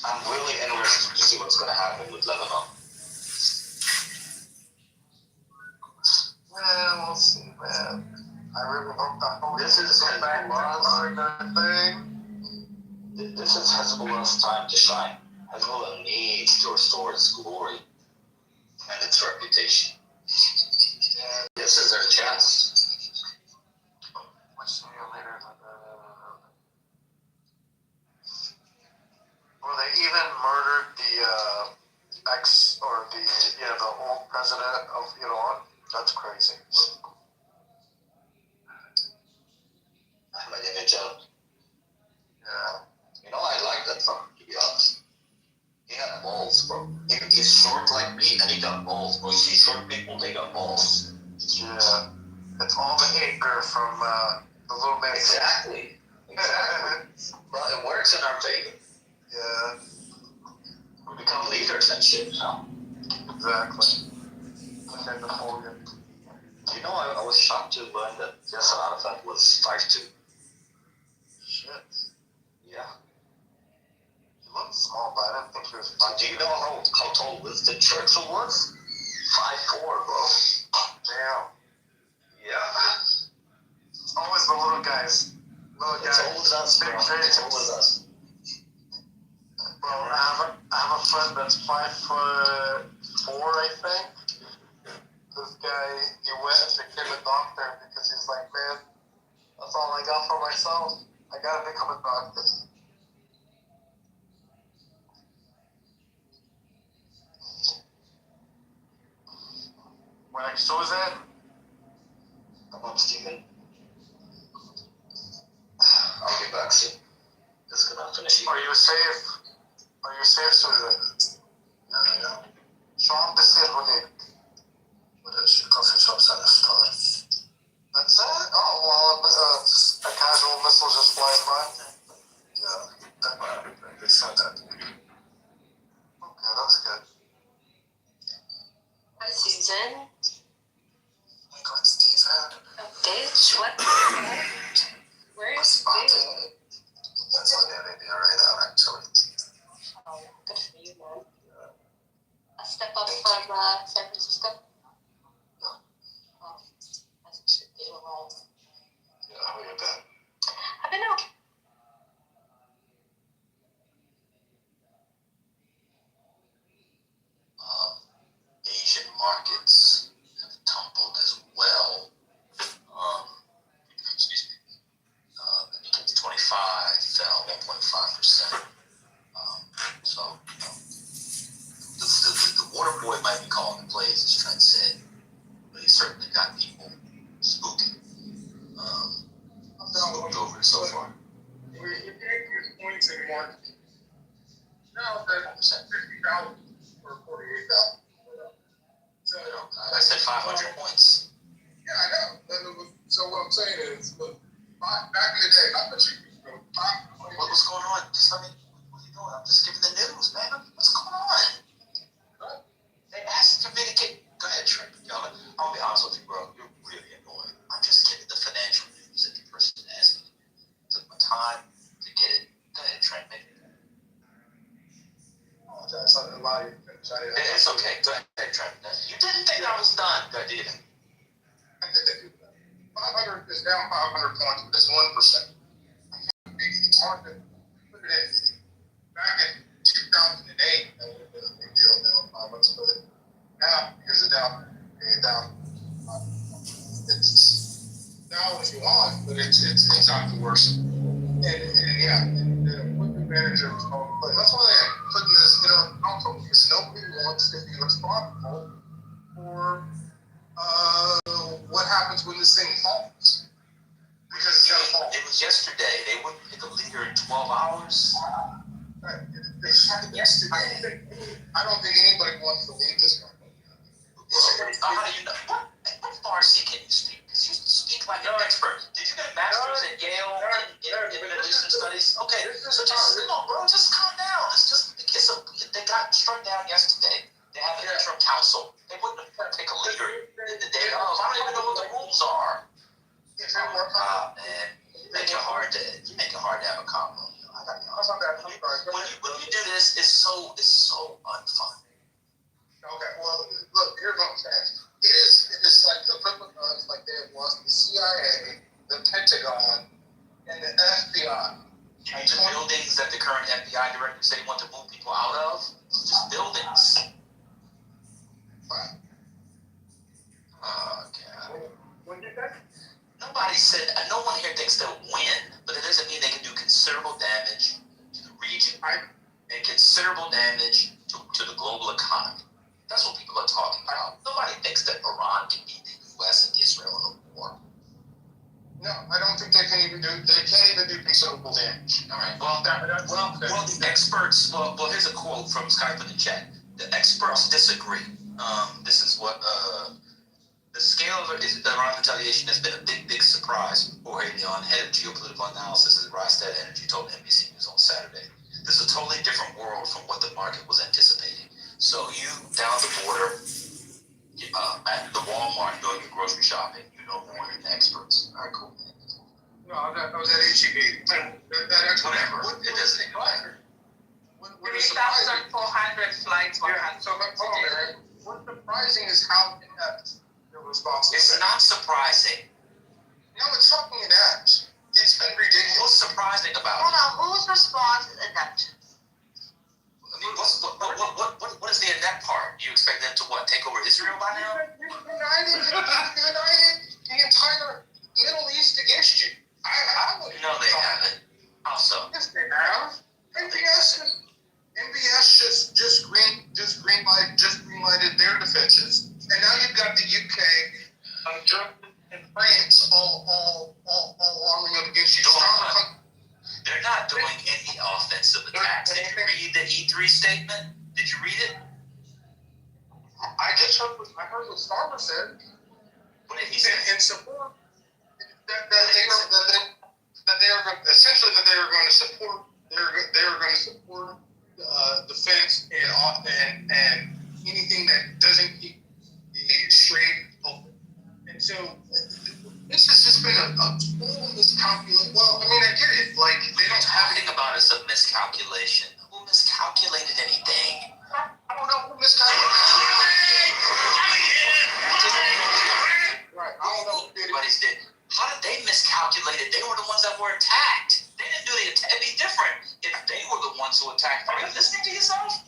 I'm really interested to see what's going to happen with Lebanon. Well, we'll see, man. I really hope that this is Hezbollah's thing. This is Hezbollah's time to shine. Hezbollah needs to restore its glory and its reputation. And this is their chance. What's the later? Well, they even murdered the the old president of Iran. That's crazy. Ahmadinejad. Yeah. You know, I like that fucker, to be honest. He had balls, bro. He's short like me, and he got balls, bro. You see short people, they got balls. Yeah. It's all the anger from the little man. Exactly. Well, it works in our favor. Yeah. We become leaders and shit now. Exactly. Okay, Napoleon. You know, I was shocked to learn that Yasser Arafat was 5'2". Shit. Yeah. He looked small, but I didn't think he was 5'2". Do you know how tall Winston Churchill was? 5'4", bro. Damn. Yeah. It's always the little guys. It's always us, bro. It's always us. Bro, I have a friend that's 5'4", I think. This guy, he went and became a doctor because he's it's like, man, that's all I got for myself. I gotta become a doctor. When Susan, Come on, Steven. I'll get back soon. Just gonna finish. are you safe? Are you safe, Susan? Yeah. Şu an desir Rooney. Şu coffee shop's at a store. That's it? Oh, well, a casual missile just flies by? Yeah, it's not that. Okay, that's good. Hi, Susan. I got Steven. Bitch, what? Where is Steve? That's on India right now, actually. Oh, good for you, man. A step up from San Francisco? No. Oh, as it should be. Well, Yeah, how are you been? I've been okay. Asian markets have tumbled as well. Excuse me. The Nikkei 25 fell 1.5%. So, the water boy might be calling the plays, as Trent said, but he certainly got people spooking. Spooked over it so far. You can't use points anymore. Now that 50,000 or 48,000. So, I said 500 points. yeah, I know. So what I'm saying is, look, back in the day, I bet you could go 5. What's going on? Just tell me, what are you doing? I'm just giving the news, man. What's going on? They asked me to get. Go ahead, Trent. Y'all, I'll be honest with you, bro. You're really annoying. I'm just giving the financial news that the person asked me. Took my time to get it. Go ahead, Trent. Maybe. Apologize. I didn't allow you to finish. It's okay. Go ahead, Trent. You didn't think I was done, did you? I did that. 500 is down 500 points, but it's 1%. It's hard to put it in. Back in 2008, that would have been a big deal. Now, 500, but now, because it's down, it's down if you want, but it's not the worst. And yeah, the equipment manager was called to play. That's why they're putting this interim council, because nobody wants to be responsible for what happens when this thing falls. Because it's gonna fall. It was yesterday. They wouldn't pick a leader in 12 hours. This happened yesterday. I don't think anybody wants to leave this company. How do you know? What Farsi can you speak? Because you speak like an expert. Did you get a master's at Yale in Middle Eastern Studies? Okay, so just, bro, just calm down. They got struck down yesterday. They have an interim council. They wouldn't have picked a leader in the day of. I don't even know what the rules are. Man, you make it hard to have a combo. When you do this, it's so unfun. Okay, well, look, here's what I'm saying. It's like the equivalent of like they have lost the CIA, the Pentagon, and the FBI. You mean the buildings that the current FBI director said he wanted to move people out of? It's just buildings. Right. Oh, God. What did you say? Nobody said, no one here thinks they'll win, but it doesn't mean they can do considerable damage to the region and considerable damage to the global economy. That's what people are talking about. Nobody thinks that Iran can beat the U.S. and Israel in a war. No, I don't think they can't even do considerable damage. All right. Well, the experts. Well, here's a quote from Skype in the chat. The experts disagree. This is what the scale of Iran retaliation has been a big surprise. Jorge Leon, head of geopolitical analysis at Rystad Energy, told NBC News on Saturday. This is a totally different world from what the market was anticipating. So you down the border at the Walmart doing your grocery shopping, you know more than the experts. All right, cool. No, I was at HEB. Whatever. It doesn't matter. 3,400 flights were canceled. So, hold on, Mary. What's surprising is how inept the response is. It's not surprising. No, it's fucking inept. It's been ridiculous. What's surprising about it? Hold on, whose response is inept? I mean, what is the inept part? You expect them to take over Israel by now? United the entire free statement? Did you read it? I heard what Starmer said. What did he say? In support that they are going to support defense and anything that doesn't keep the strait open. And so this has just been a total miscalculation. Well, I mean, I get it. Like, they don't have Think about it as a miscalculation. Who miscalculated anything? I don't know who miscalculated. Right. I don't know who did it. How did they miscalculate it? They were the ones that were attacked. They didn't do the attack. It'd be different if they were the ones who attacked. Are you listening to yourself?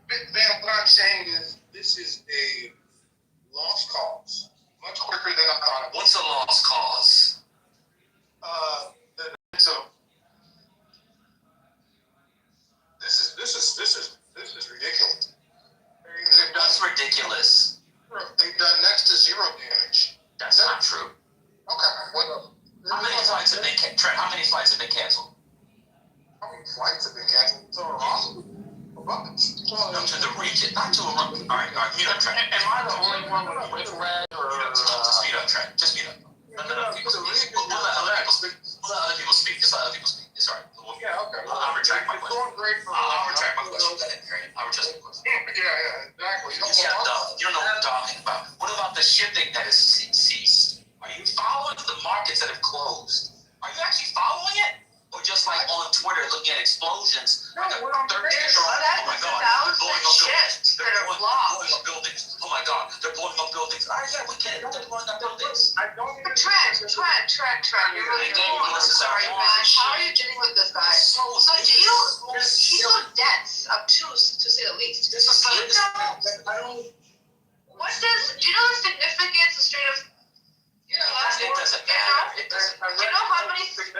Man, what I'm saying is this is a lost cause. Much quicker than I thought it was. What's a lost cause? This is ridiculous. That's ridiculous. They've done next to zero damage. That's not true. Okay, what? How many flights have been canceled? How many flights have been canceled to our hospital? No, to the region, not to a run. All right, mute up, Trent. Am I the only one with red or? Just mute up, Trent. Just mute up. Let other people speak. We'll let other people speak. Just let other people speak. It's all right. Yeah, okay. I'll retract my question. I'll retract my question. I'll retract my question. Yeah, exactly. You don't know what I'm talking about. What about the shipping that has ceased? Are you following the markets that have closed? Are you actually following it? Or just like on Twitter looking at explosions? No, like we're on oh my God, they're blowing up buildings. They're blowing up buildings. Oh my God, they're blowing up buildings. All right, yeah, we get it. They're blowing up buildings. Trent, you're really dealing with this. Sorry, man. How are you dealing with this guy? So he's so dense, obtuse, to say the least. This is like, do you know the significance, the straight of, it doesn't matter. It doesn't matter. do you know how many, tell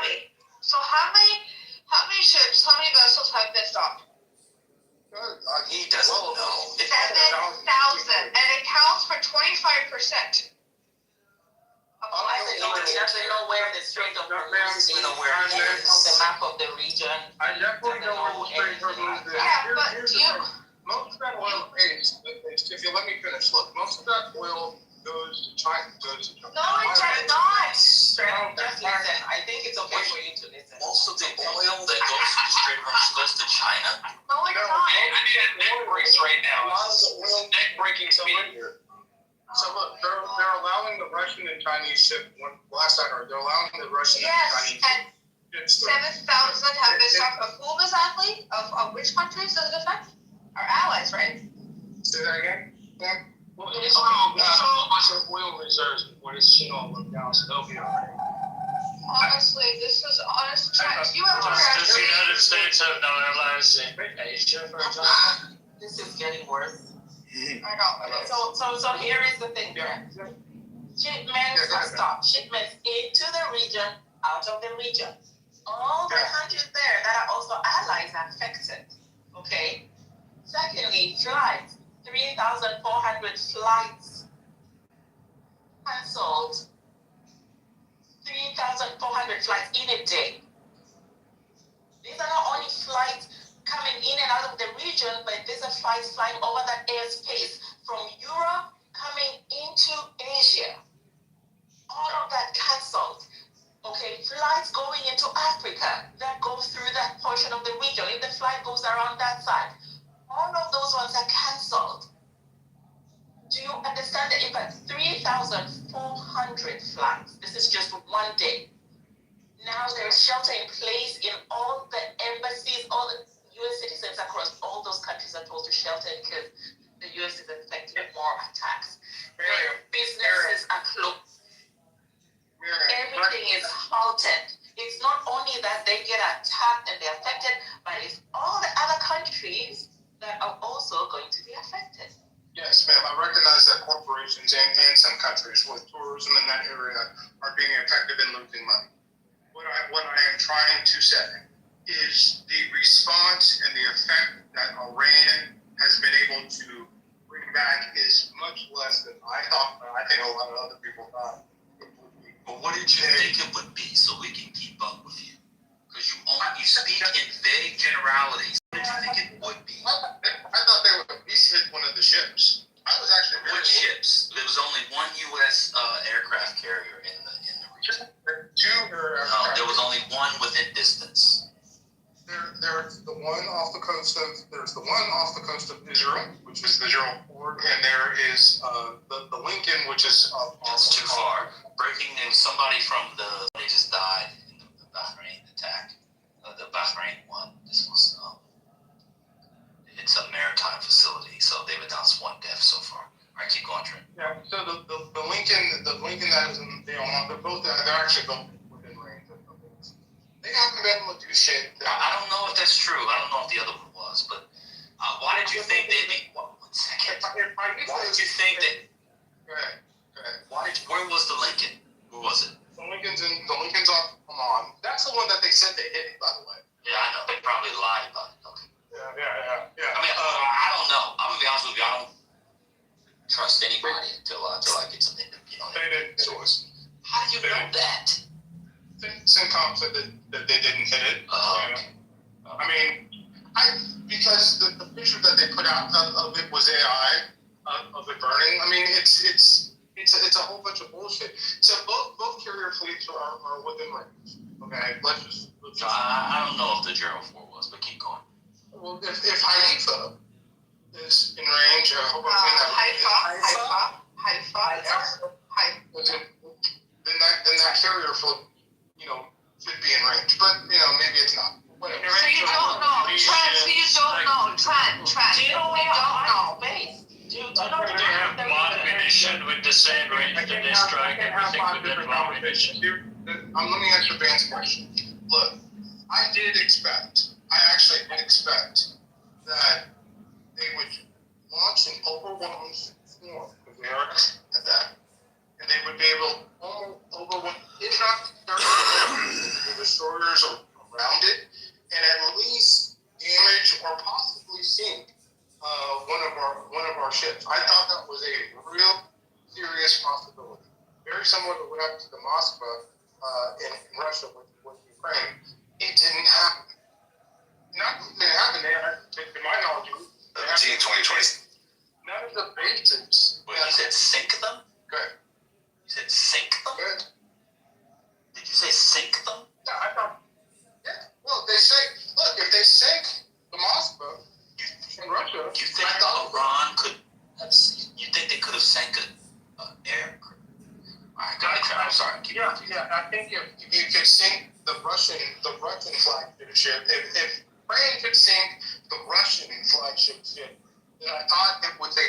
me, so how many ships, how many vessels have been stopped? He doesn't know. 7,000, and it counts for 25%. Does he know where the Strait of Hormuz is? You know where it is. The map of the region. I definitely know where the Strait of Hormuz is. Yeah, but do you? Most of that oil, if you let me finish, look, most of that oil goes to China. No, it does not. Just listen. I think it's okay for you to listen. Most of the oil that goes to the Strait of Hormuz goes to China. No, it does not. I need a neck brace right now. It's neck breaking speed. So look, they're allowing the Russian and Chinese ship. Last I heard, they're allowing the Russian and Chinese ship. And 7,000 have been stopped. Of whom exactly? Of which countries does it affect? Our allies, right? Say that again? Yeah. Well, it's a bunch of oil reserves before this shit all went down, so they'll be alright. Honestly, this is honest. Trent, you have to Does the United States have no airlines in Asia, for example? This is getting worse. I know. So here is the thing, Trent. Shipments are stopped. Shipments into the region, out of the region. All the countries there that are also allies are affected. Okay. Secondly, flights. 3,400 flights cancelled. 3,400 flights in a day. These are not only flights coming in and out of the region, but these are flights flying over that airspace from Europe coming into Asia. All of that cancelled. Okay, flights going into Africa that go through that portion of the region. If the flight goes around that side, all of those ones are cancelled. Do you understand the impact? 3,400 flights. This is just one day. Now there is shelter in place in all the embassies, all the U.S. citizens across all those countries are told to shelter because the U.S. is expecting more attacks. Their businesses are closed. Everything is halted. It's not only that they get attacked and they're affected, but it's all the other countries that are also going to be affected. Yes, ma'am. I recognize that corporations and some countries with tourism in that area are being affected and losing money. What I am trying to say is the response and the effect that Iran has been able to bring back is much less than I thought, but I think a lot of other people thought it would be. But what did you think it would be so we can keep up with you? Because you speak in vague generalities. What did you think it would be? I thought they would at least hit one of the ships. I was actually What ships? There was only one U.S. Aircraft carrier in the region. No, there was only one within distance. There's the one off the coast of Israel, which is the Gerald Ford, and there is the Lincoln, which is That's too far. Breaking news: somebody they just died in the Bahrain attack. The Bahrain one. This was it's a maritime facility, so they've announced one death so far. All right, keep going, Trent. Yeah. So the Lincoln that is in they're actually both within range. They haven't been able to do shit. I don't know if that's true. I don't know if the other one was, but why did you think they'd be? One second. Why did you think that? Go ahead. Where was the Lincoln? Where was it? The Lincoln's off. Come on. That's the one that they said they hit, by the way. Yeah, I know. They probably lied about it. Okay. Yeah. I mean, I don't know. I'm gonna be honest with you. I don't trust anybody until I get something, source. How do you know that? CENTCOM said that they didn't hit it. I mean, because the picture that they put out of it was AI of it burning. I mean, it's a whole bunch of bullshit. So both carrier fleets are within range. Okay, let's just. I don't know if the Gerald 4 was, but keep going. Well, if Haifa is in range, I hope I'm saying that. Haifa. Then that carrier fleet, should be in range. But maybe it's not. Whatever. So you don't know. Trent. You don't know. Base. Do they have one munition with the same range that they strike everything within one munition? Let me answer Van's question. Look, I actually did expect that they would launch an overwhelming storm, because they are at that, and they would be able to overwhelm, if not the destroyers around it, and at least damage or possibly sink one of our ships. I thought that was a real serious possibility. Very similar to what happened to the Moskva in Russia with Ukraine. It didn't happen. Not that it didn't happen. To my knowledge, 2020. None of the bases. Wait, you said sink them? Good. You said sink them? Good. Did you say sink them? Yeah, I thought. Yeah. Well, they say, look, if they sink the Moskva in Russia, you think Iran could have? You think they could have sank an air? All right, go ahead. I'm sorry. I think if you could sink the Russian flagship ship, if Ukraine could sink the Russian flagship ship, then I thought it was a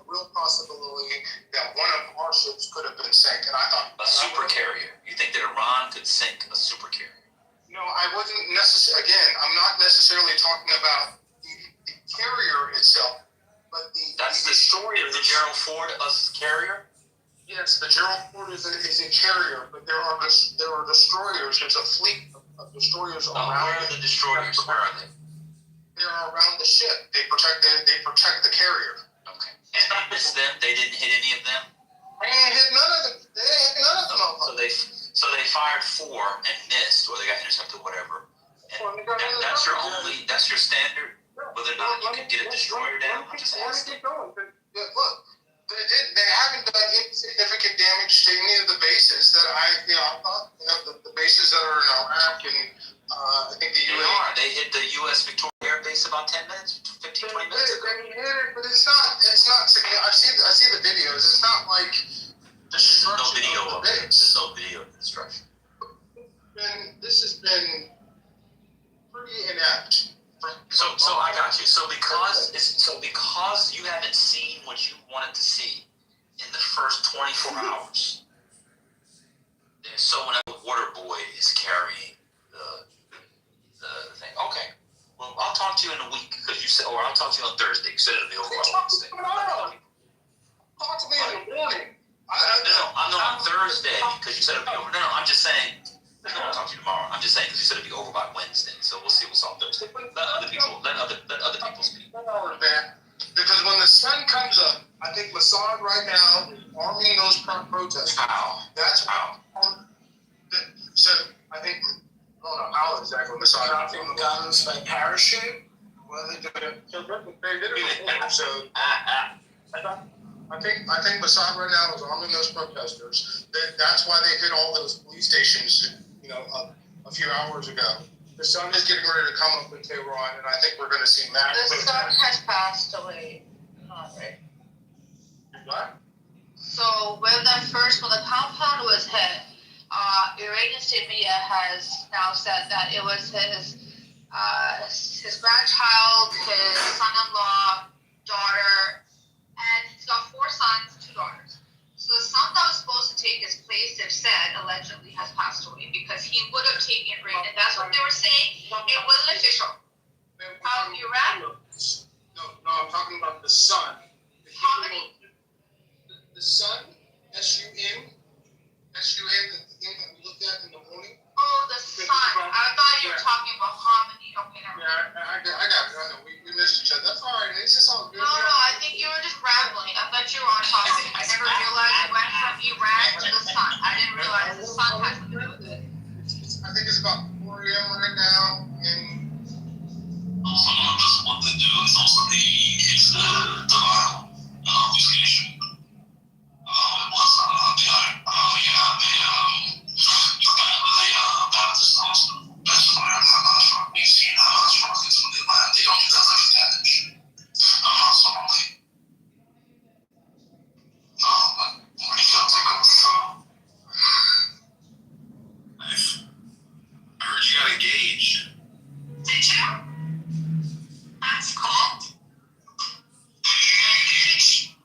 real possibility that one of our ships could have been sank. And I thought a super carrier. You think that Iran could sink a super carrier? No, I wasn't necessarily. Again, I'm not necessarily talking about the carrier itself, but the destroyer. The Gerald Ford, a carrier. Yes, the Gerald Ford is a carrier, but there are destroyers. There's a fleet of destroyers around. Where are the destroyers? Where are they? They're around the ship. They protect the carrier. Okay. And they missed them. They didn't hit any of them. They didn't hit none of them. So they fired 4 and missed, or they got intercepted, whatever. And that's your standard. Whether or not you can get a destroyer down. I'm just asking. Look. They haven't done any significant damage to any of the bases that I thought, the bases that are in Iraq and I think the UAE. They hit the U.S. Victoria Air Base about 10 minutes, 15, 20 minutes ago. They hit it, but it's not significant. I see the videos. It's not like There's no video of it. There's no video of the destruction. This has been pretty inept. So I got you. So because you haven't seen what you wanted to see in the first 24 hours, there's someone at the water boy is carrying the thing. Okay. Well, I'll talk to you in a week because you said, or I'll talk to you on Thursday. You said it'll be over on Wednesday. Talk to me in the morning. I'm not on Thursday because you said it'll be over. No, I'm just saying. I'll talk to you tomorrow. I'm just saying because you said it'd be over by Wednesday, so we'll see what's on Thursday. Let other people speak. Because when the sun comes up, I think Mossad right now is arming those protesters. How? That's how. So I think don't know how exactly. So dropping guns by parachute. Well, they did it. They did it before. So I think Mossad right now is arming those protesters. That's why they hit all those police stations. A few hours ago. The sun is getting ready to come up in Tehran, and I think we're going to see mass The sun has passed away. Right. What? So when the compound was hit, Iranian state media has now said that it was his grandchild, his son-in-law, daughter, and he's got 4 sons, 2 daughters. So the son that was supposed to take his place, they've said, allegedly has passed away because he would have taken it right. And that's what they were saying. It wasn't official. How Iran? No, I'm talking about the sun. How many? The sun, S-U-N, the thing that we looked at in the morning. Oh, the sun. I thought you were talking about harmony. Okay, never mind. Yeah, I got it. I know. We missed each other. That's all right. It's just all good. No, I think you were just rambling. I thought you were on topic. I never realized it went from Iran to the sun. I didn't realize the sun had something to do with it. I think it's about 4 a.m. right now. And also, just what they do is also it's the denial of this issue. It was the Baptist hospital. That's why Hamas rock. We've seen Hamas rockets when they land. They don't do that much damage. So but when you feel take off, I heard you got engaged. Did you? That's cool. Did you get engaged?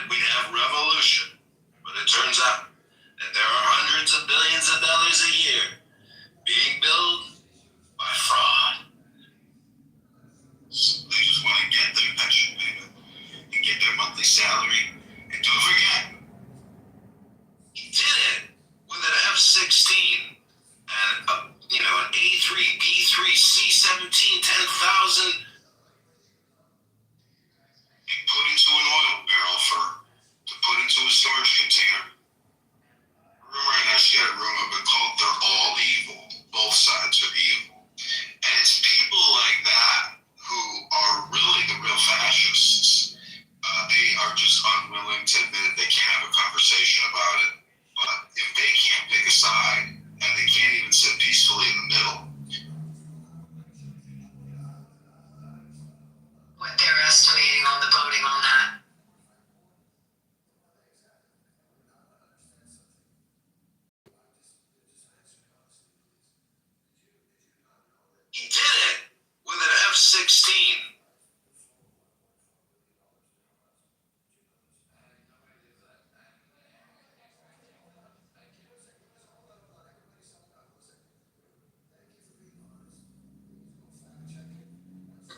We'd have revolution, but it turns out that there are hundreds of billions of dollars a year being billed by fraud. So they just want to get their pension payment and get their monthly salary and do it again. He did it with an F-16 and an A3, B3, C-17, 10,000. Put into an oil barrel to put into a storage container. Rumor right now she got a room up called "They're All Evil." Both sides are evil, and it's people like that who are really the real fascists. They are just unwilling to admit they can't have a conversation about it. But if they can't pick a side and they can't even sit peacefully in the middle. What they're estimating on the voting on that. He did it with an F-16.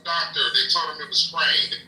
the doctor, they told him it was sprained.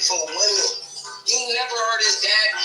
for women. You never heard his dad.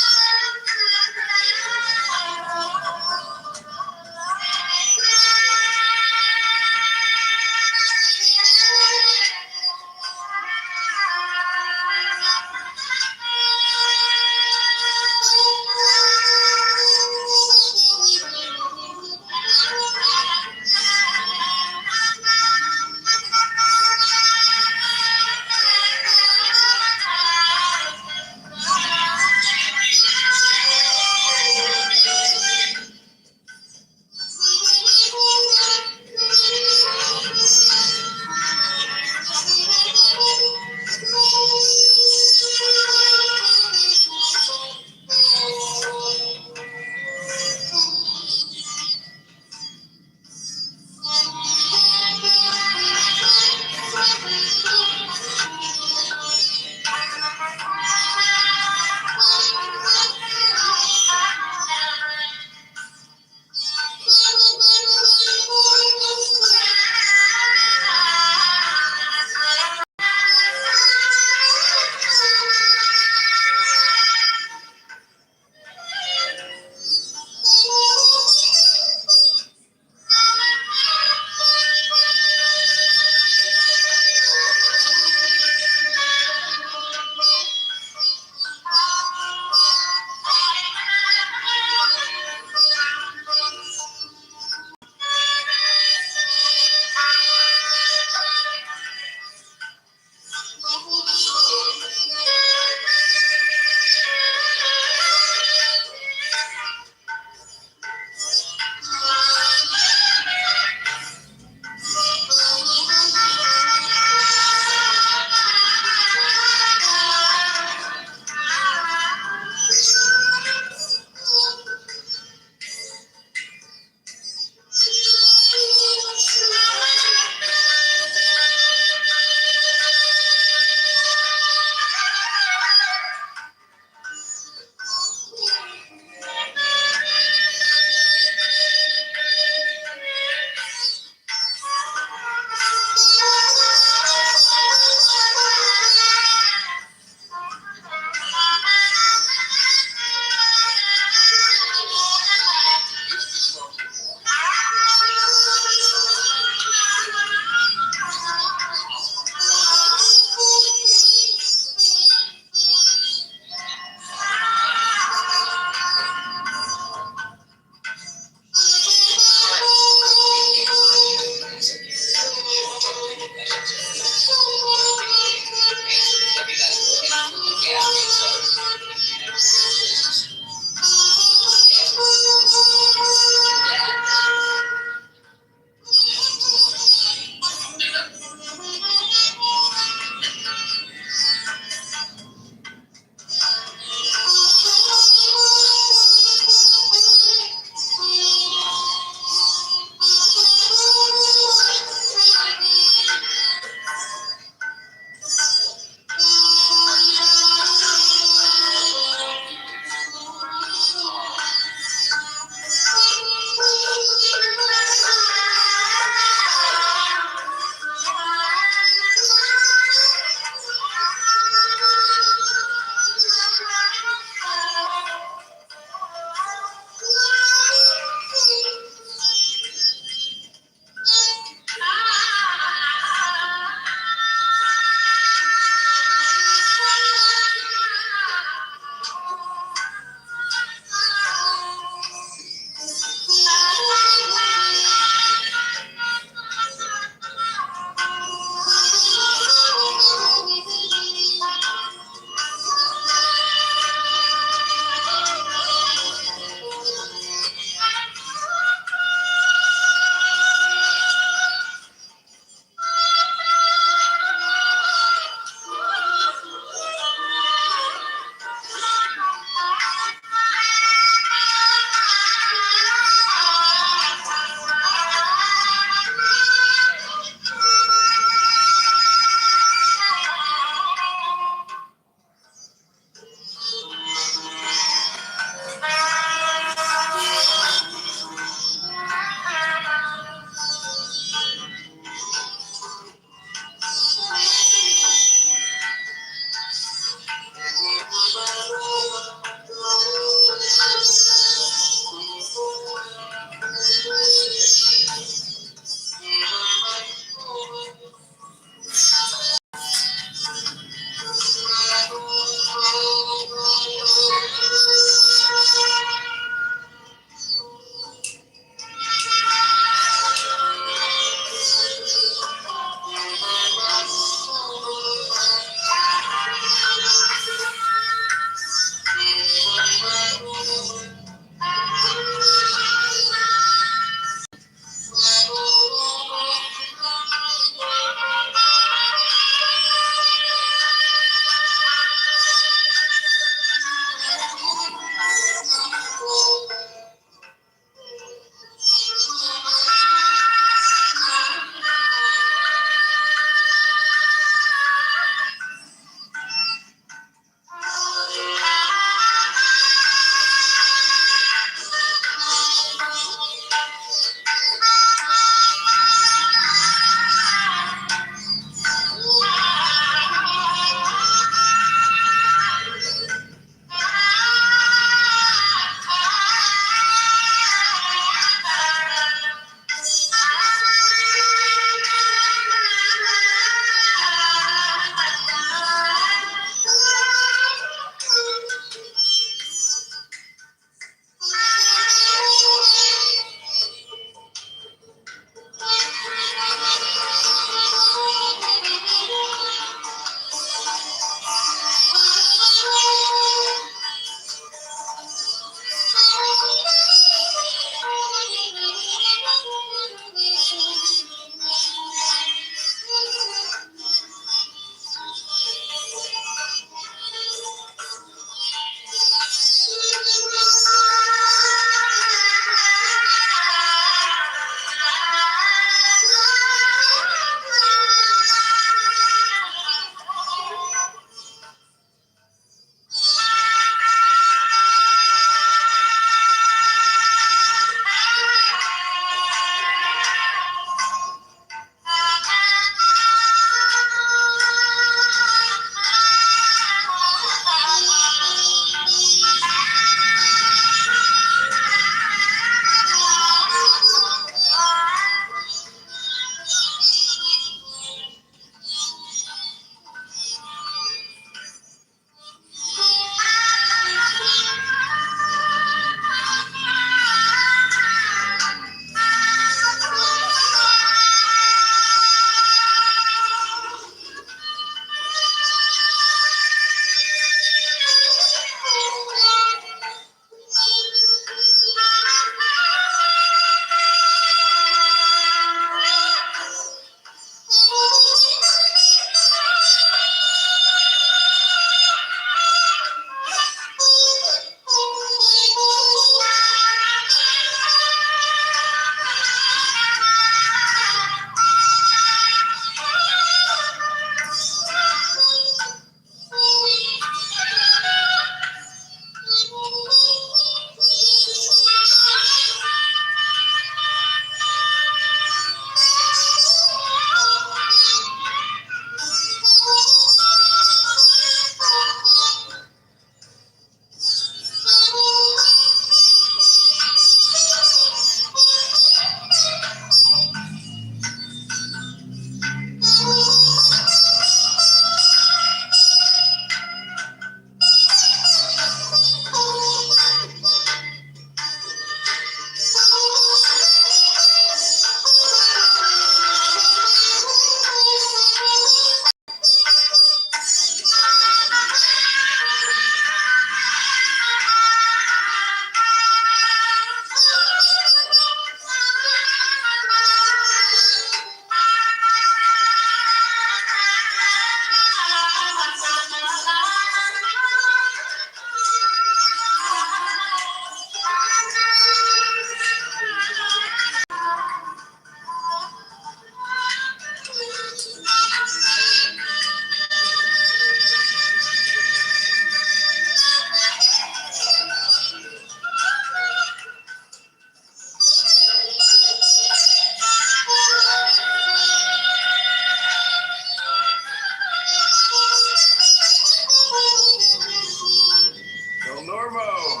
Corvo.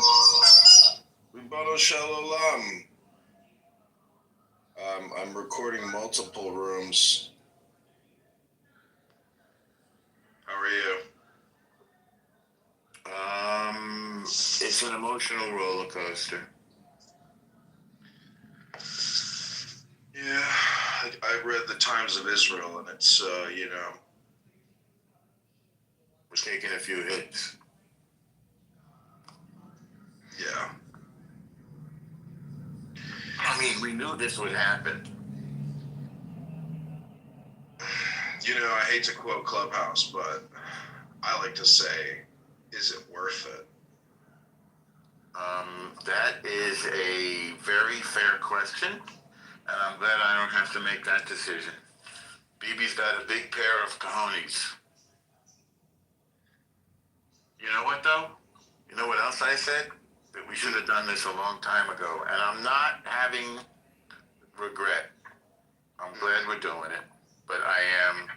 Ribono Shalom. I'm recording multiple rooms. How are you? It's an emotional roller coaster. Yeah, I read the Times of Israel, and it's, We're taking a few hits. Yeah. I mean, we knew this would happen. I hate to quote Clubhouse, but I like to say, is it worth it? That is a very fair question, and I'm glad I don't have to make that decision. BB's got a big pair of cojones. You know what, though? You know what else I said? That we should have done this a long time ago, and I'm not having regret. I'm glad we're doing it, but I am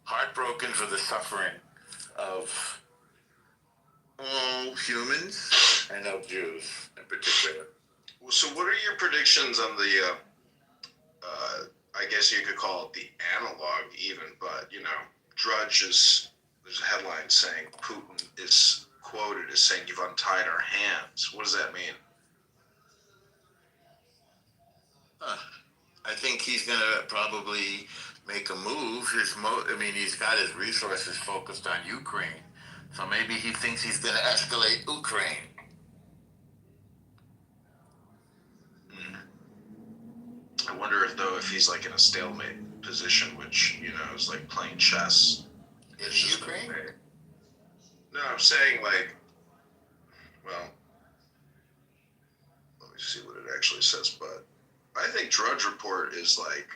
heartbroken for the suffering of all humans and of Jews in particular. So what are your predictions on the, I guess you could call it the analog even, but, Drudge there's a headline saying Putin is quoted as saying, "You've untied our hands." What does that mean? I think he's going to probably make a move. He's got his resources focused on Ukraine. So maybe he thinks he's going to escalate Ukraine. I wonder if he's like in a stalemate position, which, is like playing chess. In Ukraine? No, I'm saying let me see what it actually says, but I think Drudge Report is like,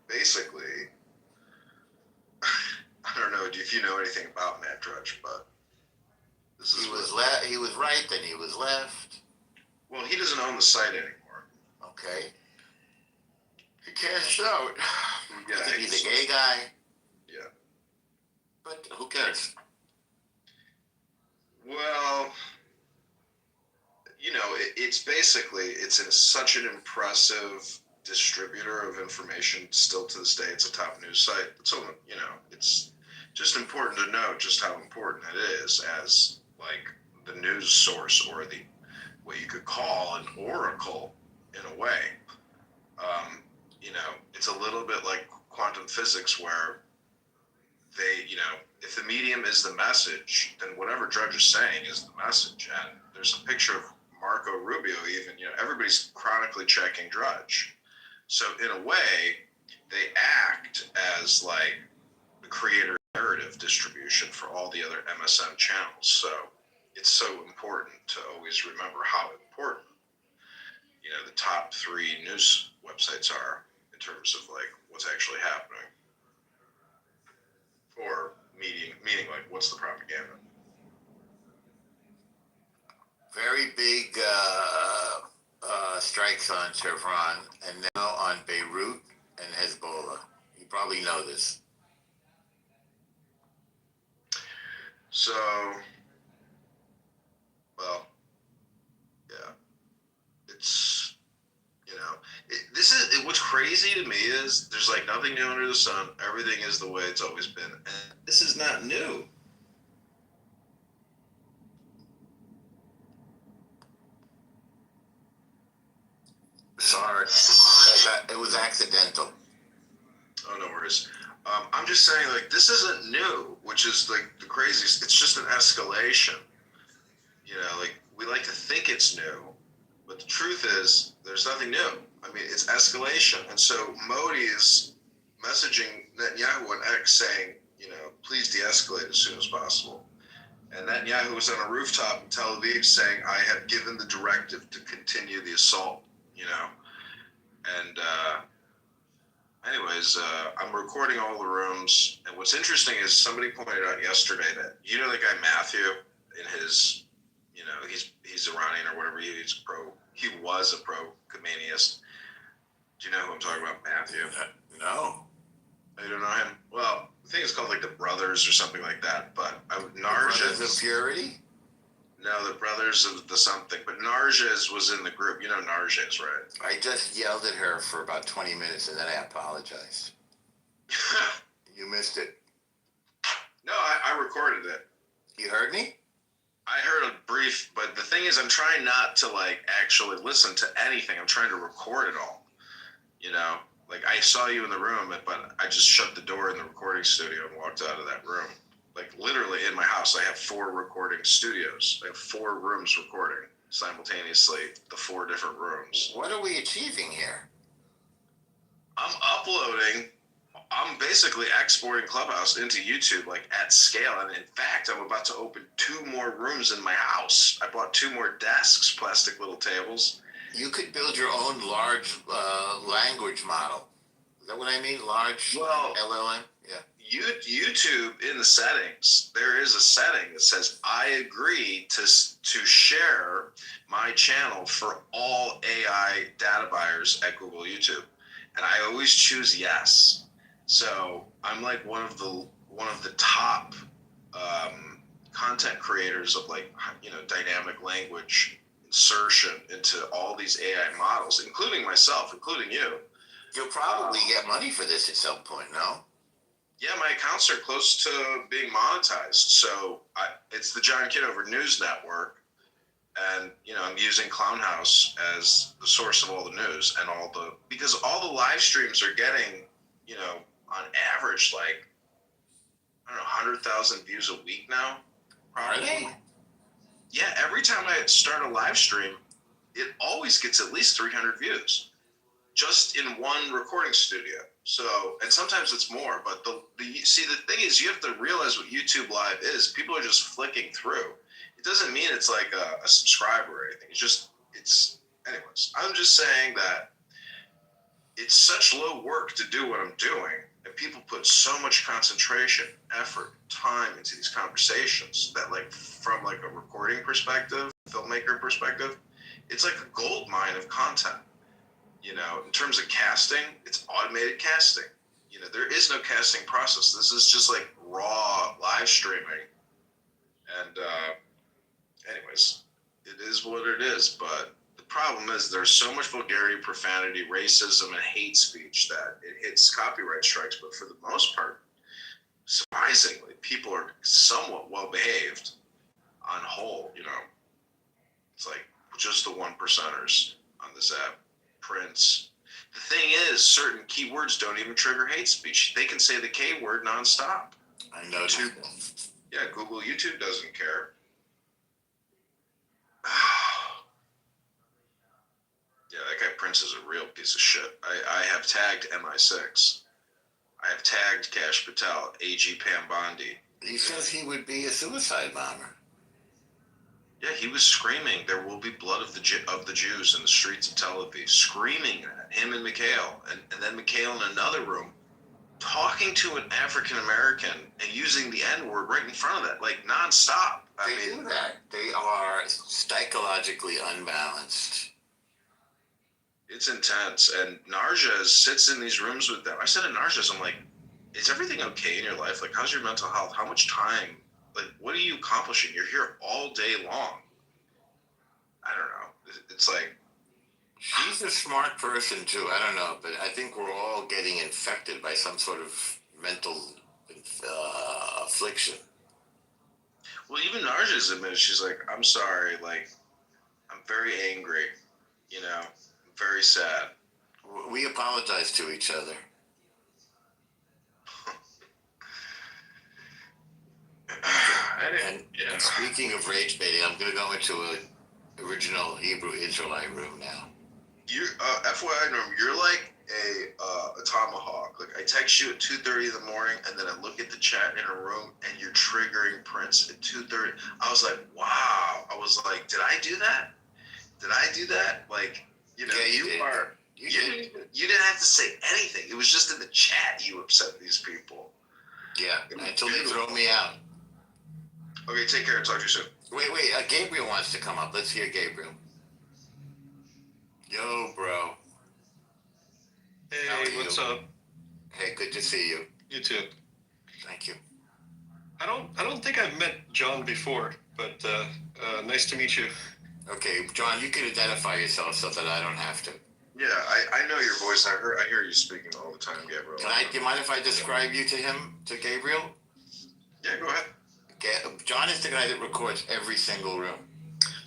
basically, I don't know if you know anything about Matt Drudge, but this is he was right, then he was left. Well, he doesn't own the site anymore. Okay. He cashed out. Yeah, I think he's a gay guy. Yeah. But who cares? Well, it's basically, such an impressive distributor of information still to this day. It's a top news site. So, it's just important to know just how important it is as like the news source, or what you could call an oracle in a way. It's a little bit like quantum physics, where they, if the medium is the message, then whatever Drudge is saying is the message. And there's a picture of Marco Rubio even, everybody's chronically checking Drudge. So in a way, they act as like the creator narrative distribution for all the other MSM channels. So it's so important to always remember how important, the top 3 news websites are in terms of like what's actually happening. Or meaning like, what's the propaganda? Very big strikes on Tehran and now on Beirut and Hezbollah. You probably know this. So, well, yeah, it's, what's crazy to me is there's like nothing new under the sun. Everything is the way it's always been. And this is not new. Sorry. It was accidental. Oh, no worries. I'm just saying, like, this isn't new, which is like the craziest. It's just an escalation. Like, we like to think it's new, but the truth is there's nothing new. I mean, it's escalation. And so Modi is messaging Netanyahu on X saying, please de-escalate as soon as possible. And Netanyahu was on a rooftop in Tel Aviv saying, I have given the directive to continue the assault, And anyways, I'm recording all the rooms. And what's interesting is somebody pointed out yesterday that, the guy Matthew in his, he's Iranian or whatever, he was a pro-Khomeiniist. Do you know who I'm talking about, Matthew? No. You don't know him? Well, I think it's called like the Brothers or something like that. But Brothers of Purity? No, the Brothers of the something. But Narges was in the group. You know Narges, right? I just yelled at her for about 20 minutes and then I apologized. You missed it. No, I recorded it. You heard me? I heard a brief, but the thing is, I'm trying not to like actually listen to anything. I'm trying to record it all. You know, like I saw you in the room, but I just shut the door in the recording studio and walked out of that room. Like literally in my house, I have 4 recording studios. I have 4 rooms recording simultaneously, the 4 different rooms. What are we achieving here? I'm uploading. I'm basically exporting Clubhouse into YouTube like at scale. And in fact, I'm about to open 2 more rooms in my house. I bought 2 more desks, plastic little tables. You could build your own large language model. Is that what I mean? Large LLM? Yeah. YouTube in the settings, there is a setting that says I agree to share my channel for all AI data buyers at Google YouTube, and I always choose yes. So I'm like one of the top content creators of like dynamic language insertion into all these AI models, including myself, including you. You'll probably get money for this at some point, no? Yeah, my accounts are close to being monetized. So it's the John Kitover News Network. And, I'm using Clownhouse as the source of all the news and because all the live streams are getting, on average, like, I don't know, 100,000 views a week now. Are they? Yeah, every time I start a live stream, it always gets at least 300 views just in one recording studio. So, and sometimes it's more, but the thing is, you have to realize what YouTube Live is. People are just flicking through. It doesn't mean it's like a subscriber or anything. Anyways, I'm just saying that it's such low work to do what I'm doing, and people put so much concentration, effort, time into these conversations that, like, from like a recording perspective, filmmaker perspective, it's like a gold mine of content. In terms of casting, it's automated casting. There is no casting process. This is just like raw live streaming. And anyways, it is what it is. But the problem is there's so much vulgarity, profanity, racism, and hate speech that it hits copyright strikes. But for the most part, surprisingly, people are somewhat well behaved on whole. It's like just the 1%ers on this app. Prince. The thing is, certain keywords don't even trigger hate speech. They can say the K word nonstop. I know. Yeah, Google, YouTube doesn't care. Yeah, that guy Prince is a real piece of shit. I have tagged MI6. I have tagged Kash Patel, AG Pam Bondi. He says he would be a suicide bomber. Yeah, he was screaming, "There will be blood of the Jews in the streets of Tel Aviv," screaming that, him and Mikhail. And then Mikhail in another room, talking to an African-American and using the N-word right in front of that, like, nonstop. They do that. They are psychologically unbalanced. It's intense. And Narges sits in these rooms with them. I said to Narges, I'm like, is everything okay in your life? Like, how's your mental health? How much time? Like, what are you accomplishing? You're here all day long. I don't know. It's like... She's a smart person, too. I don't know. But I think we're all getting infected by some sort of mental affliction. Well, even Narges admitted, she's like, I'm sorry. Like, I'm very angry. I'm very sad. We apologize to each other. And speaking of rage baiting, I'm going to go into an original Hebrew Israelite room now. FYI, Norm, you're like a tomahawk. Like, I text you at 2:30 in the morning, and then I look at the chat in a room, and you're triggering Prince at 2:30. I was like, wow. I was like, did I do that? Did I do that? Like, yeah, you didn't have to say anything. It was just in the chat you upset these people. Yeah, until they throw me out. Okay, take care. Talk to you soon. Wait, Gabriel wants to come up. Let's hear Gabriel. Yo, bro. Hey, what's up? Hey, good to see you. You too. Thank you. I don't think I've met John before. But nice to meet you. Okay, John, you can identify yourself so that I don't have to. Yeah, I know your voice. I hear you speaking all the time, Gabriel. Do you mind if I describe you to him, to Gabriel? Yeah, go ahead. Okay, John is the guy that records every single room.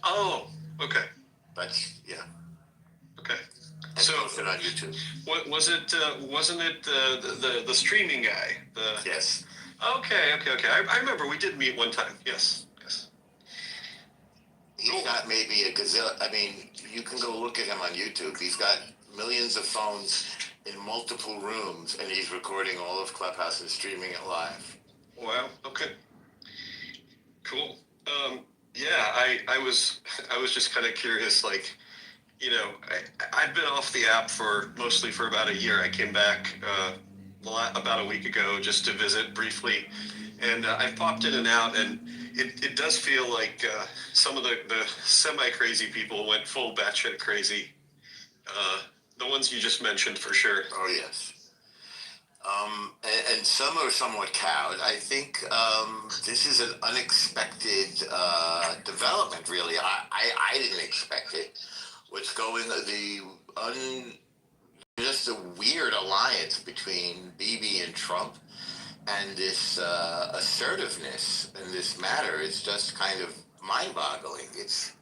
Oh, okay. That's, yeah. Okay. And so post it on YouTube. What was it? Wasn't it the streaming guy? Yes. Okay. I remember we did meet one time. Yes. He's got maybe a gazillion. I mean, you can go look at him on YouTube. He's got millions of phones in multiple rooms, and he's recording all of Clubhouse and streaming it live. Wow. Okay. Cool. Yeah, I was just kind of curious, like, you know, I've been off the app mostly for about a year. I came back about a week ago just to visit briefly, and I've popped in and out, and it does feel like some of the semi-crazy people went full batshit crazy. The ones you just mentioned, for sure. Oh, yes. And some are somewhat cowed. I think this is an unexpected development, really. I didn't expect it. What's just a weird alliance between Bibi and Trump, and this assertiveness in this matter is just kind of mind-boggling. It's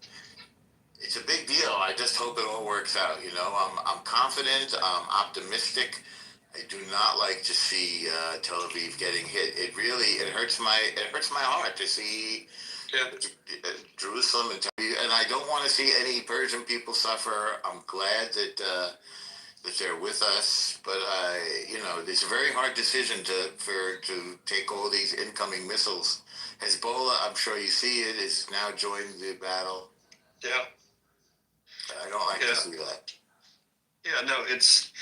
a big deal. I just hope it all works out. You know, I'm confident. I'm optimistic. I do not like to see Tel Aviv getting hit. It hurts my heart to see Jerusalem and Tel Aviv, and I don't want to see any Persian people suffer. I'm glad that they're with us, but it's a very hard decision to take all these incoming missiles. Hezbollah, I'm sure you see it, is now joined the battle. Yeah. I don't like to see that. Yeah, no, it's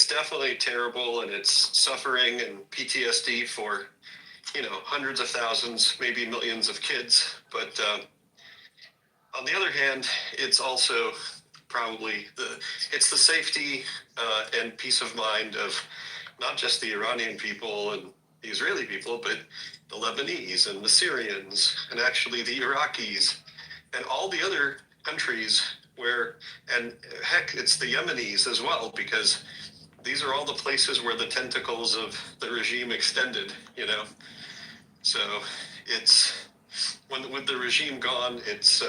definitely terrible, and it's suffering and PTSD for, hundreds of thousands, maybe millions of kids. But on the other hand, it's also probably the safety and peace of mind of not just the Iranian people and the Israeli people, but the Lebanese and the Syrians and actually the Iraqis and all the other countries and heck, it's the Yemenis as well, because these are all the places where the tentacles of the regime extended, So it's, with the regime gone, it's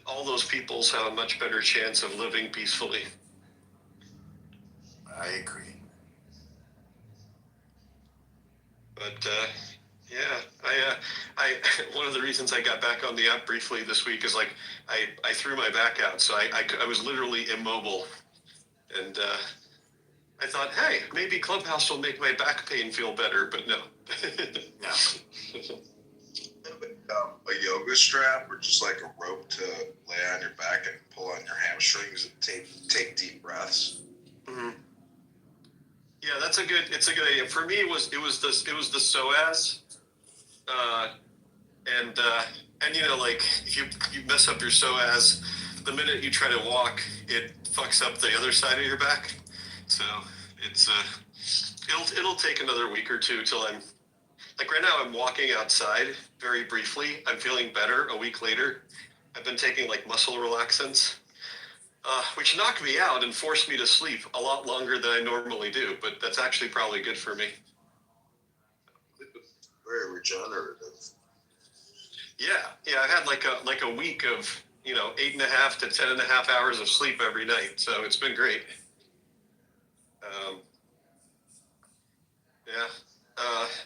all those peoples have a much better chance of living peacefully. I agree. But I one of the reasons I got back on the app briefly this week is like I threw my back out, so I was literally immobile, and I thought, hey, maybe Clubhouse will make my back pain feel better, but no. No. A yoga strap or just like a rope to lay on your back and pull on your hamstrings and take deep breaths. Mm-hmm. Yeah, it's a good idea. For me, it was the psoas, and like if you mess up your psoas, the minute you try to walk, it fucks up the other side of your back. So it's it'll take another week or two till I'm like, right now I'm walking outside very briefly. I'm feeling better. A week later, I've been taking like muscle relaxants, which knock me out and force me to sleep a lot longer than I normally do. But that's actually probably good for me. Very regenerative. Yeah. I had like a week of 8.5 to 10.5 hours of sleep every night. So it's been great.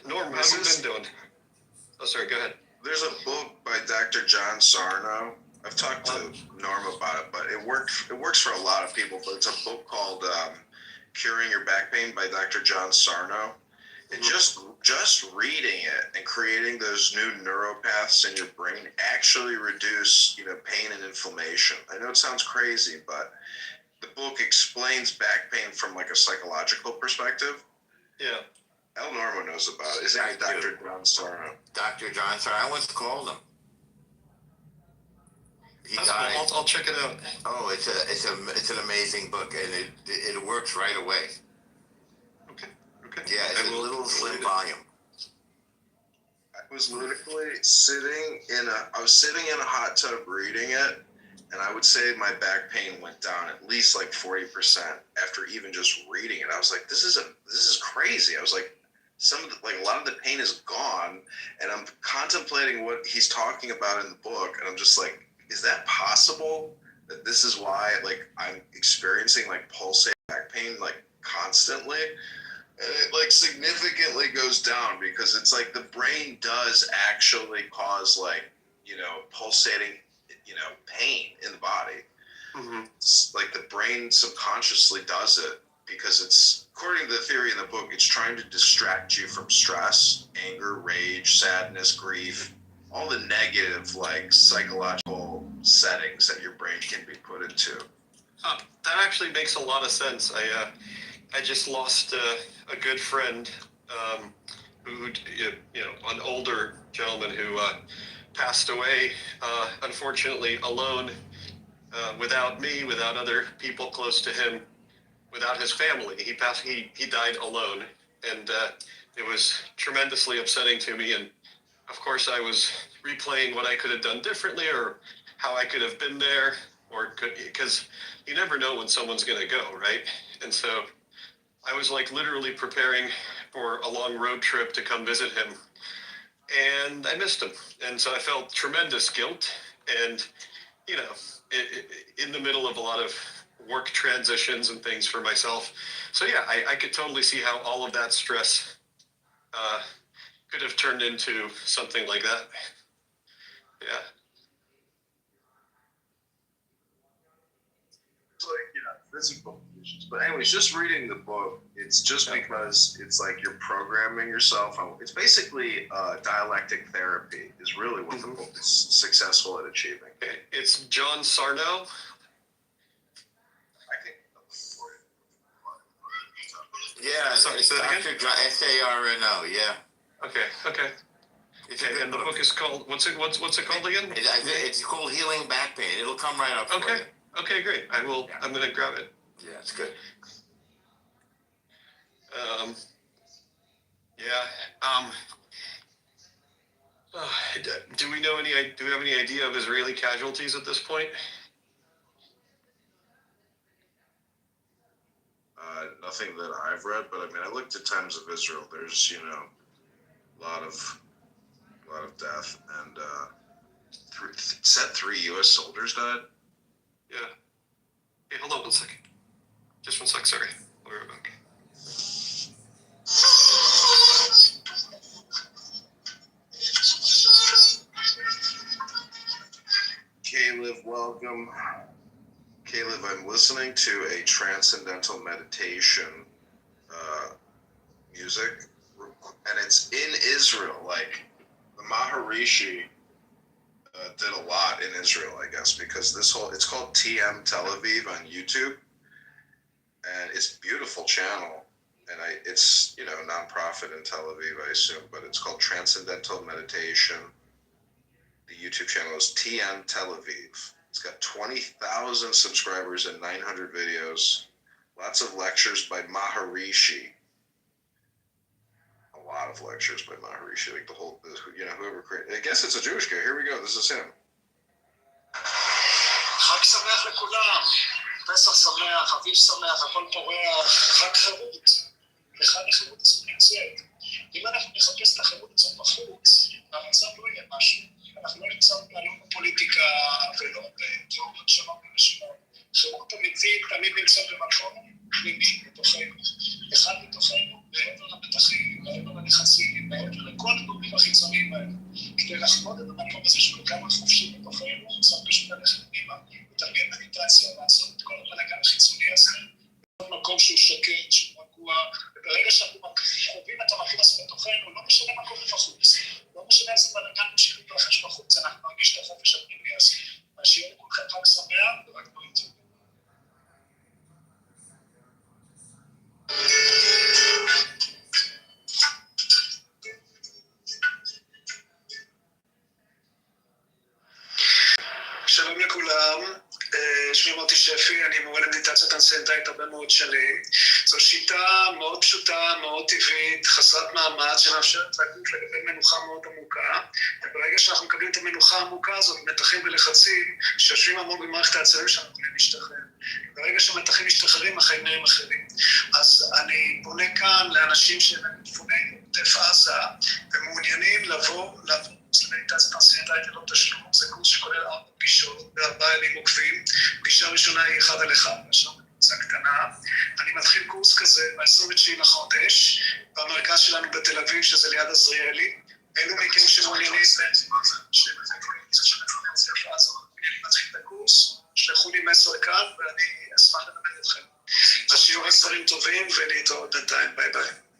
Norm, how have you been doing? Oh, sorry, go ahead. There's a book by Dr. John Sarno. I've talked to Norm about it, but it works for a lot of people. But it's a book called Curing Your Back Pain by Dr. John Sarno. And just reading it and creating those new neuropaths in your brain actually reduce pain and inflammation. I know it sounds crazy, but the book explains back pain from like a psychological perspective. Yeah. El Normo knows about it. His name is Dr. John Sarno. Dr. John Sarno. I once called him. He died. Cool. I'll check it out. Oh, it's an amazing book, and it works right away. Okay. Yeah, it's a little slim volume. was literally sitting in a hot tub reading it, and I would say my back pain went down at least like 40% after even just reading it. I was like, this is crazy. I was like, a lot of the pain is gone, and I'm contemplating what he's talking about in the book, and I'm just like, is that possible? That this is why like I'm experiencing like pulsating back pain like constantly? And it like significantly goes down because it's like the brain does actually cause like, pulsating, pain in the body. Mm-hmm. It's like the brain subconsciously does it because it's, according to the theory in the book, it's trying to distract you from stress, anger, rage, sadness, grief, all the negative like psychological settings that your brain can be put into. That actually makes a lot of sense. I just lost a good friend, who, an older gentleman who passed away, unfortunately, alone, without me, without other people close to him, without his family. He died alone, and it was tremendously upsetting to me. And of course, I was replaying what I could have done differently, or how I could have been there, because you never know when someone's going to go, right? And so I was like literally preparing for a long road trip to come visit him, and I missed him. And so I felt tremendous guilt, and, in the middle of a lot of work transitions and things for myself. So yeah, I could totally see how all of that stress could have turned into something like that. Yeah. It's like, physical conditions. But anyways, just reading the book, it's just because it's like you're programming yourself. It's basically dialectic therapy is really what the book is successful at achieving. Okay. It's John Sarno. I think. Yeah, Sorry, it's say that again? Dr. Sarno, yeah. Okay. Okay, and the book is called, what's it called again? It's called Healing Back Pain. It'll come right up for you. Okay, great. I'm going to grab it. Yeah, it's good. Do we have any idea of Israeli casualties at this point? Nothing that I've read, but I mean, I looked at Times of Israel. There's, a lot of death, and said 3 U.S. soldiers died. Yeah. Hey, hold on 1 second. Just 1 sec, sorry. I'll be right back. Caleb, welcome. Caleb, I'm listening to a transcendental meditation music, and it's in Israel. Like, the Maharishi did a lot in Israel, I guess, because it's called TM Tel Aviv on YouTube, and it's a beautiful channel, and it's nonprofit in Tel Aviv, I assume, but it's called Transcendental Meditation. The YouTube channel is TM Tel Aviv. It's got 20,000 subscribers and 900 videos. Lots of lectures by Maharishi. A lot of lectures by Maharishi. Like whoever created. I guess it's a Jewish guy. Here we go. This is him. חג שמח לכולם, פסח שמח, אביב שמח, הכל פורח, חג חירות. וחג החירות הזאת נמצאת. אם אנחנו נחפש את החירות הזאת בחוץ, המצב לא יהיה משהו. אנחנו לא נמצא לא בפוליטיקה ולא בתיאוריות שונות ונשימות. חירות אמיתית תמיד נמצא במקום פנימי בתוכנו. אחד בתוכנו, מעבר למתחים, מעבר ללחצים, מעבר לכל הגורמים החיצוניים האלה. כדי לחמוד את המקום הזה שהוא כמה חופשי בתוכנו, צריך פשוט ללכת פנימה, לתרגל מדיטציה, לעשות את כל הבלגן החיצוני הזה, מקום שהוא שקט, שהוא רגוע, וברגע שאנחנו חווים את המקום הזה בתוכנו, לא משנה מקום בחוץ, לא משנה איזה בלגן משהו להתרחש בחוץ, אנחנו נרגיש את החופש הפנימי הזה. שיהיה לכולכם חג שמח ורק דברים טובים. שלום לכולם, שמי מוטי שפי, אני מורה מדיטציה טרנסצנדנטלית הרבה מאוד שנים. זו שיטה מאוד פשוטה, מאוד טבעית, חסרת מעמד, שמאפשרת לגוף לקבל מנוחה מאוד עמוקה, וברגע שאנחנו מקבלים את המנוחה העמוקה הזאת, מתחים ולחצים, שיושבים עמוק במערכת העצבים שאנחנו יכולים להשתחרר. ברגע שמתחים משתחררים, החיים נראים אחרים. אז אני פונה כאן לאנשים שהם מפוני עוטף עזה, ומעוניינים לבוא למדיטציה טרנסצנדנטלית ללא תשלום. זה קורס שכולל 4 פגישות ב4 ימים עוקבים. פגישה ראשונה היא 1 על 1, עכשיו בקבוצה קטנה. אני מתחיל קורס כזה ב-29 לחודש, במרכז שלנו בתל אביב, שזה ליד עזריאלי. אלו מכם שמעוניינים, מתחיל את הקורס, שלחו לי מסר כאן, ואני אשמח לדבר אתכם. אז שיהיו רק דברים טובים, ולהתראות בינתיים. ביי ביי.